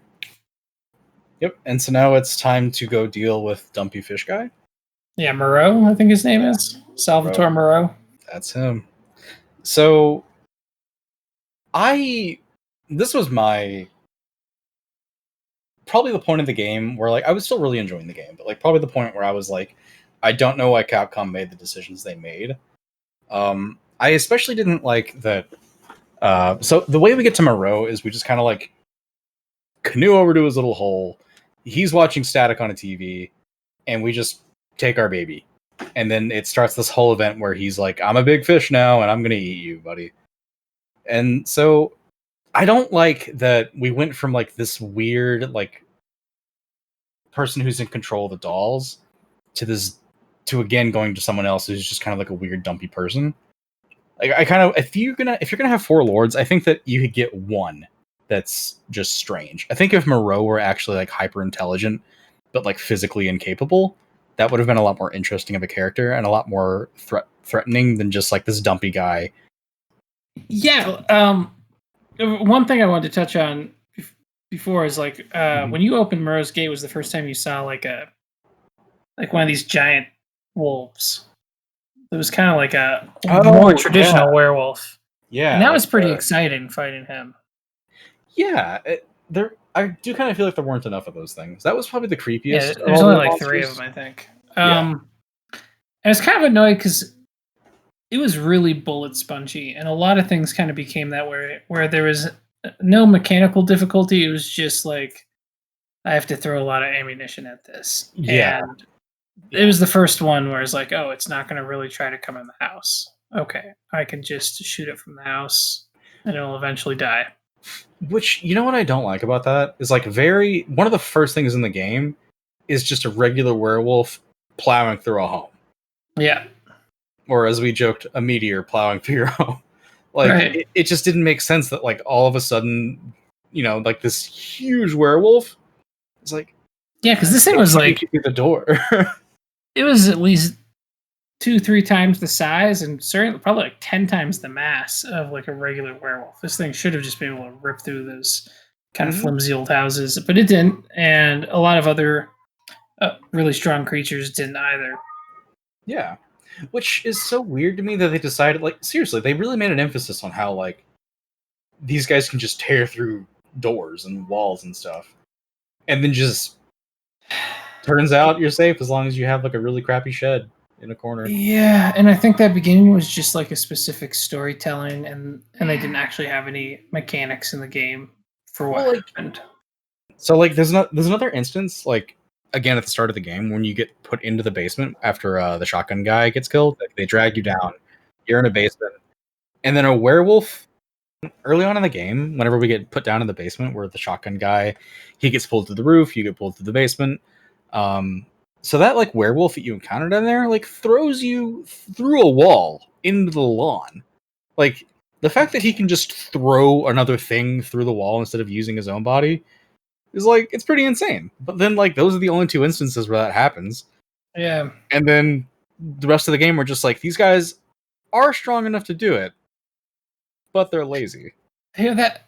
Yep, and so now it's time to go deal with Dumpy Fish Guy. Yeah, Moreau, I think his name is. Salvatore Moreau. That's him. So, this was probably the point of the game where, like, I was still really enjoying the game, but, like, probably the point where I was like, I don't know why Capcom made the decisions they made. I especially didn't like that. So, the way we get to Moreau is we just kind of, like, canoe over to his little hole. He's watching static on a TV, and we just take our baby. And then it starts this whole event where he's like, I'm a big fish now, and I'm going to eat you, buddy. And so I don't like that we went from like this weird, like, person who's in control of the dolls to again going to someone else who's just kind of like a weird, dumpy person. Like, I kind of, if you're gonna have 4 lords, I think that you could get one that's just strange. I think if Moreau were actually like hyper intelligent, but like physically incapable, that would have been a lot more interesting of a character and a lot more threatening than just like this dumpy guy. Yeah. One thing I wanted to touch on before is like when you opened Moreau's Gate was the first time you saw like one of these giant wolves. It was kind of like a more traditional werewolf. Yeah, and that was pretty exciting fighting him. Yeah, I do kind of feel like there weren't enough of those things. That was probably the creepiest. Yeah, there's only like 3 of them, I think. And it's kind of annoying because it was really bullet spongy, and a lot of things kind of became that way, where there was no mechanical difficulty. It was just like, I have to throw a lot of ammunition at this. Yeah. And it was the first one where it's like, oh, it's not going to really try to come in the house. okay, I can just shoot it from the house and it'll eventually die. Which, you know what I don't like about that is like one of the first things in the game is just a regular werewolf plowing through a home. Yeah. Or as we joked, a meteor plowing through your home. Like Right. it just didn't make sense that like all of a sudden, like this huge werewolf is like, yeah, because this thing was like through the door. it was at least 2-3 times the size and certainly probably like 10 times the mass of like a regular werewolf. This thing should have just been able to rip through those kind of flimsy old houses, but it didn't, and a lot of other really strong creatures didn't either. Yeah, which is so weird to me that they decided, like, seriously, they really made an emphasis on how like these guys can just tear through doors and walls and stuff, and then just turns out you're safe as long as you have like a really crappy shed in a corner. Yeah, and I think that beginning was just like a specific storytelling, and they didn't actually have any mechanics in the game for what happened. So like there's another instance, like again at the start of the game, when you get put into the basement after the shotgun guy gets killed. Like, they drag you down, you're in a basement, and then a werewolf early on in the game, whenever we get put down in the basement where the shotgun guy, he gets pulled through the roof, you get pulled through the basement. So that like werewolf that you encountered in there like throws you through a wall into the lawn. Like, the fact that he can just throw another thing through the wall instead of using his own body is like, it's pretty insane. But then like those are the only two instances where that happens. Yeah. And then the rest of the game we're just like, these guys are strong enough to do it, but they're lazy. Yeah, that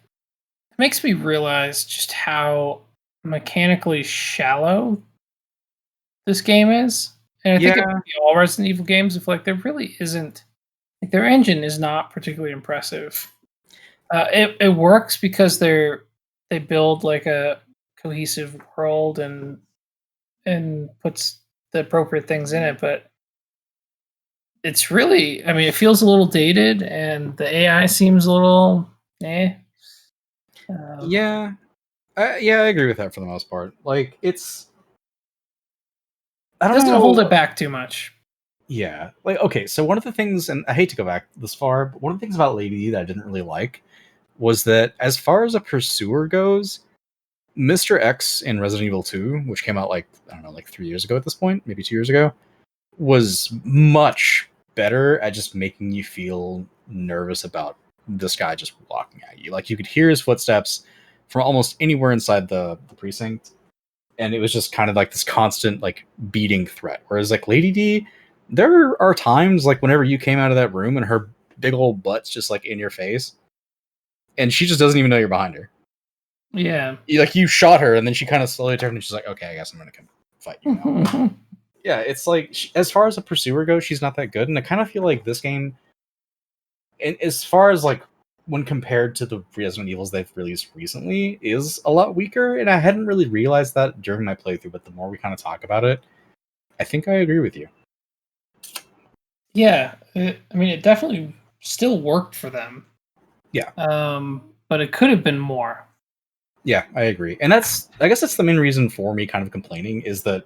makes me realize just how mechanically shallow this game is. And I think it might be all Resident Evil games, if like there really isn't, like, their engine is not particularly impressive. It works because they build like a cohesive world and puts the appropriate things in it, but it's really, I mean, it feels a little dated, and the AI seems a little Yeah, I agree with that for the most part. Like, I don't doesn't know. hold it back too much. Yeah, like, okay, so one of the things, and I hate to go back this far, but one of the things about Lady D that I didn't really like was that as far as a pursuer goes, Mr. X in Resident Evil 2, which came out like, I don't know, like 3 years ago at this point, maybe 2 years ago, was much better at just making you feel nervous about this guy just walking at you. Like, you could hear his footsteps from almost anywhere inside the precinct, and it was just kind of like this constant like beating threat. Whereas like Lady D, there are times like whenever you came out of that room and her big old butt's just like in your face, and she just doesn't even know you're behind her. Yeah. You shot her, and then she kind of slowly turned, and she's like, "Okay, I guess I'm gonna come fight you now." Yeah, it's like, as far as a pursuer goes, she's not that good, and I kind of feel like this game, and as far as like when compared to the Resident Evils they've released recently, is a lot weaker, and I hadn't really realized that during my playthrough, but the more we kind of talk about it, I think I agree with you. Yeah, I mean, it definitely still worked for them. Yeah. But it could have been more. Yeah, I agree. And I guess that's the main reason for me kind of complaining, is that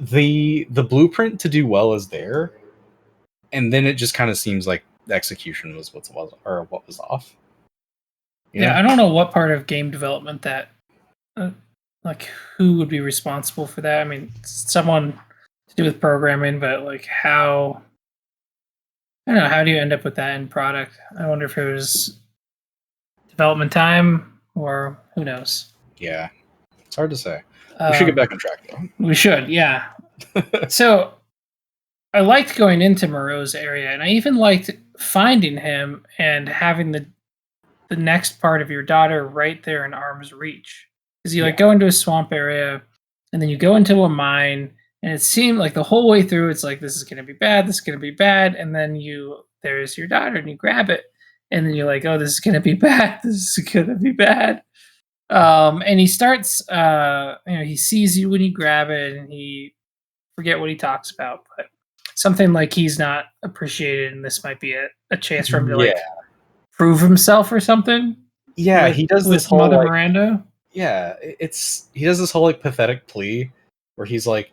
the blueprint to do well is there, and then it just kind of seems like the execution was what was off. Yeah, I don't know what part of game development that, like, who would be responsible for that. I mean, someone to do with programming, but like how, I don't know, how do you end up with that end product? I wonder if it was development time or who knows. Yeah, it's hard to say. We should get back on track, though. We should, yeah. So I liked going into Moreau's area, and I even liked finding him and having the next part of your daughter right there in arm's reach. Because you like go into a swamp area, and then you go into a mine, and it seemed like the whole way through, it's like, this is going to be bad, this is going to be bad, and then there's your daughter, and you grab it, and then you're like, oh, this is going to be bad, this is going to be bad. And he starts, he sees you when you grab it, and he forget what he talks about, but something like he's not appreciated, and this might be a chance for him to like prove himself or something. Yeah, he does this whole Mother like, Miranda. Yeah, he does this whole like pathetic plea where he's like,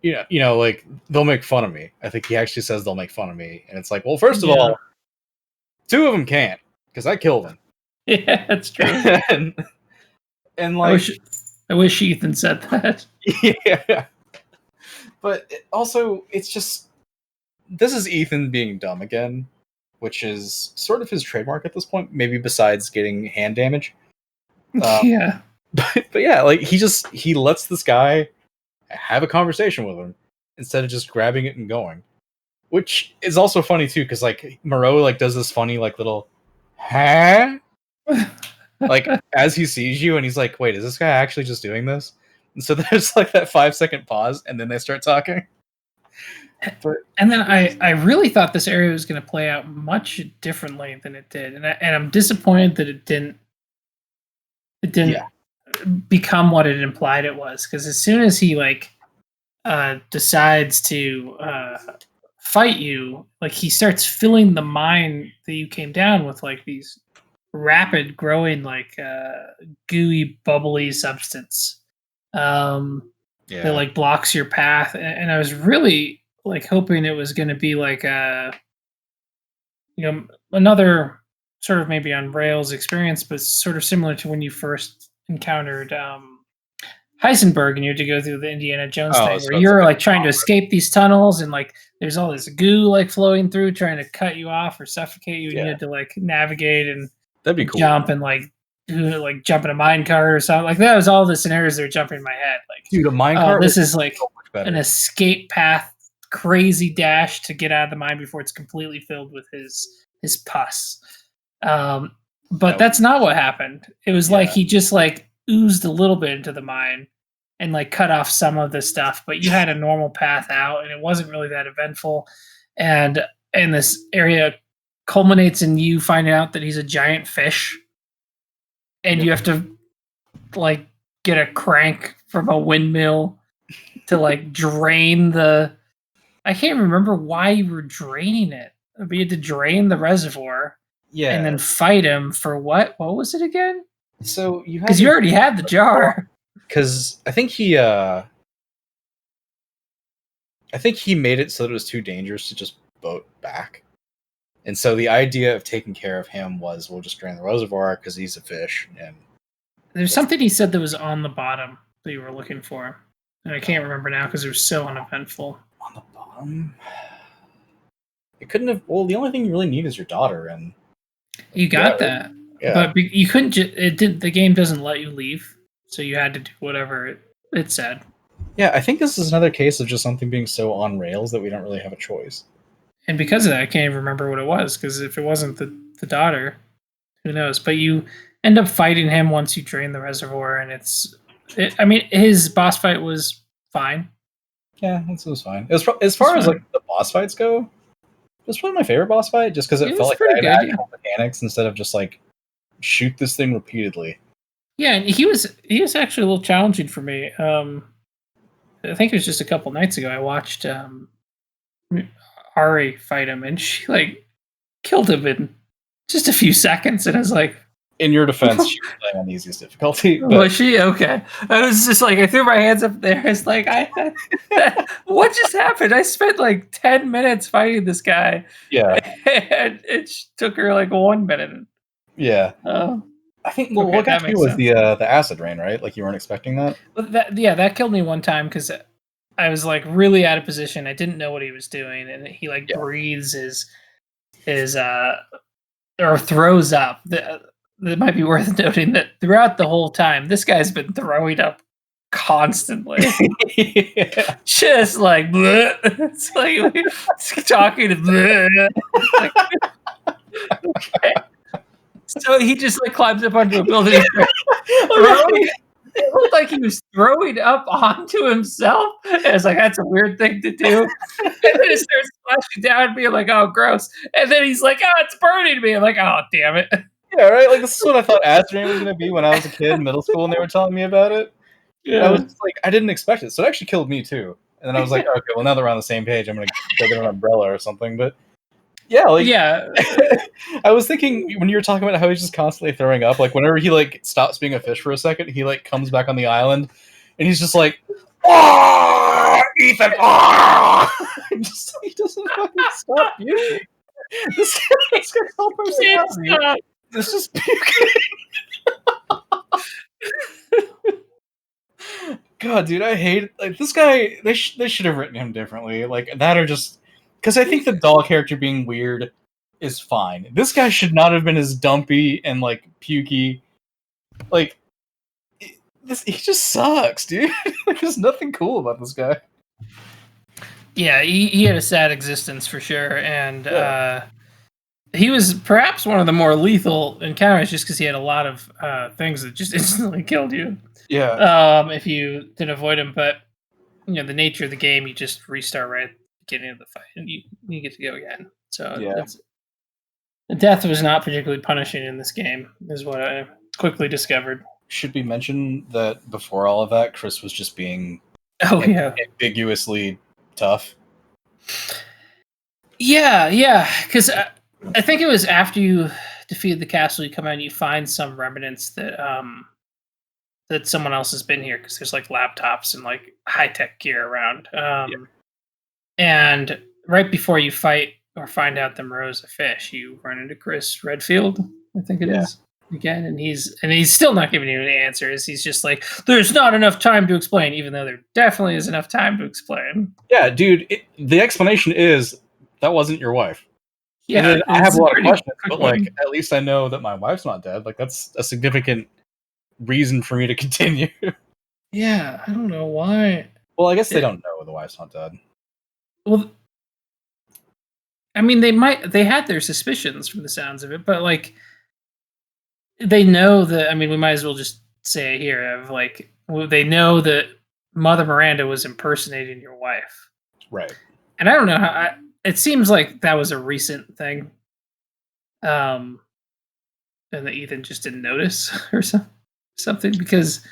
like they'll make fun of me. I think he actually says they'll make fun of me, and it's like, well, first of all, two of them can't because I killed them. Yeah, that's true. and like, I wish Ethan said that. Yeah, but it's just this is Ethan being dumb again, which is sort of his trademark at this point. Maybe besides getting hand damage. Yeah, but yeah, like he lets this guy have a conversation with him instead of just grabbing it and going, which is also funny too because like Moreau like does this funny like little huh like as he sees you and he's like, wait, is this guy actually just doing this? And so there's like that 5-second pause and then they start talking. And then I really thought this area was going to play out much differently than it did, and I'm disappointed that it didn't become what it implied it was, because as soon as he like decides to fight you, like he starts filling the mine that you came down with like these rapid growing like gooey bubbly substance that like blocks your path, and I was really like hoping it was going to be like another sort of maybe on rails experience, but sort of similar to when you first encountered Heisenberg and you had to go through the Indiana Jones thing where you're like trying to escape these tunnels and like there's all this goo like flowing through trying to cut you off or suffocate you, and you had to like navigate and that'd be cool. Jump and like jump in a minecart or something. Like that was all the scenarios that were jumping in my head. Like, dude, a minecart. This is like so an escape path, crazy dash to get out of the mine before it's completely filled with his pus. But that's not what happened. It was like he just like oozed a little bit into the mine and like cut off some of the stuff, but you had a normal path out and it wasn't really that eventful. And this area culminates in you finding out that he's a giant fish and you have to like get a crank from a windmill to like drain I can't remember why you were draining it. But you had to drain the reservoir and then fight him for what was it again? So you already had the jar. Because I think he made it so that it was too dangerous to just boat back. And so the idea of taking care of him was we'll just drain the reservoir because he's a fish. And there's something he said that was on the bottom that you were looking for. And I can't remember now because it was so uneventful. On the bottom? It couldn't have... Well, the only thing you really need is your daughter. And you got that. Yeah. But you couldn't the game doesn't let you leave. So you had to do whatever it said. Yeah, I think this is another case of just something being so on rails that we don't really have a choice. And because of that, I can't even remember what it was, because if it wasn't the daughter, who knows? But you end up fighting him once you drain the reservoir, and I mean, his boss fight was fine. Yeah, it was fine. As far as like the boss fights go, it was probably my favorite boss fight, just because it felt like it had actual mechanics instead of just like shoot this thing repeatedly. Yeah, and he was actually a little challenging for me. I think it was just a couple nights ago. I watched Ari fight him, and she like killed him in just a few seconds. And I was like, in your defense, she was playing on the easiest difficulty. But... Was she? Okay. I was just like, I threw my hands up there. It's like, what just happened? I spent like 10 minutes fighting this guy. Yeah. And it took her like 1 minute. Yeah. I think what got me was the acid rain, right? Like you weren't expecting that. But that killed me one time because I was like really out of position. I didn't know what he was doing, and he like breathes his or throws up. It might be worth noting that throughout the whole time, this guy's been throwing up constantly. Just like bleh. It's like talking to bleh. Like, okay. So he just like climbs up onto a building. It looked like he was throwing up onto himself. And I was like, that's a weird thing to do. And then it starts splashing down, being like, oh, gross. And then he's like, oh, it's burning me. I'm like, oh, damn it. Yeah, right? Like, this is what I thought acid rain was going to be when I was a kid in middle school and they were telling me about it. Yeah. I was just like, I didn't expect it. So it actually killed me, too. And then I was like, okay, well, now that we're on the same page, I'm going to get an umbrella or something. But yeah, like, yeah. I was thinking when you were talking about how he's just constantly throwing up, like whenever he like stops being a fish for a second, he like comes back on the island and he's just like, oh! Ethan. He doesn't fucking stop puking. This guy's all personality. This is puking. God, dude, I hate this guy. They should have written him differently, like that, or just because I think the doll character being weird is fine. This guy should not have been as dumpy and like pukey. Like he just sucks, dude. Like, there's nothing cool about this guy. Yeah, he had a sad existence for sure, and he was perhaps one of the more lethal encounters just because he had a lot of things that just instantly killed you. Yeah. If you didn't avoid him, but the nature of the game, you just restart right at the beginning of the fight, and you get to go again. So the death was not particularly punishing in this game, is what I quickly discovered. Should we mention that before all of that, Chris was just being ambiguously tough? Yeah, because I think it was after you defeated the castle, you come out and you find some remnants that that someone else has been here, because there's like laptops and like high-tech gear around. And right before you fight or find out the Moreau's a fish, you run into Chris Redfield, I think it is, again, and he's still not giving you any answers. He's just like, there's not enough time to explain, even though there definitely is enough time to explain. Yeah, dude, the explanation is that wasn't your wife. Yeah, I have a lot of questions, but like, at least I know that my wife's not dead. Like, that's a significant reason for me to continue. Yeah, I don't know why. Well, I guess they don't know the wife's not dead. Well, I mean, they had their suspicions from the sounds of it, but like, they know that. I mean, we might as well just say it here. Of like, they know that Mother Miranda was impersonating your wife, right? And I don't know how. It seems like that was a recent thing, and that Ethan just didn't notice or something, because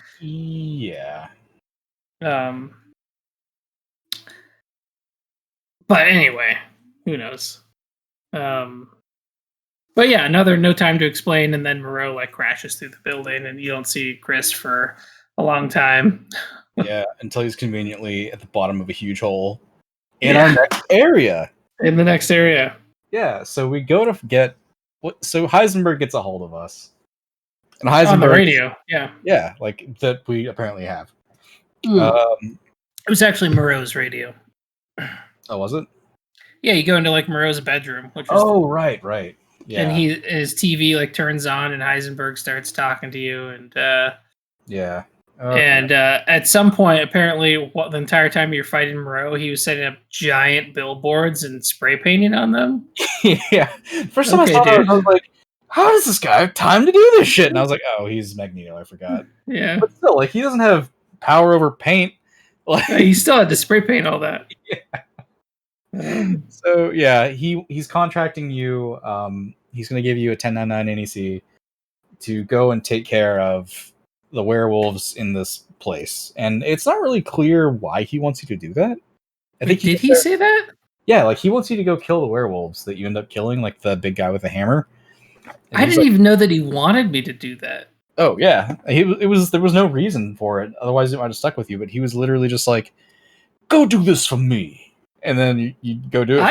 But anyway, who knows? But yeah, another no time to explain, and then Moreau like crashes through the building, and you don't see Chris for a long time. Yeah, until he's conveniently at the bottom of a huge hole in our next area. In the next area. Yeah, so we go to get so Heisenberg gets a hold of us. And Heisenberg on the radio, yeah, like that we apparently have. It was actually Moreau's radio. Oh, was it? Yeah, you go into like Moreau's bedroom, which is right. Yeah. And his TV like turns on, and Heisenberg starts talking to you, and yeah. Okay. And at some point, apparently, the entire time you're fighting Moreau, he was setting up giant billboards and spray painting on them. Yeah. First time I saw that, I was like, how does this guy have time to do this shit? And I was like, oh, he's Magneto. I forgot. Yeah. But still, like, he doesn't have power over paint. Like, he still had to spray paint all that. Yeah. So, yeah, he's contracting you. He's going to give you a 1099 NEC to go and take care of the werewolves in this place, and it's not really clear why he wants you to do that. Did he say that? Yeah, like he wants you to go kill the werewolves that you end up killing, like the big guy with the hammer. And I didn't even know that he wanted me to do that. Oh yeah, there was no reason for it. Otherwise, it might have stuck with you. But he was literally just like, "Go do this for me," and then you go do it.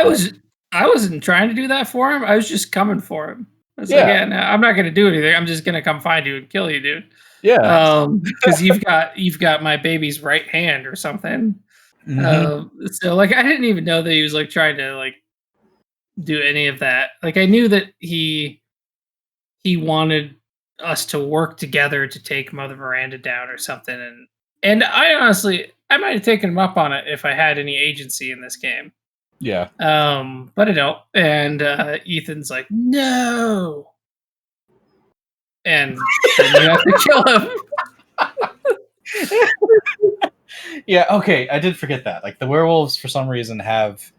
I wasn't trying to do that for him. I was just coming for him. I was like, no, I'm not going to do anything. I'm just going to come find you and kill you, dude. Yeah. Because you've got my baby's right hand or something. Mm-hmm. So like, I didn't even know that he was like trying to like do any of that. Like, I knew that he wanted us to work together to take Mother Miranda down or something. And I honestly, I might have taken him up on it if I had any agency in this game. Yeah. But I don't. And Ethan's like, no. And then you have to kill him. Yeah, okay, I did forget that. Like, the werewolves, for some reason, have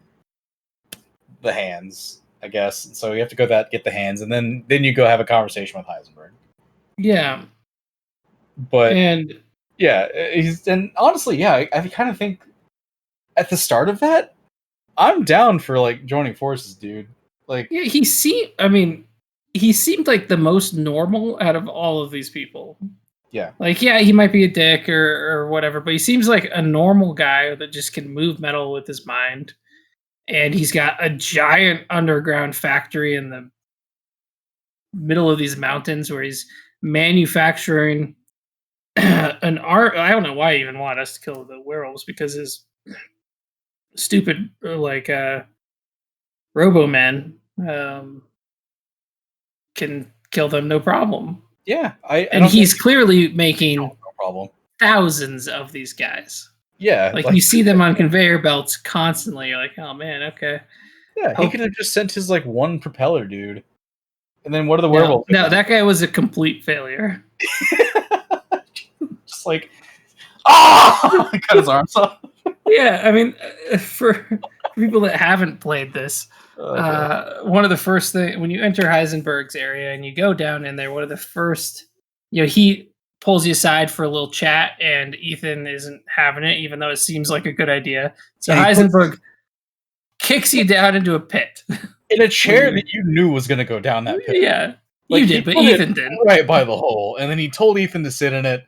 the hands, I guess. So you have to go get the hands, and then you go have a conversation with Heisenberg. Yeah. But, and honestly, yeah, I kind of think at the start of that, I'm down for, like, joining forces, dude. Like, yeah, he seemed like the most normal out of all of these people. Yeah. Like, yeah, he might be a dick or whatever, but he seems like a normal guy that just can move metal with his mind. And he's got a giant underground factory in the middle of these mountains where he's manufacturing an art. I don't know why he even wanted us to kill the werewolves, because his stupid Robo Man can kill them no problem. Yeah, I And don't he's think clearly making no problem. thousands of these guys. Yeah, Like you see them on conveyor belts constantly. You're like, oh man, okay. Yeah, he could have just sent his like one propeller dude, and then what are the werewolves? No, that guy was a complete failure. Just like, ah, cut his arms off. Yeah, I mean, for people that haven't played this, one of the first things when you enter Heisenberg's area and you go down in there, one of the first, he pulls you aside for a little chat, and Ethan isn't having it, even though it seems like a good idea. So Heisenberg kicks you down into a pit in a chair that you knew was going to go down that pit. Yeah, like, you did, but Ethan didn't. Right by the hole, and then he told Ethan to sit in it.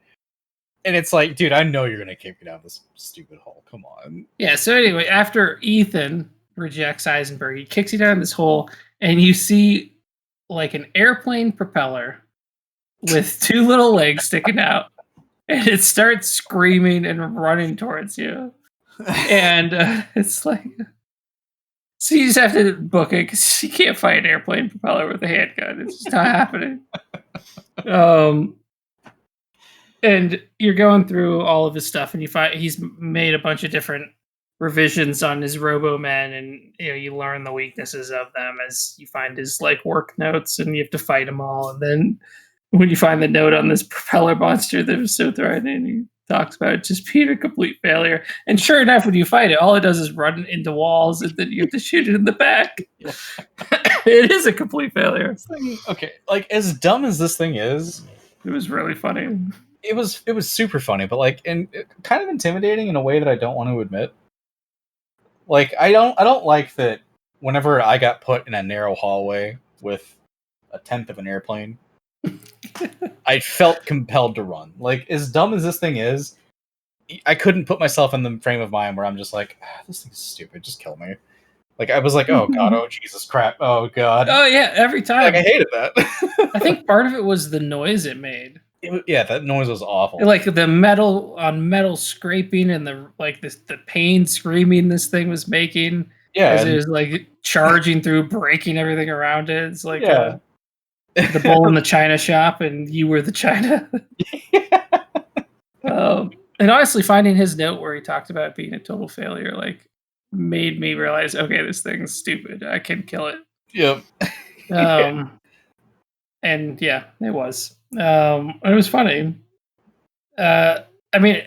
And it's like, dude, I know you're going to kick me down this stupid hole. Come on. Yeah, so anyway, after Ethan rejects Heisenberg, he kicks you down this hole, and you see like an airplane propeller with two little legs sticking out, and it starts screaming and running towards you. And it's like, so you just have to book it, because you can't fight an airplane propeller with a handgun. It's just not happening. And you're going through all of his stuff, and you find he's made a bunch of different revisions on his Robo-Men, and you learn the weaknesses of them as you find his like work notes, and you have to fight them all. And then when you find the note on this propeller monster that was so threatening, he talks about it just being a complete failure. And sure enough, when you fight it, all it does is run into walls, and then you have to shoot it in the back. It is a complete failure. Okay, like as dumb as this thing is, it was really funny. It was super funny, but like kind of intimidating in a way that I don't want to admit. Like I don't like that whenever I got put in a narrow hallway with a tenth of an airplane, I felt compelled to run. Like as dumb as this thing is, I couldn't put myself in the frame of mind where I'm just like, this thing's stupid, just kill me. Like I was like, oh god, oh Jesus crap, oh god. Oh yeah, every time. Like I hated that. I think part of it was the noise it made. Yeah, that noise was awful. Like the metal on metal scraping, and the pain screaming this thing was making. Yeah, as it was like charging through, breaking everything around it. It's like the bull in the china shop, and you were the china. And honestly, finding his note where he talked about being a total failure, like, made me realize, okay, this thing's stupid. I can kill it. Yep. And yeah, it was. It was funny. I mean,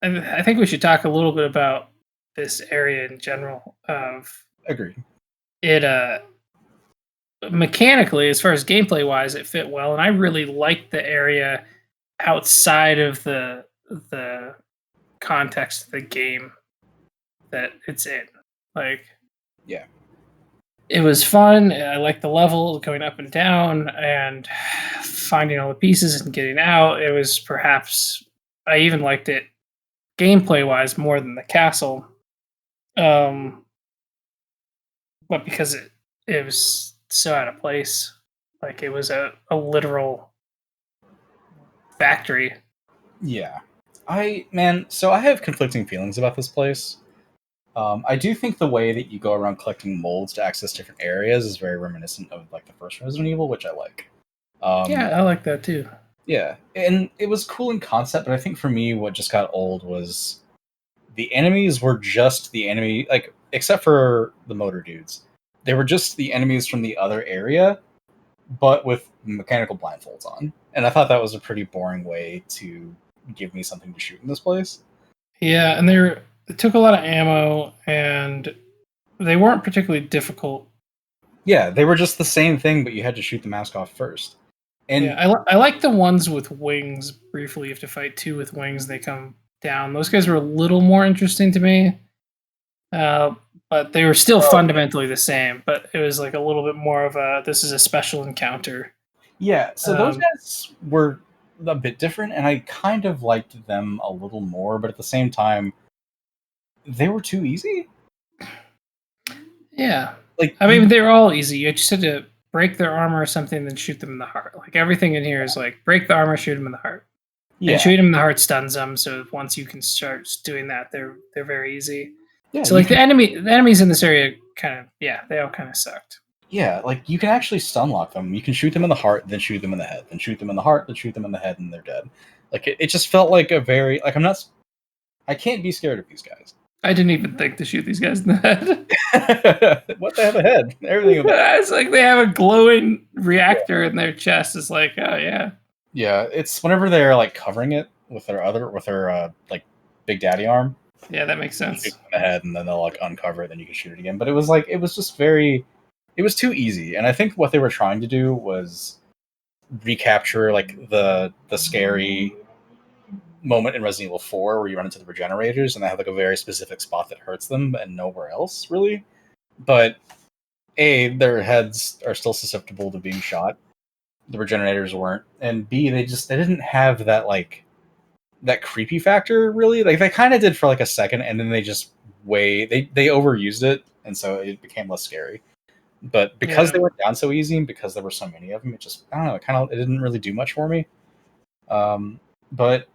I think we should talk a little bit about this area in general. Agreed. It mechanically, as far as gameplay wise, it fit well, and I really liked the area outside of the context of the game that it's in. Like, yeah, it was fun. I liked the level going up and down and finding all the pieces and getting out. It was perhaps, I even liked it gameplay wise more than the castle. But because it was so out of place. Like it was a literal factory. Yeah. So I have conflicting feelings about this place. I do think the way that you go around collecting molds to access different areas is very reminiscent of like the first Resident Evil, which I like. Yeah, I like that too. Yeah, and it was cool in concept, but I think for me, what just got old was the enemies were just the enemy, like except for the motor dudes, they were just the enemies from the other area, but with mechanical blindfolds on. And I thought that was a pretty boring way to give me something to shoot in this place. Yeah, and it took a lot of ammo, and they weren't particularly difficult. Yeah, they were just the same thing, but you had to shoot the mask off first. And yeah, I like the ones with wings. Briefly, you have to fight two with wings. They come down. Those guys were a little more interesting to me, but they were still fundamentally the same. But it was like a little bit more of this is a special encounter. Yeah, so those guys were a bit different, and I kind of liked them a little more, but at the same time, they were too easy. Yeah. Like, I mean, they were all easy. You just had to break their armor or something, then shoot them in the heart. Like everything in here is like break the armor, shoot them in the heart. yeah, And shooting them in the heart stuns them. So once you can start doing that, they're very easy. yeah. So like the enemies in this area kind of they all kind of sucked. Yeah, like you can actually stun lock them. You can shoot them in the heart, then shoot them in the head, then shoot them in the heart, then shoot them in the head, and they're dead. Like it just felt like a very like I can't be scared of these guys. I didn't even think to shoot these guys in the head. What, they have a head? Everything about It's like they have a glowing reactor in their chest. It's like, oh yeah. Yeah, it's whenever they're like covering it with their like Big Daddy arm. Yeah, that makes sense. Shoot them in the head, and then they'll like uncover it, then you can shoot it again. But it was just very, it was too easy. And I think what they were trying to do was recapture like the scary moment in Resident Evil 4 where you run into the regenerators and they have like a very specific spot that hurts them and nowhere else really. But A, their heads are still susceptible to being shot. The regenerators weren't. And B, they didn't have that like that creepy factor really. Like they kind of did for like a second and then they just they overused it and so it became less scary. But because they went down so easy and because there were so many of them, it just, I don't know, it didn't really do much for me. But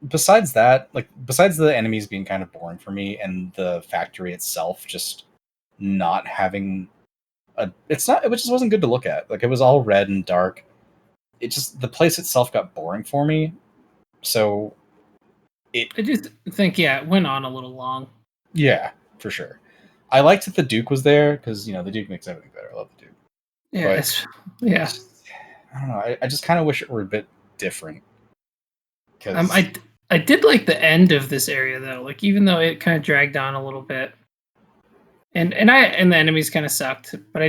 besides that, like besides the enemies being kind of boring for me and the factory itself just not having it just wasn't good to look at. Like it was all red and dark. It just, the place itself got boring for me. So I just think it went on a little long. Yeah, for sure. I liked that the Duke was there because the Duke makes everything better. I love the Duke. Yeah, I don't know. I just kind of wish it were a bit different. I did like the end of this area though. Like even though it kind of dragged on a little bit, and the enemies kind of sucked, but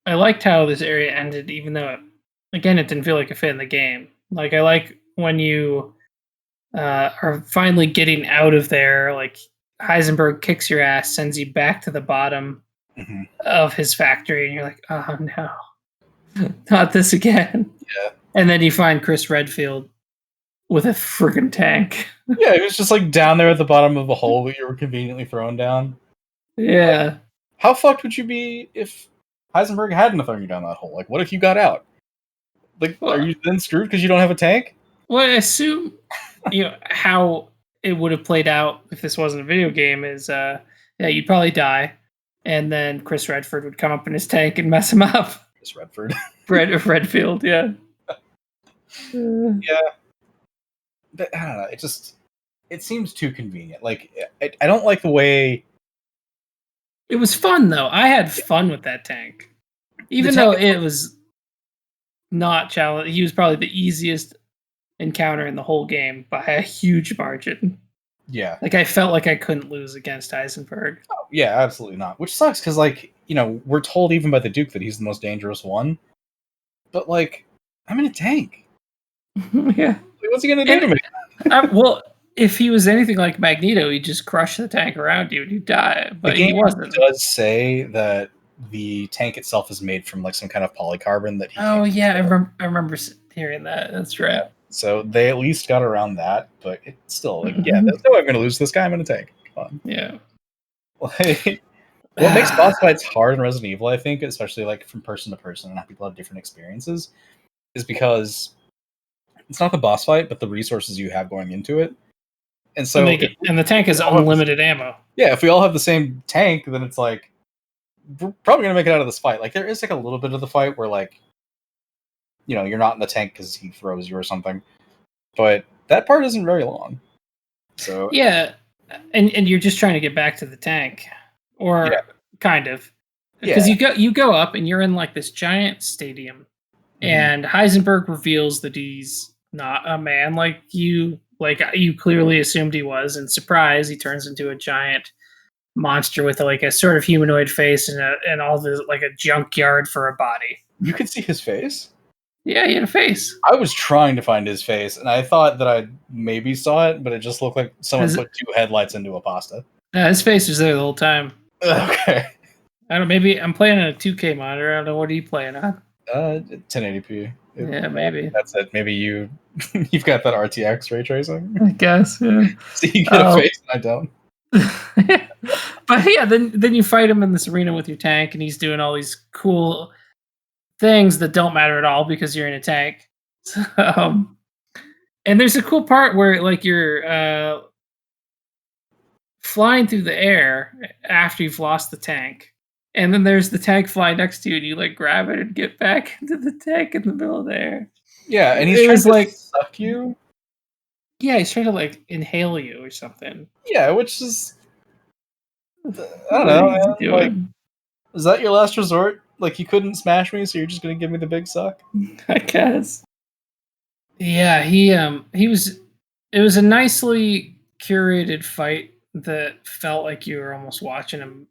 I liked how this area ended. Even though it didn't feel like it fit in the game. Like I like when you are finally getting out of there. Like Heisenberg kicks your ass, sends you back to the bottom of his factory, and you're like, oh no, not this again. Yeah. And then you find Chris Redfield with a friggin' tank. Yeah, it was just like down there at the bottom of the hole that you were conveniently thrown down. Yeah. Like, how fucked would you be if Heisenberg hadn't thrown you down that hole? Like, what if you got out? Like, are you then screwed because you don't have a tank? Well, I assume, how it would have played out if this wasn't a video game is, you'd probably die, and then Chris Redford would come up in his tank and mess him up. Chris Redford. Redfield, yeah. Yeah. But, I don't know, it seems too convenient. Like, I don't like the way... It was fun, though. I had fun with that tank. Even though it was not challenging. He was probably the easiest encounter in the whole game by a huge margin. Yeah. Like, I felt like I couldn't lose against Heisenberg. Oh, yeah, absolutely not. Which sucks, because, like, we're told even by the Duke that he's the most dangerous one. But, like, I'm in a tank. Yeah. Like, what's he going to do to me? Well, if he was anything like Magneto, he'd just crush the tank around you and you'd die. But the game he wasn't. Does say that the tank itself is made from like some kind of polycarbon that he... Oh yeah, I remember hearing that. That's right. Yeah. So they at least got around that, but it's still like, there's no way I'm going to lose this guy. I'm in a tank. Come on. Yeah. Like, what makes boss fights hard in Resident Evil, I think, especially like from person to person and how people have different experiences, is because it's not the boss fight, but the resources you have going into it. And so, and the tank is unlimited ammo. Yeah, if we all have the same tank, then it's like we're probably gonna make it out of this fight. Like there is like a little bit of the fight where like, you're not in the tank because he throws you or something, but that part isn't very long. So yeah, and you're just trying to get back to the tank, or kind of, because you go up and you're in like this giant stadium, and Heisenberg reveals that he's not a man like you clearly assumed he was, and surprise, he turns into a giant monster with like a sort of humanoid face and all this like a junkyard for a body. You could see his face? Yeah, he had a face. I was trying to find his face, and I thought that I maybe saw it, but it just looked like someone put two headlights into a pasta. His face was there the whole time. Okay. I don't know, maybe I'm playing on a 2K monitor. I don't know, what are you playing on? 1080p. Yeah, maybe. That's it. Maybe you've got that RTX ray tracing. I guess. Yeah. So you get a face, and I don't. But yeah, then you fight him in this arena with your tank, and he's doing all these cool things that don't matter at all because you're in a tank. And there's a cool part where like you're flying through the air after you've lost the tank. And then there's the tank flying next to you, and you like grab it and get back into the tank in the middle of the air. Yeah, and he's trying to suck you. Yeah, he's trying to like inhale you or something. Yeah, which is I don't know, man. Like, is that your last resort? Like, you couldn't smash me, so you're just gonna give me the big suck? I guess. Yeah, he was. It was a nicely curated fight that felt like you were almost watching him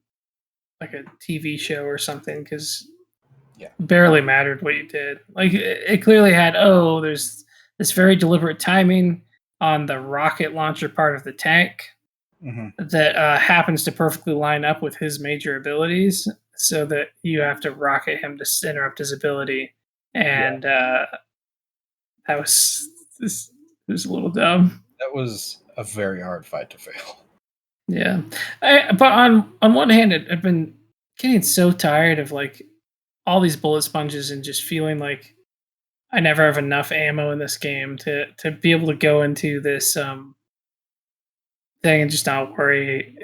like a TV show or something, because barely mattered what you did. Like it clearly had, there's this very deliberate timing on the rocket launcher part of the tank that happens to perfectly line up with his major abilities, so that you have to rocket him to interrupt his ability. And that was it was a little dumb. That was a very hard fight to fail. Yeah, but on one hand, I've been getting so tired of like all these bullet sponges and just feeling like I never have enough ammo in this game to be able to go into this thing and just not worry.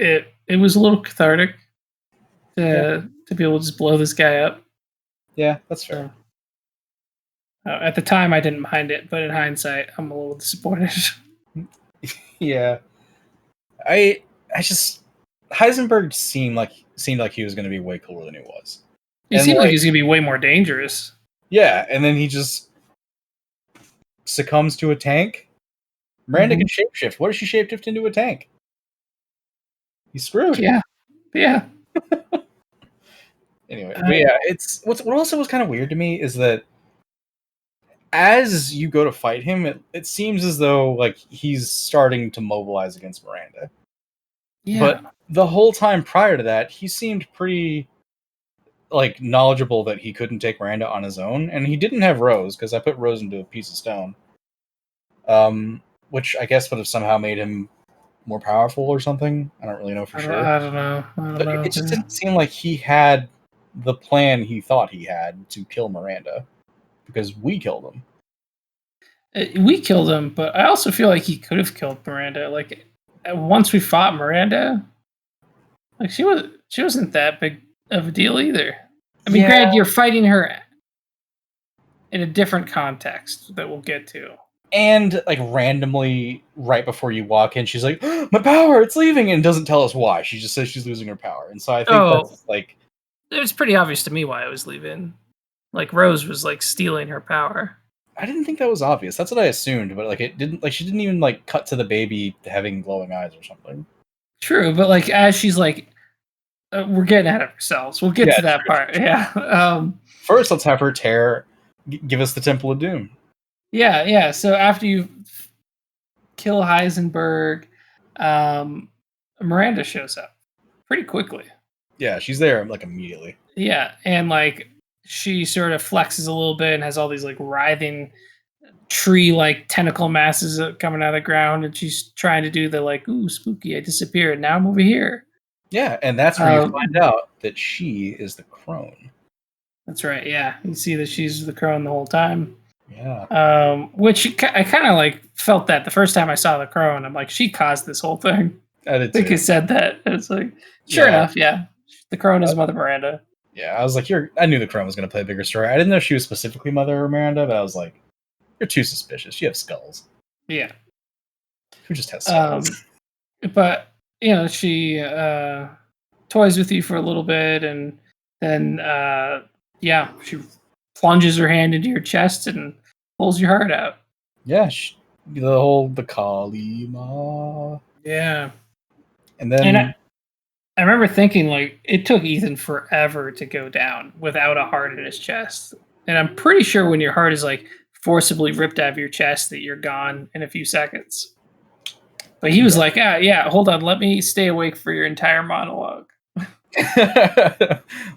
It was a little cathartic to be able to just blow this guy up. Yeah, that's fair. At the time, I didn't mind it, but in hindsight, I'm a little disappointed. Yeah, I just Heisenberg seemed like he was going to be way cooler than he was. He seemed like he's going to be way more dangerous. Yeah, and then he just succumbs to a tank. Miranda can shapeshift. What if she shapeshift into a tank? He's screwed. Yeah. Anyway, but yeah, it's what also was kind of weird to me is that as you go to fight him, it seems as though like he's starting to mobilize against Miranda. Yeah. But the whole time prior to that, he seemed pretty like knowledgeable that he couldn't take Miranda on his own, and he didn't have Rose because I put Rose into a piece of stone, which I guess would have somehow made him more powerful or something. I don't really know for sure. I don't know. It just didn't seem like he had the plan he thought he had to kill Miranda, because we killed him. We killed him, but I also feel like he could have killed Miranda. Like once we fought Miranda, like she wasn't that big of a deal either. I mean, granted, you're fighting her in a different context that we'll get to. And like randomly, right before you walk in, she's like, "My power, it's leaving," and doesn't tell us why. She just says she's losing her power, and so I think that's like it was pretty obvious to me why I was leaving. Like Rose was like stealing her power. I didn't think that was obvious. That's what I assumed, but like it didn't. Like she didn't even like cut to the baby having glowing eyes or something. True, but like as she's like, we're getting ahead of ourselves. We'll get to that part. True. Yeah. First, let's have her give us the Temple of Doom. Yeah. So after you kill Heisenberg, Miranda shows up pretty quickly. Yeah, she's there like immediately. Yeah, and like she sort of flexes a little bit and has all these like writhing tree-like tentacle masses coming out of the ground, and she's trying to do the like, ooh, spooky, I disappeared, now I'm over here. Yeah, and that's where you find out that she is the crone. That's right, yeah. You see that she's the crone the whole time. Yeah. Which I kind of like felt that the first time I saw the crone. I'm like, she caused this whole thing. I did too. I think I said that. It's like, sure enough, yeah. The crone is Mother Miranda. Yeah, I was like, I knew the crone was going to play a bigger story. I didn't know she was specifically Mother Miranda, but I was like, you're too suspicious. You have skulls. Yeah. Who just has skulls? But, you know, she toys with you for a little bit, and then, she plunges her hand into your chest and pulls your heart out. Yeah, the Kalima. Yeah. And then... I remember thinking, like, it took Ethan forever to go down without a heart in his chest. And I'm pretty sure when your heart is, like, forcibly ripped out of your chest that you're gone in a few seconds. But he was like, hold on, let me stay awake for your entire monologue.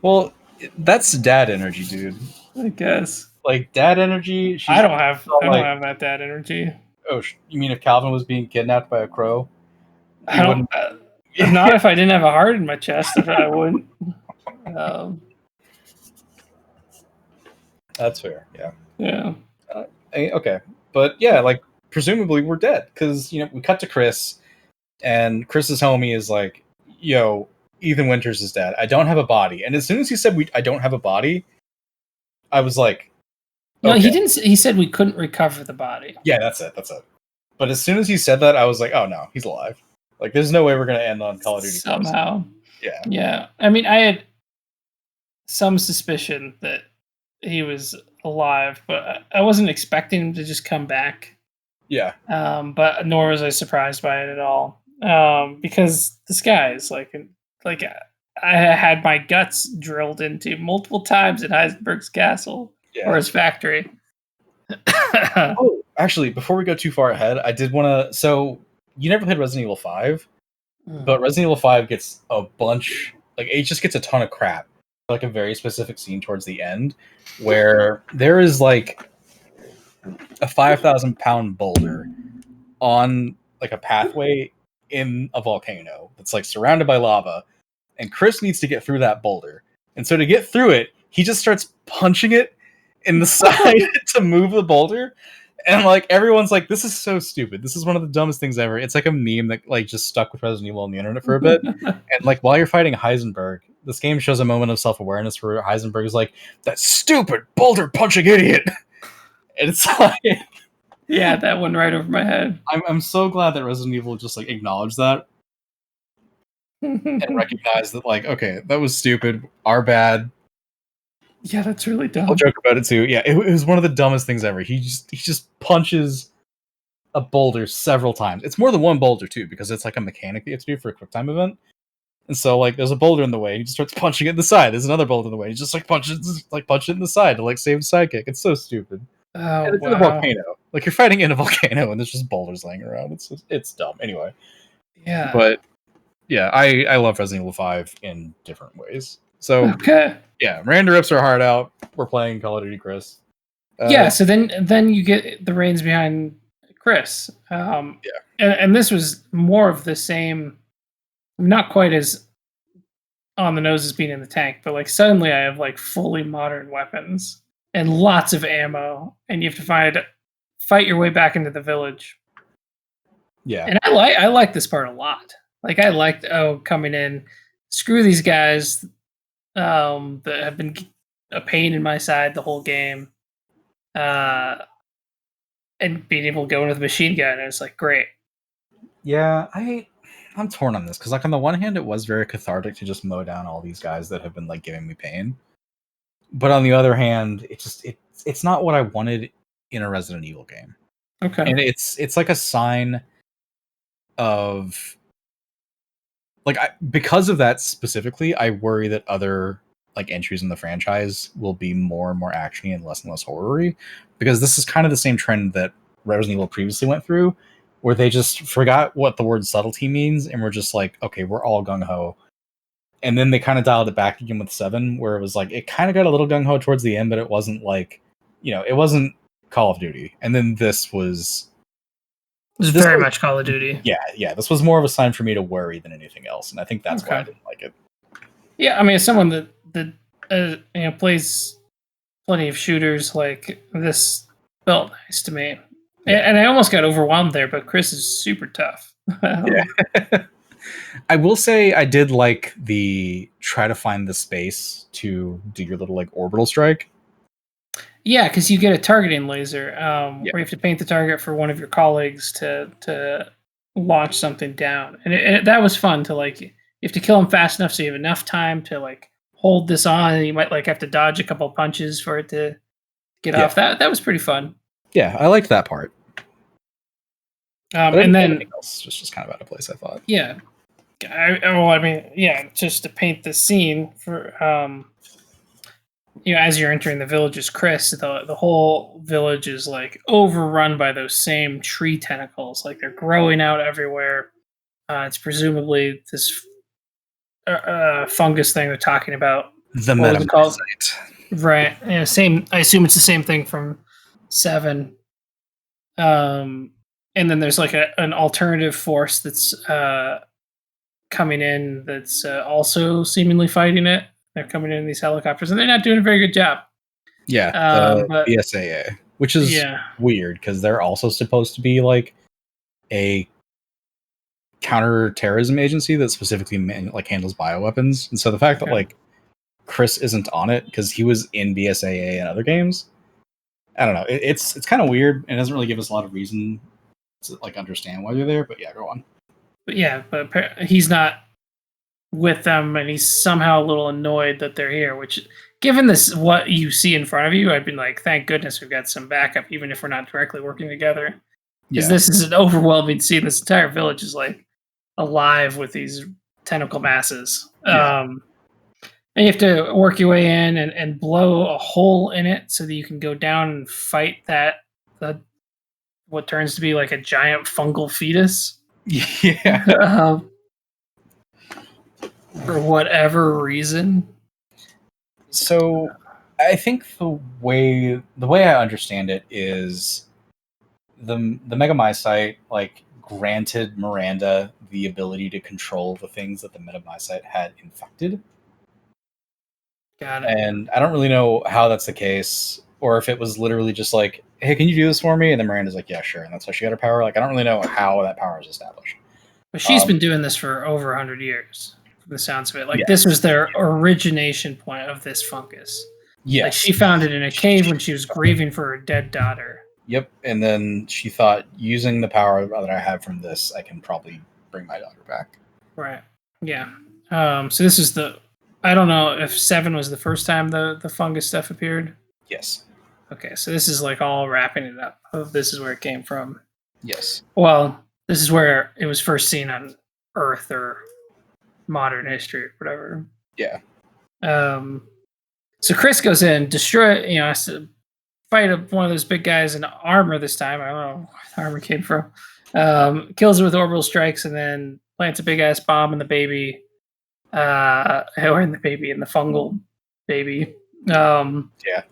Well, that's dad energy, dude. I guess. Like dad energy. I don't have that dad energy. Oh, you mean if Calvin was being kidnapped by a crow, I don't. Not if I didn't have a heart in my chest. I wouldn't. That's fair. Yeah. Yeah. Okay, but yeah, like presumably we're dead because we cut to Chris, and Chris's homie is like, "Yo, Ethan Winters is dead. I don't have a body." And as soon as he said I don't have a body, I was like, "No, he didn't." He said we couldn't recover the body. Yeah, that's it. But as soon as he said that, I was like, "Oh no, he's alive." Like, there's no way we're gonna end on Call of Duty somehow. Yeah. Yeah. I mean, I had some suspicion that he was alive, but I wasn't expecting him to just come back. Yeah. But nor was I surprised by it at all. Because this guy is like I had my guts drilled into multiple times in Heisenberg's castle or his factory. Oh, actually, before we go too far ahead, I did want to. So you never played Resident Evil 5, but Resident Evil 5 gets a bunch. Like, it just gets a ton of crap. Like a very specific scene towards the end where there is like a 5,000-pound boulder on like a pathway in a volcano that's like surrounded by lava, and Chris needs to get through that boulder. And so to get through it, he just starts punching it in the side to move the boulder. And like everyone's like, this is so stupid. This is one of the dumbest things ever. It's like a meme that like just stuck with Resident Evil on the internet for a bit. And like while you're fighting Heisenberg, this game shows a moment of self-awareness where Heisenberg is like, that stupid boulder punching idiot. And it's like, yeah, that went right over my head. I'm so glad that Resident Evil just like acknowledged that and recognized that, like, okay, that was stupid. Our bad. Yeah, that's really dumb. I'll joke about it too. Yeah, it was one of the dumbest things ever. He just punches a boulder several times. It's more than one boulder too, because it's like a mechanic that you have to do for a quick time event. And so like there's a boulder in the way, he just starts punching it in the side. There's another boulder in the way, he just like punches it in the side to like save his sidekick. It's so stupid. Oh, and it's in a volcano. Like you're fighting in a volcano and there's just boulders laying around. It's dumb. Anyway. Yeah. But yeah, I love Resident Evil 5 in different ways. So yeah, Miranda rips her heart out. We're playing Call of Duty, Chris. Yeah, so then you get the reins behind Chris. And this was more of the same, not quite as on the nose as being in the tank, but like suddenly I have like fully modern weapons and lots of ammo, and you have to fight your way back into the village. Yeah. And I like this part a lot. Like I liked coming in, screw these guys that have been a pain in my side the whole game. And being able to go in with a machine gun, and it's like great. Yeah, I'm torn on this because like on the one hand it was very cathartic to just mow down all these guys that have been like giving me pain. But on the other hand, it's not what I wanted in a Resident Evil game. Okay. And it's like a sign of like because of that specifically, I worry that other like entries in the franchise will be more and more actiony and less horror-y, because this is kind of the same trend that Resident Evil previously went through, where they just forgot what the word subtlety means and we're just like, okay, we're all gung-ho. And then they kind of dialed it back again with 7, where it was like, it kind of got a little gung-ho towards the end, but it wasn't like, it wasn't Call of Duty. And then this was very much Call of Duty. Yeah. This was more of a sign for me to worry than anything else. And I think that's why I didn't like it. Yeah, I mean, as someone that plays plenty of shooters, like this felt nice to me. And I almost got overwhelmed there, but Chris is super tough. Yeah. I will say I did like the try to find the space to do your little like orbital strike. Yeah, because you get a targeting laser where you have to paint the target for one of your colleagues to launch something down, and that was fun to like. You have to kill him fast enough so you have enough time to like hold this on, and you might like have to dodge a couple punches for it to get off. That was pretty fun. Yeah, I liked that part. And then everything else was just kind of out of place, I thought. Yeah, just to paint the scene for as you're entering the village as Chris, the whole village is like overrun by those same tree tentacles. Like they're growing out everywhere. It's presumably this fungus thing they're talking about. The metamorphosite. Right. Yeah, same. I assume it's the same thing from 7. And then there's like an alternative force that's coming in that's also seemingly fighting it. They're coming in these helicopters, and they're not doing a very good job. Yeah, the But BSAA, which is yeah, weird because they're also supposed to be like a counterterrorism agency that specifically like handles bioweapons, and so the fact that okay. like Chris isn't on it because he was in BSAA and other games, I don't know. It's kind of weird and it doesn't really give us a lot of reason to like understand why they're there. But yeah, go on. But yeah, but he's not with them, and he's somehow a little annoyed that they're here. Which, given this, what you see in front of you, I'd be like, thank goodness we've got some backup, even if we're not directly working together. Because Yeah, this is an overwhelming scene. This entire village is like alive with these tentacle masses. yeah, And you have to work your way in and blow a hole in it so that you can go down and fight the what turns to be like a giant fungal fetus. yeah. um, for whatever reason. So I think the way I understand it is the Megamycete like granted Miranda the ability to control the things that the Megamycete had infected. Got it. And I don't really know how that's the case, or if it was literally just like, "Hey, can you do this for me?" And then Miranda's like, "Yeah, sure," and that's how she got her power. Like, I don't really know how that power is established. But she's Um, been doing this for over 100 years, from the sounds of it. Like, this was yes, their origination point of this fungus. Like, yes, she found it in a cave when she was grieving for her dead daughter. yep. And then she thought, using the power that I have from this, I can probably bring my daughter back. Right. Yeah. So this is I don't know if 7 was the first time the fungus stuff appeared. Yes, Okay, so this is like all wrapping it up. This is where it came from. yes, Well, this is where it was first seen on Earth or modern history or whatever. yeah, So Chris goes in, has to fight one of those big guys in armor this time. I don't know where the armor came from. Kills it with orbital strikes and then plants a big ass bomb in the baby. Or in the fungal baby. yeah,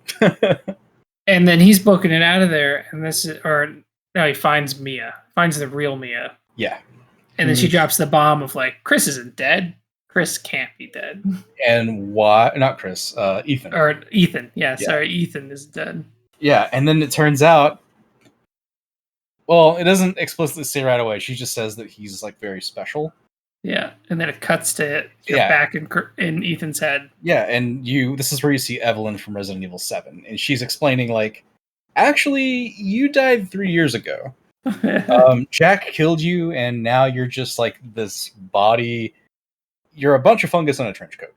And then he's booking it out of there. And he finds Mia, finds the real Mia. yeah. And then she drops the bomb of like, Chris isn't dead. Chris can't be dead. And why? Not Chris. Ethan. Or Ethan. Yeah, sorry, Ethan is dead. Yeah, and then it turns out. Well, it doesn't explicitly say right away. She just says that he's like very special. Yeah, and then it cuts to Yeah. back in Ethan's head. Yeah, and this is where you see Evelyn from Resident Evil 7, and she's explaining like, actually, you died 3 years ago. Jack killed you, and now you're just like this body. You're a bunch of fungus on a trench coat.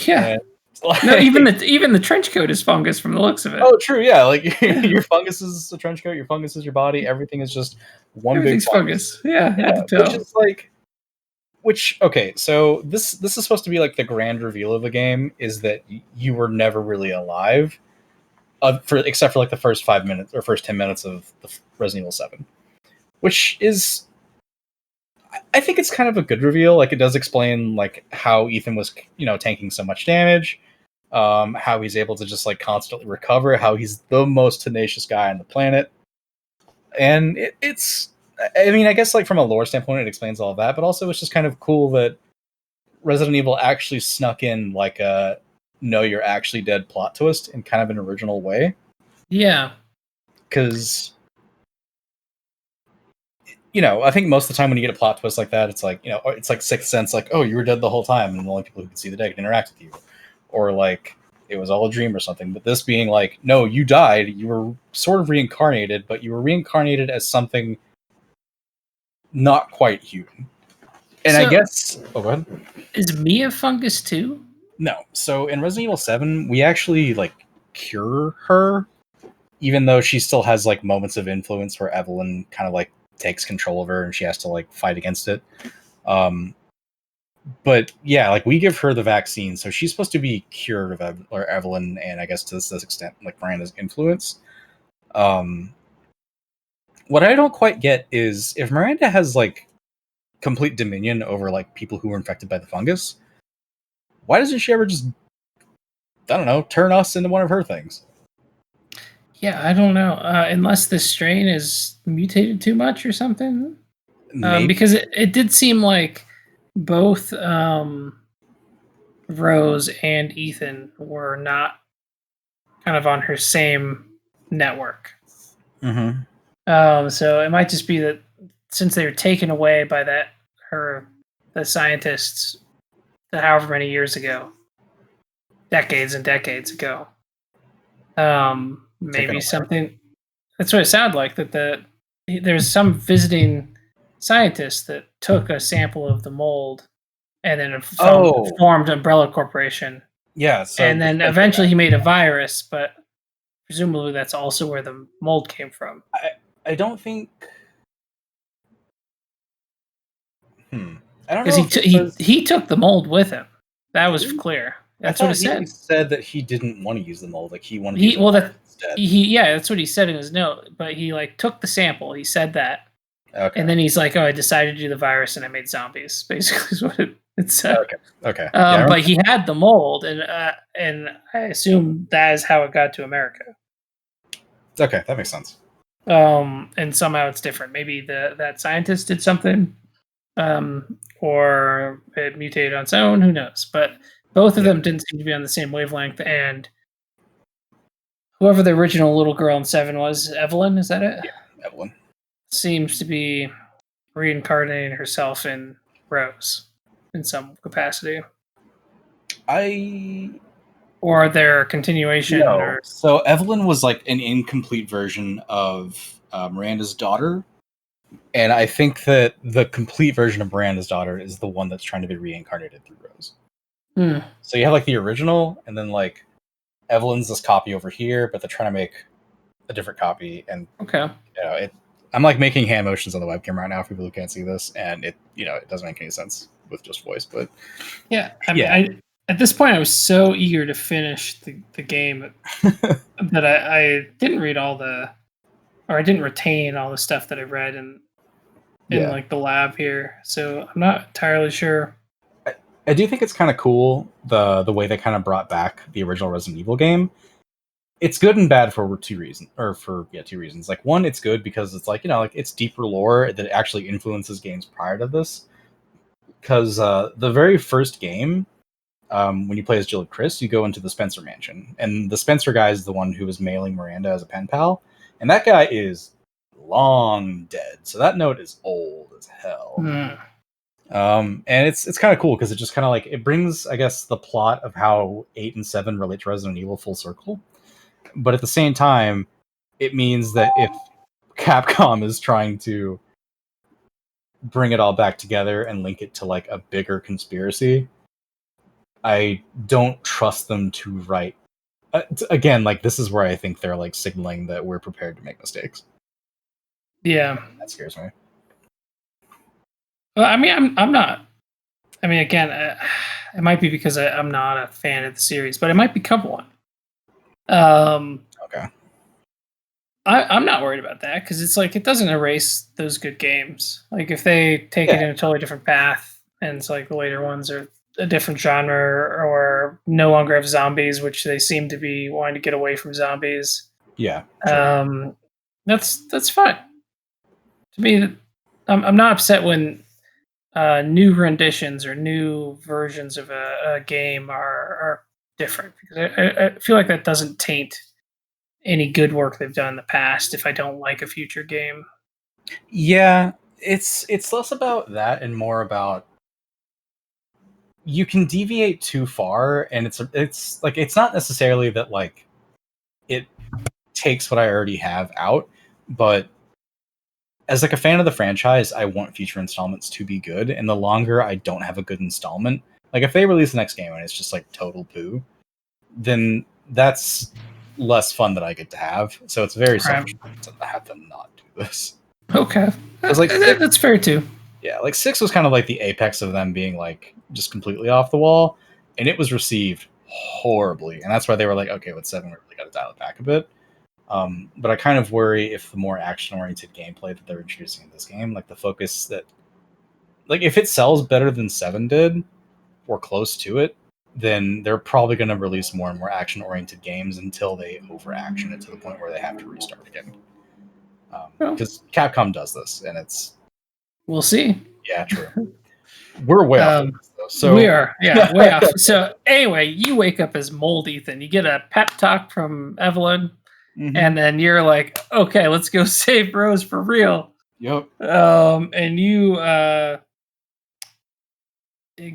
Yeah. And, like, no, even the trench coat is fungus from the looks of it. Oh, true. Yeah, like your fungus is a trench coat. Your fungus is your body. Everything is just one big fungus. Yeah, I can tell. Which is like. Okay, so this is supposed to be like the grand reveal of the game is that you were never really alive, except for like the first 5 minutes or first 10 minutes of the Resident Evil 7, which is, I think it's kind of a good reveal. Like it does explain like how Ethan was tanking so much damage, how he's able to just like constantly recover, how he's the most tenacious guy on the planet, and it's. I mean, I guess like from a lore standpoint, it explains all of that, but also it's just kind of cool that Resident Evil actually snuck in like a "no, you're actually dead" plot twist in kind of an original way. Yeah, because I think most of the time when you get a plot twist like that, it's like it's like Sixth Sense, like, oh, you were dead the whole time, and the only people who could see the dead can interact with you, or like it was all a dream or something. But this being like, no, you died, you were sort of reincarnated, but you were reincarnated as something not quite human. And I guess... Oh, go ahead. Is Mia fungus too? No. So in Resident Evil 7, we actually like cure her, even though she still has like moments of influence where Evelyn kind of like takes control of her and she has to like fight against it. But yeah, like we give her the vaccine, so she's supposed to be cured of Evelyn, and I guess to this extent, like Miranda's influence. What I don't quite get is if Miranda has like complete dominion over like people who were infected by the fungus, why doesn't she ever just I don't know, turn us into one of her things. Yeah, I don't know. Unless this strain is mutated too much or something. Because it did seem like both Rose and Ethan were not kind of on her same network. Mm-hmm. So it might just be that since they were taken away by the scientists, however many years ago, decades and decades ago, maybe something. That's what it sounded like. There's some visiting scientist that took a sample of the mold and then formed Umbrella Corporation. Yeah. So and then eventually he made a virus, but presumably that's also where the mold came from. I don't think. I don't Because know. he took the mold with him. That was clear. That's what it said. He said that he didn't want to use the mold. Like he wanted to He use well it that instead. yeah, that's what he said in his note. But he like took the sample. He said that, Okay. and then he's like, "Oh, I decided to do the virus, and I made zombies." Basically, is what it said. Okay. But he had the mold, and I assume that is how it got to America. Okay, that makes sense. And somehow it's different. Maybe that scientist did something, or it mutated on its own. Who knows? But both of them didn't seem to be on the same wavelength. And whoever the original little girl in 7 was, Evelyn, is that it? Yeah, Evelyn seems to be reincarnating herself in Rose in some capacity. Or their continuation. No. Or so Evelyn was like an incomplete version of Miranda's daughter. And I think that the complete version of Miranda's daughter is the one that's trying to be reincarnated through Rose. So you have like the original, and then like Evelyn's this copy over here, but they're trying to make a different copy. And I'm like making hand motions on the webcam right now for people who can't see this, and it doesn't make any sense with just voice. But yeah, I mean, at this point, I was so eager to finish the game that I didn't read I didn't retain all the stuff that I read in like the lab here. So I'm not entirely sure. I do think it's kind of cool the way they kind of brought back the original Resident Evil game. It's good and bad for two reasons. Like one, it's good because it's like like it's deeper lore that actually influences games prior to this. Because the very first game, when you play as Jill and Chris, you go into the Spencer mansion, and the Spencer guy is the one who was mailing Miranda as a pen pal, and that guy is long dead. So that note is old as hell. And it's kind of cool because it just kind of like it brings, I guess, the plot of how 8 and 7 relate to Resident Evil full circle. But at the same time, it means that if Capcom is trying to bring it all back together and link it to like a bigger conspiracy, I don't trust them to write. Again, like this is where I think they're like signaling that we're prepared to make mistakes. Yeah, that scares me. Well, I mean, I'm not. I mean, again, it might be because I'm not a fan of the series, but it might become one. Okay. I'm not worried about that because it's like it doesn't erase those good games. Like if they take it in a totally different path, and it's like the later ones are a different genre or no longer have zombies, which they seem to be wanting to get away from zombies. Yeah. Sure. That's fine. To me, I'm not upset when new renditions or new versions of a game are different because I feel like that doesn't taint any good work they've done in the past if I don't like a future game. Yeah, it's less about that and more about you can deviate too far, and it's like it's not necessarily that like it takes what I already have out, but as like a fan of the franchise, I want future installments to be good, and the longer I don't have a good installment, like if they release the next game and it's just like total poo, then that's less fun that I get to have. So it's very selfish to have them not do this. Okay, that's fair too. Yeah, like 6 was kind of like the apex of them being like just completely off the wall, and it was received horribly, and that's why they were like, okay, with 7 we really got to dial it back a bit. But I kind of worry if the more action-oriented gameplay that they're introducing in this game, like the focus that, like if it sells better than 7 did, or close to it, then they're probably going to release more and more action-oriented games until they over-action it to the point where they have to restart again. Because Capcom does this, and it's... We'll see. Yeah, true. We're way off this, though. So we are, yeah, way off. So anyway, you wake up as Mold Ethan. You get a pep talk from Evelyn, and then you're like, okay, let's go save Rose for real. Yep. And you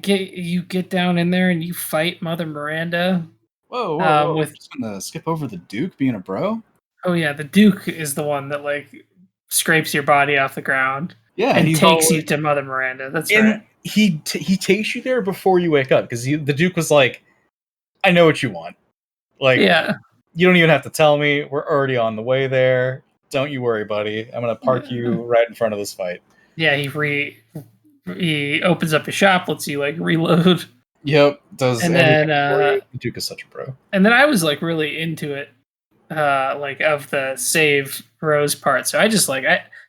get down in there and you fight Mother Miranda. Whoa. We're just gonna skip over the Duke being a bro? Oh yeah, the Duke is the one that like scrapes your body off the ground. Yeah, and takes you to Mother Miranda. That's right. He takes you there before you wake up because the Duke was like, "I know what you want. Like, you don't even have to tell me. We're already on the way there. Don't you worry, buddy. I'm gonna park you right in front of this fight." Yeah, he opens up his shop, lets you like reload. Yep, does and everything then, for you. The Duke is such a bro. And then I was like really into it, like of the save Rose part. So I just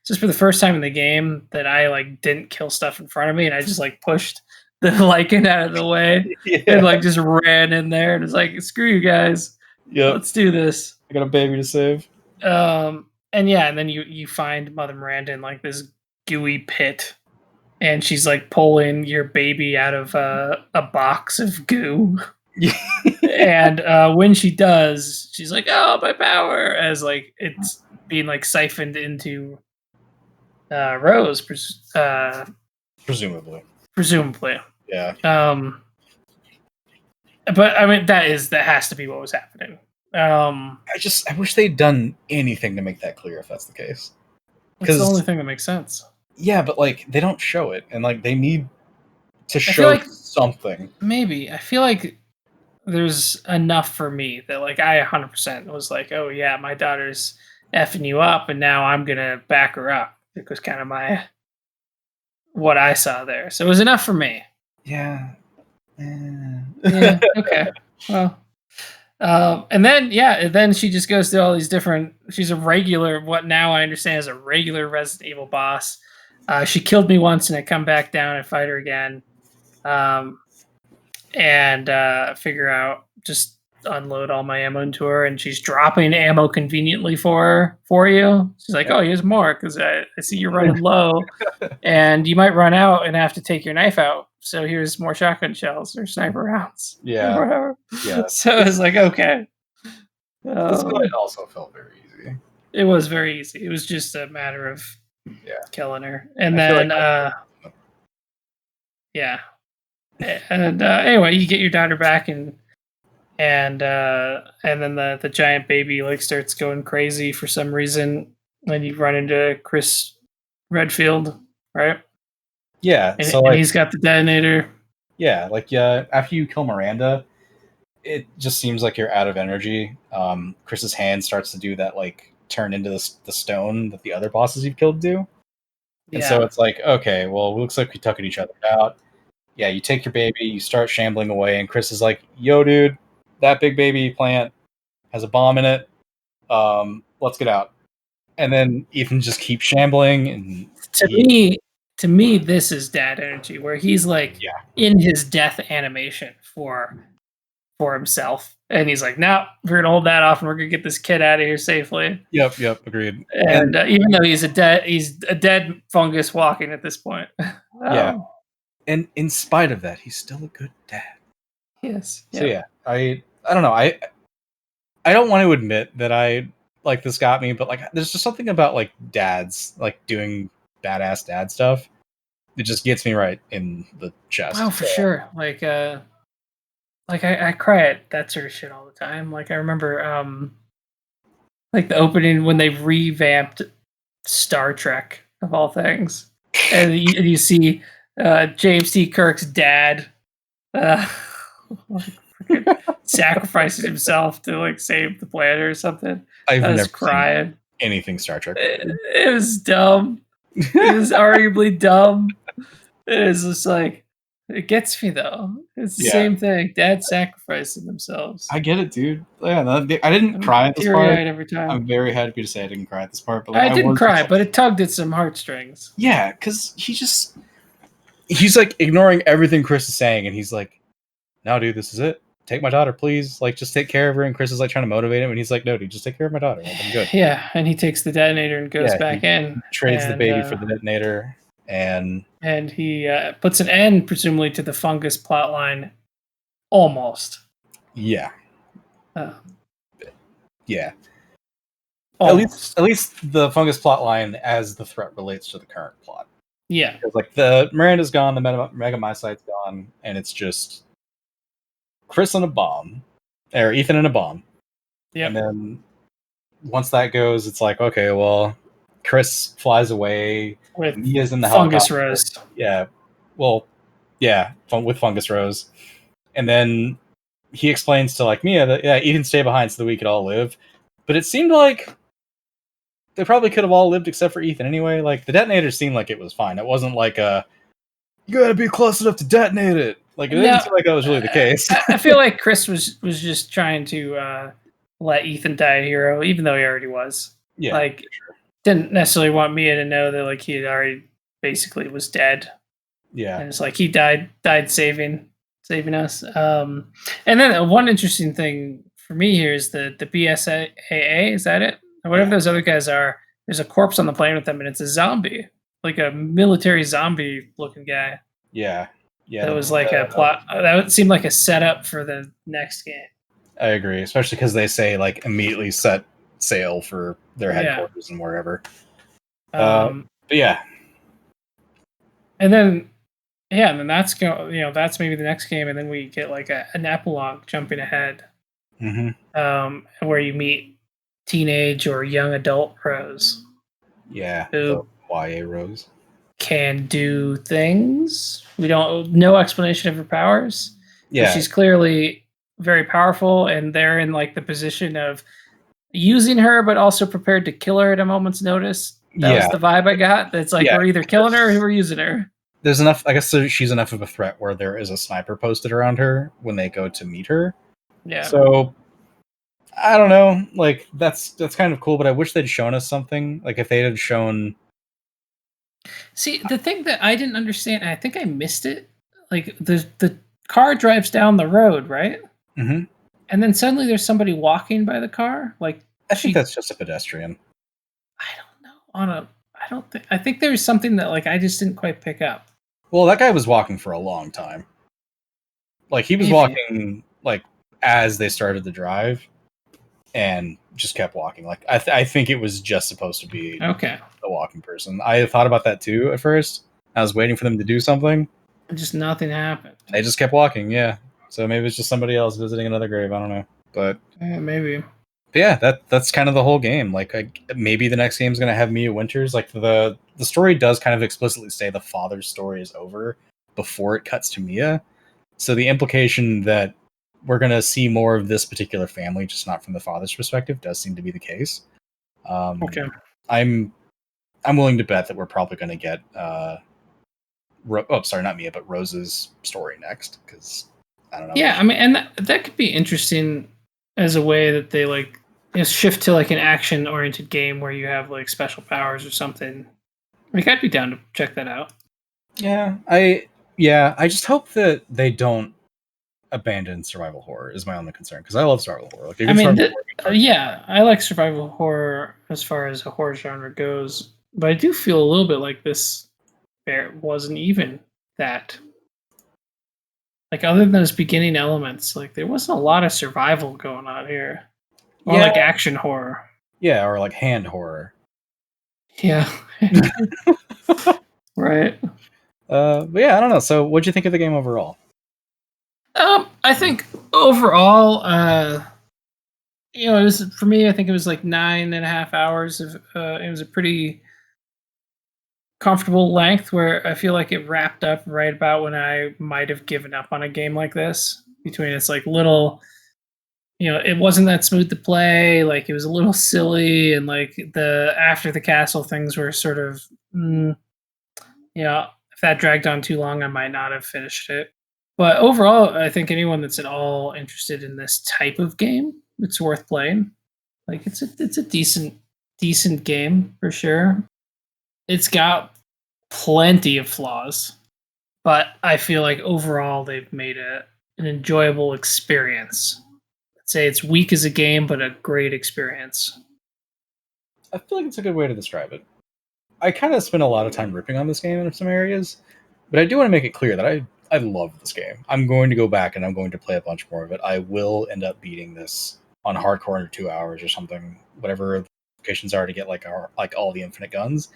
just for the first time in the game that I like didn't kill stuff in front of me, and I just like pushed the Lycan out of the way and like just ran in there and was like, screw you guys. Yep. Let's do this. I got a baby to save. And then you find Mother Miranda in like this gooey pit, and she's like pulling your baby out of a box of goo. And when she does, she's like, "Oh, my power!" As like it's being like siphoned into Rose, presumably. Yeah. But I mean, that has to be what was happening. I wish they'd done anything to make that clear if that's the case. It's the only thing that makes sense. Yeah, but like they don't show it, and like they need to show like something. Maybe I feel like there's enough for me that like I 100% was like, oh yeah, my daughter's effing you up, and now I'm gonna back her up. It was kind of what I saw there, so it was enough for me. Yeah. Yeah. Okay. Well. And then she just goes through all these different. She's a regular. What now I understand is a regular Resident Evil boss. She killed me once, and I come back down and fight her again, and figure out just unload all my ammo into her, and she's dropping ammo conveniently for you. She's like, "Oh, here's more because I see you're running low, and you might run out and have to take your knife out. So here's more shotgun shells or sniper rounds." Yeah, whatever. Yeah. So I was like, okay. This fight also felt very easy. It was very easy. It was just a matter of killing her, and then and anyway, you get your daughter back, and then the giant baby like starts going crazy for some reason, and you run into Chris Redfield, right? Yeah, and he's got the detonator. Yeah, like after you kill Miranda, it just seems like you're out of energy. Chris's hand starts to do that like turn into the stone that the other bosses you've killed do. And so it's like, okay, well, it looks like we took each other out. Yeah, you take your baby, you start shambling away, and Chris is like, yo, dude, that big baby plant has a bomb in it. Let's get out. And then Ethan just keeps shambling. And to me, this is dad energy, where he's like in his death animation for himself. And he's like, no, we're going to hold that off, and we're going to get this kid out of here safely. Yep, agreed. And even though he's a dead fungus walking at this point. Yeah. And in spite of that, he's still a good dad. Yes. So yeah, I don't know. I don't want to admit that I like this got me, but like there's just something about like dads like doing badass dad stuff. It just gets me right in the chest. Oh, for sure. Like I cry at that sort of shit all the time. Like I remember like the opening when they revamped Star Trek of all things. And you see James T. Kirk's dad sacrifices himself to like save the planet or something. I was never crying. Anything Star Trek. It was dumb. It was arguably dumb. It is just like it gets me though. It's the same thing. Dads sacrificing themselves. I get it, dude. Yeah, I didn't cry at this part. Every time. I'm very happy to say I didn't cry at this part. But like, I didn't cry, but it tugged at some heartstrings. Yeah, because he's like ignoring everything Chris is saying, and he's like, no, dude, this is it. Take my daughter, please. Like, just take care of her. And Chris is like trying to motivate him, and he's like, no, dude, just take care of my daughter. Like, I'm good. Yeah, and he takes the detonator and goes Yeah, back in. Trades the and, baby for the detonator, and he puts an end, presumably, to the fungus plotline. Almost. Yeah. Yeah. Almost. At least the fungus plot line as the threat relates to the current plot. Yeah. Because like the Miranda's gone, the Megamycite's gone, and it's just Chris and a bomb. Or Ethan and a bomb. Yeah. And then once that goes, it's like, okay, well, Chris flies away. With Mia's in the Fungus helicopter. Rose. Yeah. Well, yeah, with Fungus Rose. And then he explains to like Mia that Ethan stay behind so that we could all live. But it seemed like they probably could have all lived except for Ethan anyway. Like the detonator seemed like it was fine. It wasn't like you gotta be close enough to detonate it. Like it didn't seem like that was really the case. I feel like Chris was just trying to let Ethan die a hero, even though he already was. Yeah, like sure. Didn't necessarily want Mia to know that like he had already basically was dead. Yeah, and it's like he died saving us. And then one interesting thing for me here is the BSAA. Is that it? Or whatever those other guys are. There's a corpse on the plane with them, and it's a zombie, like a military zombie looking guy. Yeah. That was like a plot. That seemed like a setup for the next game. I agree, especially because they say like immediately set sail for their headquarters and wherever. But yeah. And then that's that's maybe the next game, and then we get like an epilogue jumping ahead, where you meet teenage or young adult Rose. Yeah, the YA Rose can do things. We don't no explanation of her powers. Yeah, but she's clearly very powerful, and they're in like the position of using her, but also prepared to kill her at a moment's notice. That was the vibe I got. That's like we're either killing her or we're using her. There's enough. I guess she's enough of a threat where there is a sniper posted around her when they go to meet her. Yeah. So I don't know. Like that's kind of cool, but I wish they'd shown us something. Like if they had shown. See, the thing that I didn't understand, and I think I missed it. Like the car drives down the road, right? Mm-hmm. And then suddenly there's somebody walking by the car. Like I think that's just a pedestrian. I don't know. I think there was something that like I just didn't quite pick up. Well, that guy was walking for a long time. Like he was walking like as they started the drive, and just kept walking. Like I think it was just supposed to be a walking person. I thought about that too at first. I was waiting for them to do something. Just nothing happened. They just kept walking. Yeah. So maybe it's just somebody else visiting another grave. I don't know, but maybe. But yeah, that's kind of the whole game. Like maybe the next game is going to have Mia Winters. Like the story does kind of explicitly say the father's story is over before it cuts to Mia. So the implication that we're going to see more of this particular family, just not from the father's perspective, does seem to be the case. Okay. I'm willing to bet that we're probably going to get not Mia, but Rose's story next, because I don't know. Yeah, I mean, and that could be interesting as a way that they like shift to like an action-oriented game where you have like special powers or something. Like I'd be down to check that out. Yeah, I just hope that they don't abandon survival horror is my only concern, because I love survival horror. Like, I like survival horror as far as a horror genre goes, but I do feel a little bit like this wasn't even that. Like other than those beginning elements, like there wasn't a lot of survival going on here. Or like action horror. Yeah, or like hand horror. Yeah. Right. But yeah, I don't know. So what'd you think of the game overall? I think overall, it was, for me, I think it was like 9.5 hours of it was a pretty comfortable length where I feel like it wrapped up right about when I might have given up on a game like this, between its like little, it wasn't that smooth to play, like it was a little silly, and like the after the castle things were sort of if that dragged on too long I might not have finished it. But overall, I think anyone that's at all interested in this type of game, it's worth playing. Like it's a decent game for sure. It's got plenty of flaws, but I feel like overall they've made an enjoyable experience. I'd say it's weak as a game, but a great experience. I feel like it's a good way to describe it. I kind of spent a lot of time ripping on this game in some areas, but I do want to make it clear that I love this game. I'm going to go back and I'm going to play a bunch more of it. I will end up beating this on hardcore in 2 hours or something, whatever the locations are to get like all the infinite guns.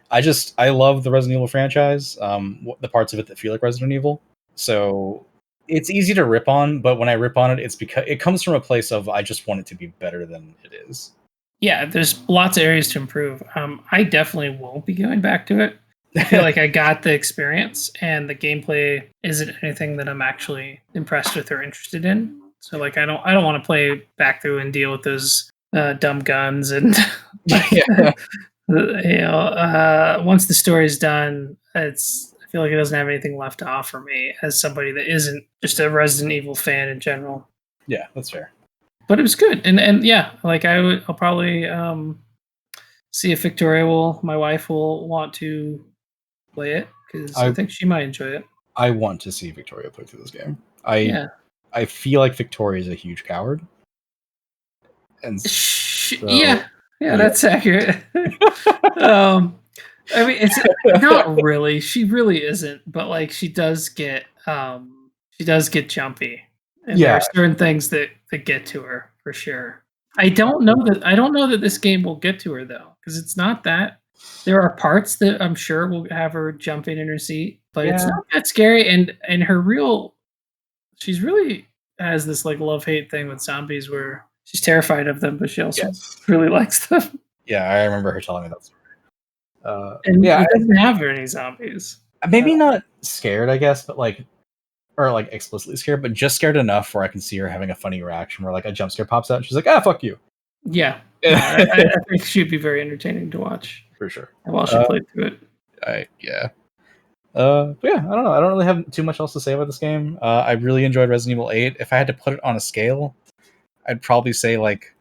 I love the Resident Evil franchise, the parts of it that feel like Resident Evil. So it's easy to rip on, but when I rip on it, it's because it comes from a place of I just want it to be better than it is. Yeah, there's lots of areas to improve. I definitely won't be going back to it. I feel like I got the experience, and the gameplay isn't anything that I'm actually impressed with or interested in. So like I don't want to play back through and deal with those dumb guns and like, once the story's done, I feel like it doesn't have anything left to offer me as somebody that isn't just a Resident Evil fan in general. Yeah, that's fair. But it was good, and yeah, like I'll probably see if my wife will want to play it because I think she might enjoy it. I want to see Victoria play through this game. I feel like Victoria is a huge coward, and yeah, that's accurate. I mean, it's not really. She really isn't, but like she does get jumpy, and there are certain things that get to her for sure. I don't know that this game will get to her though, because it's not that. There are parts that I'm sure will have her jumping in her seat, but it's not that scary. And she's really has this like love-hate thing with zombies where she's terrified of them, but she also really likes them. Yeah, I remember her telling me that story. And it doesn't have any zombies. Maybe not scared, I guess, but like, or like explicitly scared, but just scared enough where I can see her having a funny reaction where like a jump scare pops out and she's like, "Ah, fuck you." Yeah, I think she'd be very entertaining to watch for sure. While she played through it. But yeah, I don't know. I don't really have too much else to say about this game. I really enjoyed Resident Evil 8. If I had to put it on a scale, I'd probably say like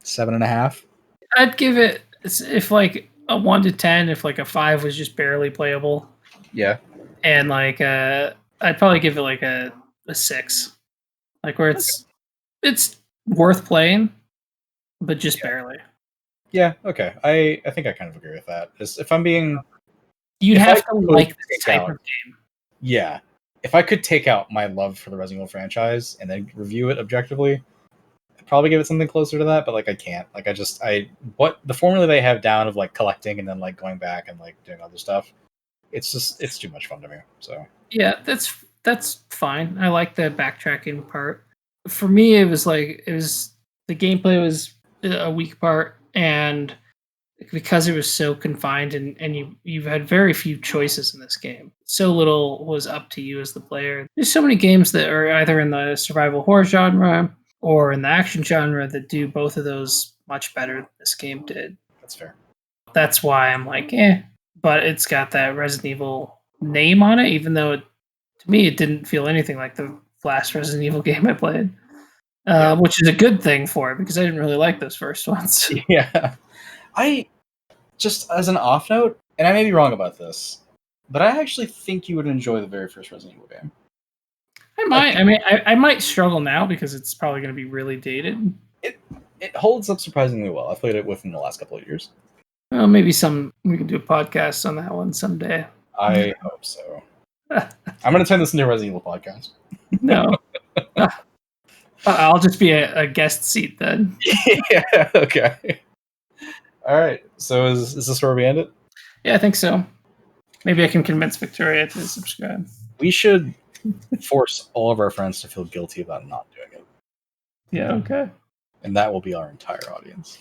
7.5. I'd give it, if like a 1 to 10, if like a 5 was just barely playable. Yeah. And like I'd probably give it like a 6. Like where it's worth playing, but just barely. Yeah, okay. I think I kind of agree with that. If I'm being, you'd have to like this type of game. Yeah. If I could take out my love for the Resident Evil franchise and then review it objectively, I'd probably give it something closer to that, but like I can't. Like what the formula they have down of like collecting and then like going back and like doing other stuff, it's too much fun to me. So yeah, that's fine. I like the backtracking part. For me, it was the gameplay was a weak part, and because it was so confined and you've had very few choices in this game. So little was up to you as the player. There's so many games that are either in the survival horror genre or in the action genre that do both of those much better than this game did. That's fair. That's why I'm like, but it's got that Resident Evil name on it, even though to me it didn't feel anything like the last Resident Evil game I played. Which is a good thing for it because I didn't really like those first ones. Yeah. I just, as an off note, and I may be wrong about this, but I actually think you would enjoy the very first Resident Evil game. I might. I might struggle now because it's probably going to be really dated. It holds up surprisingly well. I played it within the last couple of years. Well, maybe we can do a podcast on that one someday. I hope so. I'm going to turn this into a Resident Evil podcast. No. I'll just be a guest seat then. Yeah, okay. All right. So is this where we end it? Yeah, I think so. Maybe I can convince Victoria to subscribe. We should force all of our friends to feel guilty about not doing it. Yeah, okay. And that will be our entire audience.